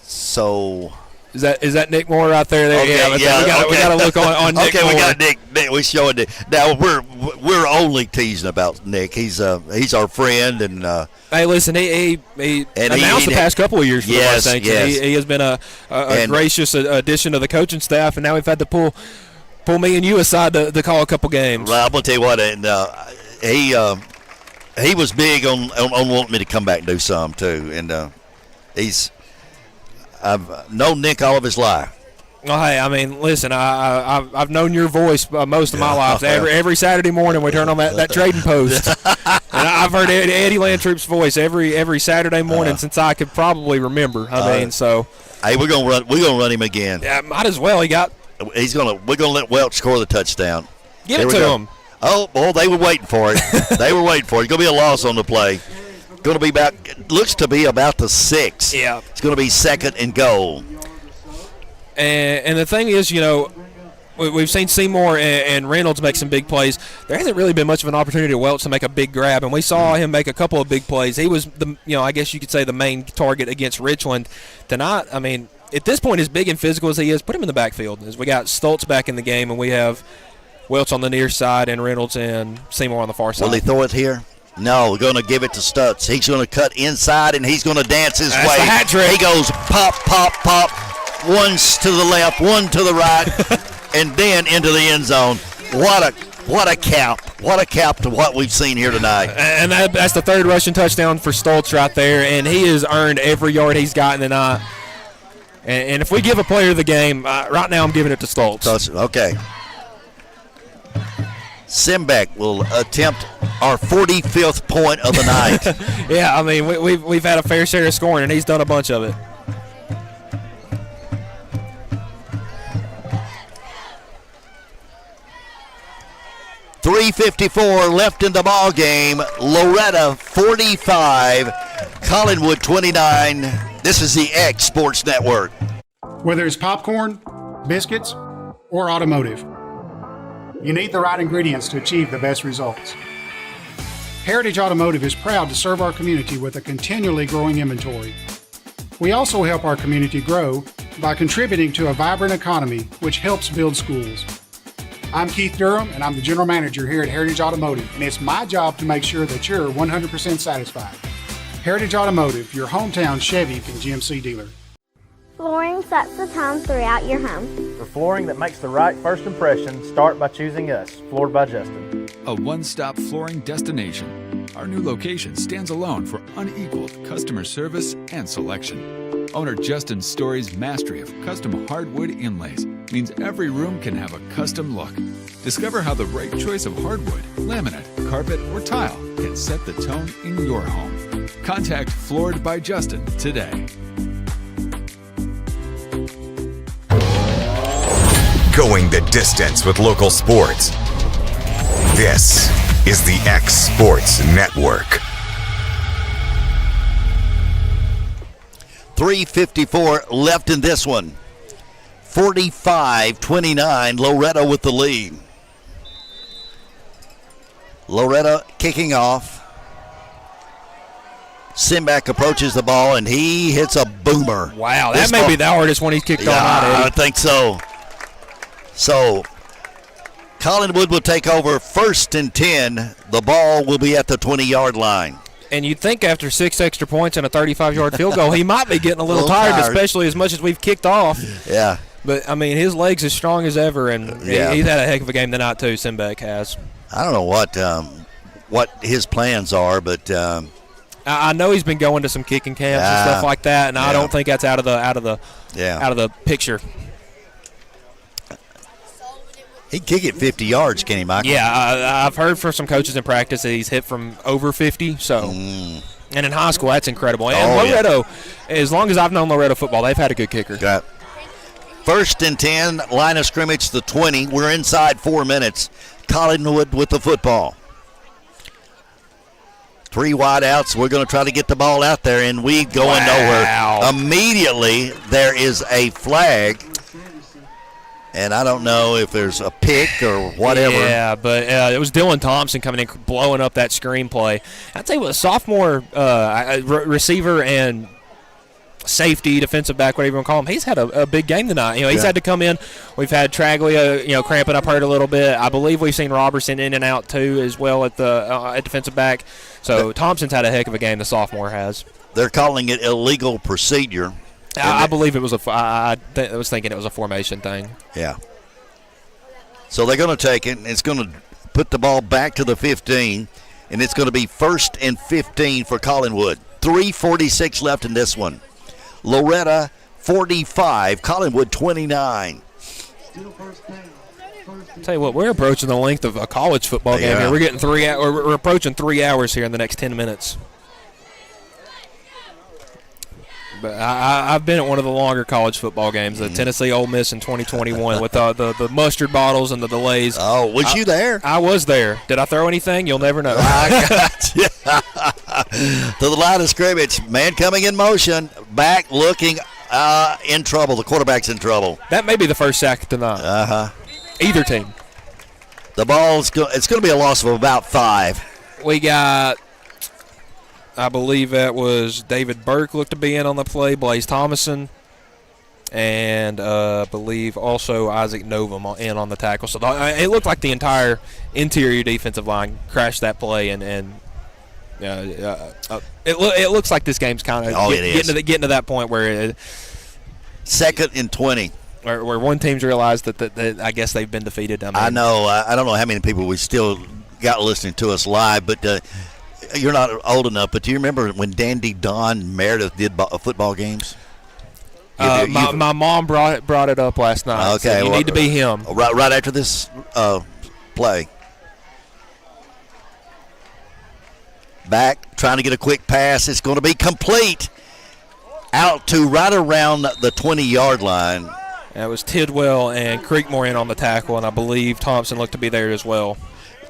Speaker 25: So
Speaker 26: is that Nick Moore right there?
Speaker 25: Okay,
Speaker 26: we got to look on Nick Moore.
Speaker 25: We got Nick. We're showing Nick. Now we're only teasing about Nick. He's our friend, and
Speaker 26: hey, listen, he announced the past couple of years for the Saints.
Speaker 25: Yes.
Speaker 26: He has been a gracious addition to the coaching staff, and now we've had to pull me and you aside to call a couple games.
Speaker 25: Well, I'm gonna tell you what, and he was big on wanting me to come back and do some too, and I've known Nick all of his life.
Speaker 26: Well, hey, I mean, listen, I've known your voice most of my life. Every Saturday morning we turn on that trading post, and I've heard Eddie Landtroop's voice every Saturday morning since I could probably remember. I mean, so
Speaker 25: hey, we're gonna run him again.
Speaker 26: Yeah, might as well.
Speaker 25: We're gonna let Welch score the touchdown.
Speaker 26: Give it to him.
Speaker 25: Oh, boy, they were waiting for it. They were waiting for it. It's gonna be a loss on the play. Going to be looks to be about the 6.
Speaker 26: Yeah.
Speaker 25: It's going to be 2nd and goal.
Speaker 26: And the thing is, we've seen Seymour and Reynolds make some big plays. There hasn't really been much of an opportunity to Welch to make a big grab, and we saw him make a couple of big plays. He was I guess you could say the main target against Richland tonight. I mean, at this point, as big and physical as he is, put him in the backfield. As we got Stoltz back in the game, and we have Welch on the near side and Reynolds and Seymour on the far side.
Speaker 25: Will he throw it here? No, we're going to give it to Stutz. He's going to cut inside, and he's going to dance his way.
Speaker 26: The hat trick.
Speaker 25: He goes pop, pop, pop. One's to the left, one to the right, and then into the end zone. What a cap. What a cap to what we've seen here tonight.
Speaker 26: And that's the third rushing touchdown for Stoltz right there, and he has earned every yard he's gotten tonight. And if we give a player the game, right now I'm giving it to Stoltz.
Speaker 25: Okay. Simbeck will attempt our 45th point of the night.
Speaker 26: Yeah, I mean, we've had a fair share of scoring, and he's done a bunch of it.
Speaker 25: .354 left in the ball game. Loretto 45, Collinwood 29. This is the X Sports Network.
Speaker 4: Whether it's popcorn, biscuits, or automotive, you need the right ingredients to achieve the best results. Heritage Automotive is proud to serve our community with a continually growing inventory. We also help our community grow by contributing to a vibrant economy, which helps build schools. I'm Keith Durham, and I'm the General Manager here at Heritage Automotive, and it's my job to make sure that you're 100% satisfied. Heritage Automotive, your hometown Chevy and GMC dealer.
Speaker 14: Flooring sets the tone throughout your home.
Speaker 21: For flooring that makes the right first impression, start by choosing us, Floored by Justin.
Speaker 10: A one-stop flooring destination. Our new location stands alone for unequaled customer service and selection. Owner Justin Story's mastery of custom hardwood inlays means every room can have a custom look. Discover how the right choice of hardwood, laminate, carpet, or tile can set the tone in your home. Contact Floored by Justin today.
Speaker 1: Going the distance with local sports. This is the X Sports Network.
Speaker 25: .354 left in this one. 45-29, Loretto with the lead. Loretto kicking off. Simback approaches the ball, and he hits a boomer.
Speaker 26: Wow, that may be the hardest one he's kicked all night, Eddie.
Speaker 25: I think so. So, Collinwood will take over 1st and 10. The ball will be at the 20-yard line.
Speaker 26: And you'd think after 6 extra points and a 35-yard field goal, he might be getting a little tired, especially as much as we've kicked off.
Speaker 25: Yeah.
Speaker 26: But, I mean, his leg's as strong as ever, and he's had a heck of a game tonight, too, Simbeck has.
Speaker 25: I don't know what his plans are, but
Speaker 26: I know he's been going to some kicking camps and stuff like that, and I don't think that's out of the picture.
Speaker 25: He can kick it 50 yards, can he, Michael?
Speaker 26: Yeah, I've heard from some coaches in practice that he's hit from over 50. So, and in higigh school, that's incredible. And Loretto, as long as I've known Loretto football, they've had a good kicker.
Speaker 25: Got 1st and 10, line of scrimmage the 20. We're inside 4 minutes. Collinwood with the football. 3 wide outs. We're going to try to get the ball out there, and we going nowhere. Immediately, there is a flag. And I don't know if there's a pick or whatever.
Speaker 26: Yeah, but it was Dylan Thompson coming in, blowing up that screenplay. I'll tell you what, sophomore receiver and safety, defensive back, whatever you want to call him, he's had a big game tonight. He's had to come in. We've had Traglia, cramping up hurt a little bit. I believe we've seen Robertson in and out too, as well at defensive back. So Thompson's had a heck of a game. The sophomore has.
Speaker 25: They're calling it illegal procedure.
Speaker 26: I believe it was I was thinking it was a formation thing.
Speaker 25: Yeah. So they're going to take it, and it's going to put the ball back to the 15, and it's going to be 1st and 15 for Collinwood. 3:46 left in this one. Loretto 45, Collinwood 29.
Speaker 26: Tell you what, we're approaching the length of a college football game here. We're getting we're approaching 3 hours here in the next 10 minutes. But I've been at one of the longer college football games, the Tennessee Ole Miss in 2021, with the mustard bottles and the delays.
Speaker 25: Oh, was you there?
Speaker 26: I was there. Did I throw anything? You'll never know.
Speaker 25: I got you. To the line of scrimmage, man coming in motion, back looking in trouble. The quarterback's in trouble.
Speaker 26: That may be the first sack tonight. Either team.
Speaker 25: The ball's it's going to be a loss of about 5.
Speaker 26: We got, I believe that was David Burke looked to be in on the play, Blaze Thomason, and I believe also Isaac Novum in on the tackle. So it looked like the entire interior defensive line crashed that play, and it looks like this game's kind of getting to that point where
Speaker 25: 2nd and 20.
Speaker 26: Where one team's realized that I guess they've been defeated.
Speaker 25: I know. I don't know how many people we still got listening to us live, but you're not old enough. But do you remember when Dandy Don Meredith did football games?
Speaker 26: My mom brought it up last night.
Speaker 25: Okay,
Speaker 26: so you need to be him.
Speaker 25: Right after this play. Back, trying to get a quick pass. It's going to be complete. Out to right around the 20-yard line.
Speaker 26: That was Tidwell and Creekmore in on the tackle, and I believe Thompson looked to be there as well.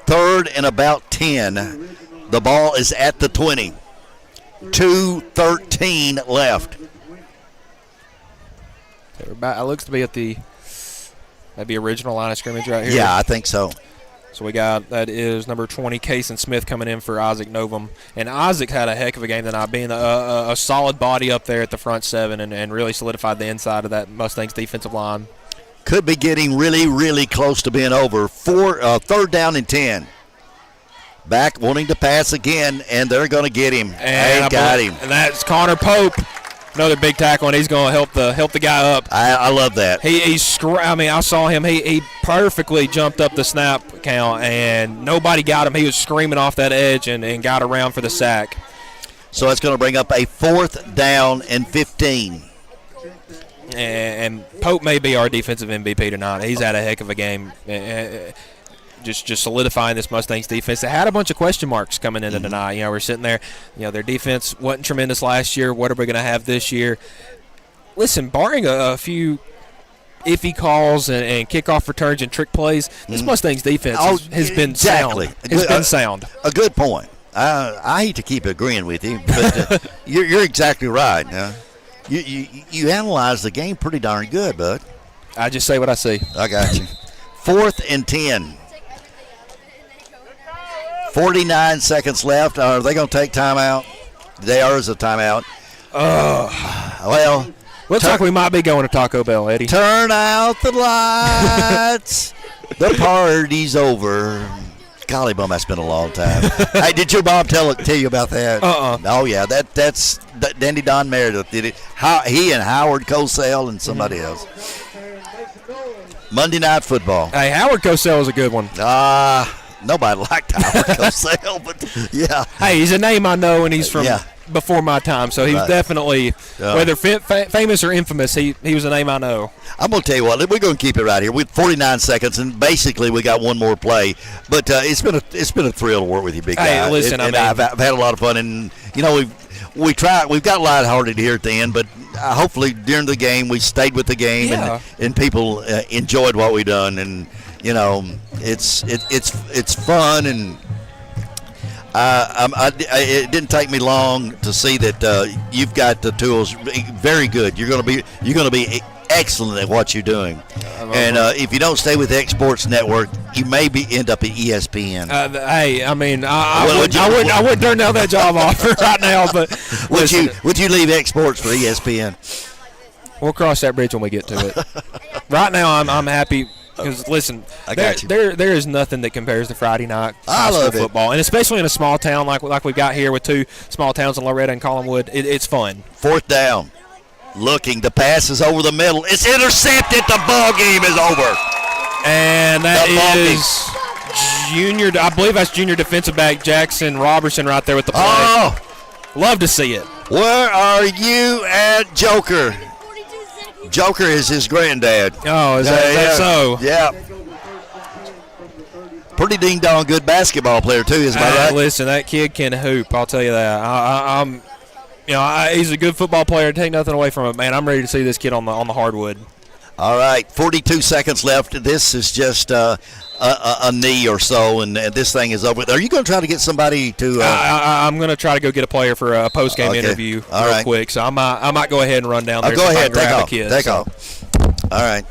Speaker 25: 3rd and about 10. The ball is at the 20. 2:13 left.
Speaker 26: It looks to be at the maybe original line of scrimmage right here.
Speaker 25: Yeah, I think so.
Speaker 26: So we got, that is number 20, Kason Smith, coming in for Isaac Novum. And Isaac had a heck of a game tonight, being a solid body up there at the front 7 and really solidified the inside of that Mustangs defensive line.
Speaker 25: Could be getting really, really close to being over. 3rd down and 10. Back wanting to pass again, and they're going to get him.
Speaker 26: And
Speaker 25: they got him.
Speaker 26: And that's Connor Pope. Another big tackle, and he's going to help the guy up.
Speaker 25: I love that.
Speaker 26: I saw him. He perfectly jumped up the snap count, and nobody got him. He was screaming off that edge and got around for the sack.
Speaker 25: So it's going to bring up a 4th down and 15.
Speaker 26: And Pope may be our defensive MVP tonight. He's had a heck of a game. Just solidifying this Mustangs defense. They had a bunch of question marks coming into tonight. We're sitting there, their defense wasn't tremendous last year. What are we going to have this year? Listen, barring a few iffy calls and kickoff returns and trick plays, this Mustangs defense has been sound. It's been sound.
Speaker 25: A good point. I hate to keep agreeing with you, but you're exactly right. You analyze the game pretty darn good, bud.
Speaker 26: I just say what I see.
Speaker 25: I got you. 4th and 10. 49 seconds left. Are they going to take timeout? They are as a timeout. Well,
Speaker 26: looks like we might be going to Taco Bell, Eddie.
Speaker 25: Turn out the lights. The party's over. Golly bum, that's been a long time. Hey, did your mom tell you about that? Oh yeah, that's Dandy Don Meredith did it. He and Howard Cosell and somebody else. Monday Night Football.
Speaker 26: Hey, Howard Cosell is a good one.
Speaker 25: Nobody liked Howard Cosell, but yeah.
Speaker 26: Hey, he's a name I know, and he's from before my time, so he's definitely, whether famous or infamous, he was a name I know.
Speaker 25: I'm going to tell you what, we're going to keep it right here. With 49 seconds, and basically we got one more play. But it's been a thrill to work with you, big guy.
Speaker 26: Hey, listen,
Speaker 25: I've had a lot of fun, and we've got lighthearted here at the end, but hopefully during the game we stayed with the game and people enjoyed what we done, and it's fun, and it didn't take me long to see that you've got the tools very good. You're going to be excellent at what you're doing. And if you don't stay with X Sports Network, you maybe end up at ESPN.
Speaker 26: Hey, I mean, I wouldn't turn down that job offer right now, but
Speaker 25: would you leave X Sports for ESPN?
Speaker 26: We'll cross that bridge when we get to it. Right now, I'm happy. Because, listen, there is nothing that compares to Friday night high school football. And especially in a small town like we've got here with two small towns in Loretto and Collinwood, it's fun. 4th
Speaker 25: down. Looking, the pass is over the middle. It's intercepted. The ball game is over.
Speaker 26: And that is junior, I believe that's junior defensive back Jackson Robertson right there with the play.
Speaker 25: Oh.
Speaker 26: Love to see it.
Speaker 25: Where are you at, Joker? Joker is his granddad.
Speaker 26: Oh, is that so?
Speaker 25: Yeah. Pretty ding-dong good basketball player, too, isn't that right?
Speaker 26: Listen, that kid can hoop, I'll tell you that. He's a good football player. Take nothing away from him, man. I'm ready to see this kid on the hardwood.
Speaker 25: All right, 42 seconds left. This is just a knee or so, and this thing is over. Are you going to try to get somebody to?
Speaker 26: I'm going to try to go get a player for a post-game interview real quick. So I might go ahead and run down there.
Speaker 25: Go ahead,
Speaker 26: take
Speaker 25: off. All right.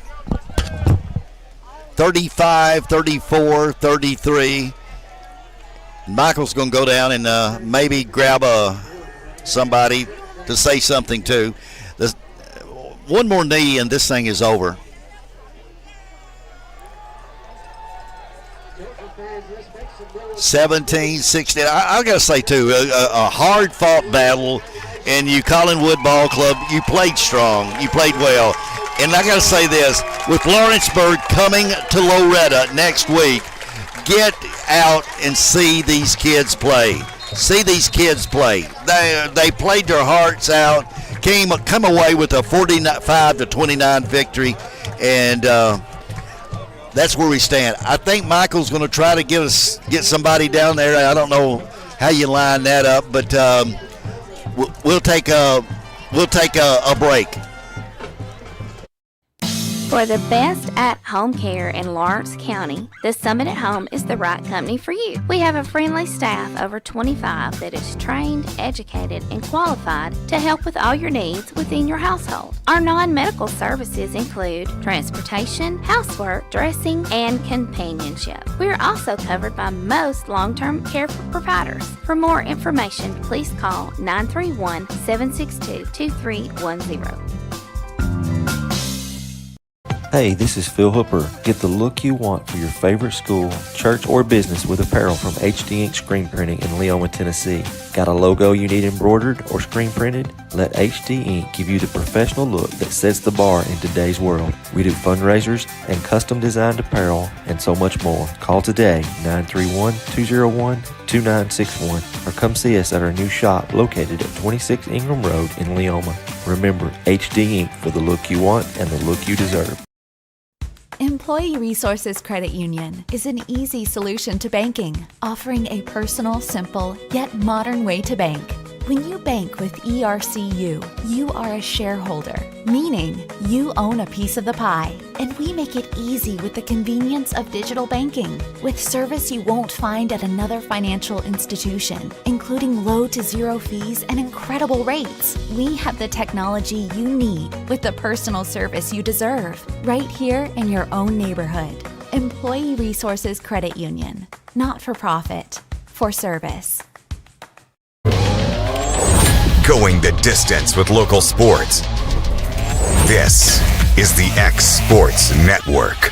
Speaker 25: 35, 34, 33. Michael's going to go down and maybe grab somebody to say something to. One more knee and this thing is over. $17-16. I got to say, too, a hard-fought battle, and you Collinwood Ball Club, you played strong. You played well. And I got to say this, with Lawrenceburg coming to Loretto next week, get out and see these kids play. See these kids play. They played their hearts out, come away with a 45-29 victory, and that's where we stand. I think Michael's going to try to get somebody down there. I don't know how you line that up, but we'll take a break.
Speaker 14: For the best at-home care in Lawrence County, the Summit at Home is the right company for you. We have a friendly staff over 25 that is trained, educated, and qualified to help with all your needs within your household. Our non-medical services include transportation, housework, dressing, and companionship. We are also covered by most long-term care providers. For more information, please call 931-762-2310.
Speaker 5: Hey, this is Phil Hooper. Get the look you want for your favorite school, church, or business with apparel from HD Ink Screen Printing in Leoma, Tennessee. Got a logo you need embroidered or screen printed? Let HD Ink give you the professional look that sets the bar in today's world. We do fundraisers and custom designed apparel and so much more. Call today, 931-201-2961, or come see us at our new shop located at 26 Ingram Road in Leoma. Remember, HD Ink for the look you want and the look you deserve.
Speaker 7: Employee Resources Credit Union is an easy solution to banking, offering a personal, simple, yet modern way to bank. When you bank with ERCU, you are a shareholder, meaning you own a piece of the pie, and we make it easy with the convenience of digital banking, with service you won't find at another financial institution, including low to zero fees and incredible rates. We have the technology you need with the personal service you deserve, right here in your own neighborhood. Employee Resources Credit Union, not for profit, for service.
Speaker 1: Going the distance with local sports. This is the X Sports Network.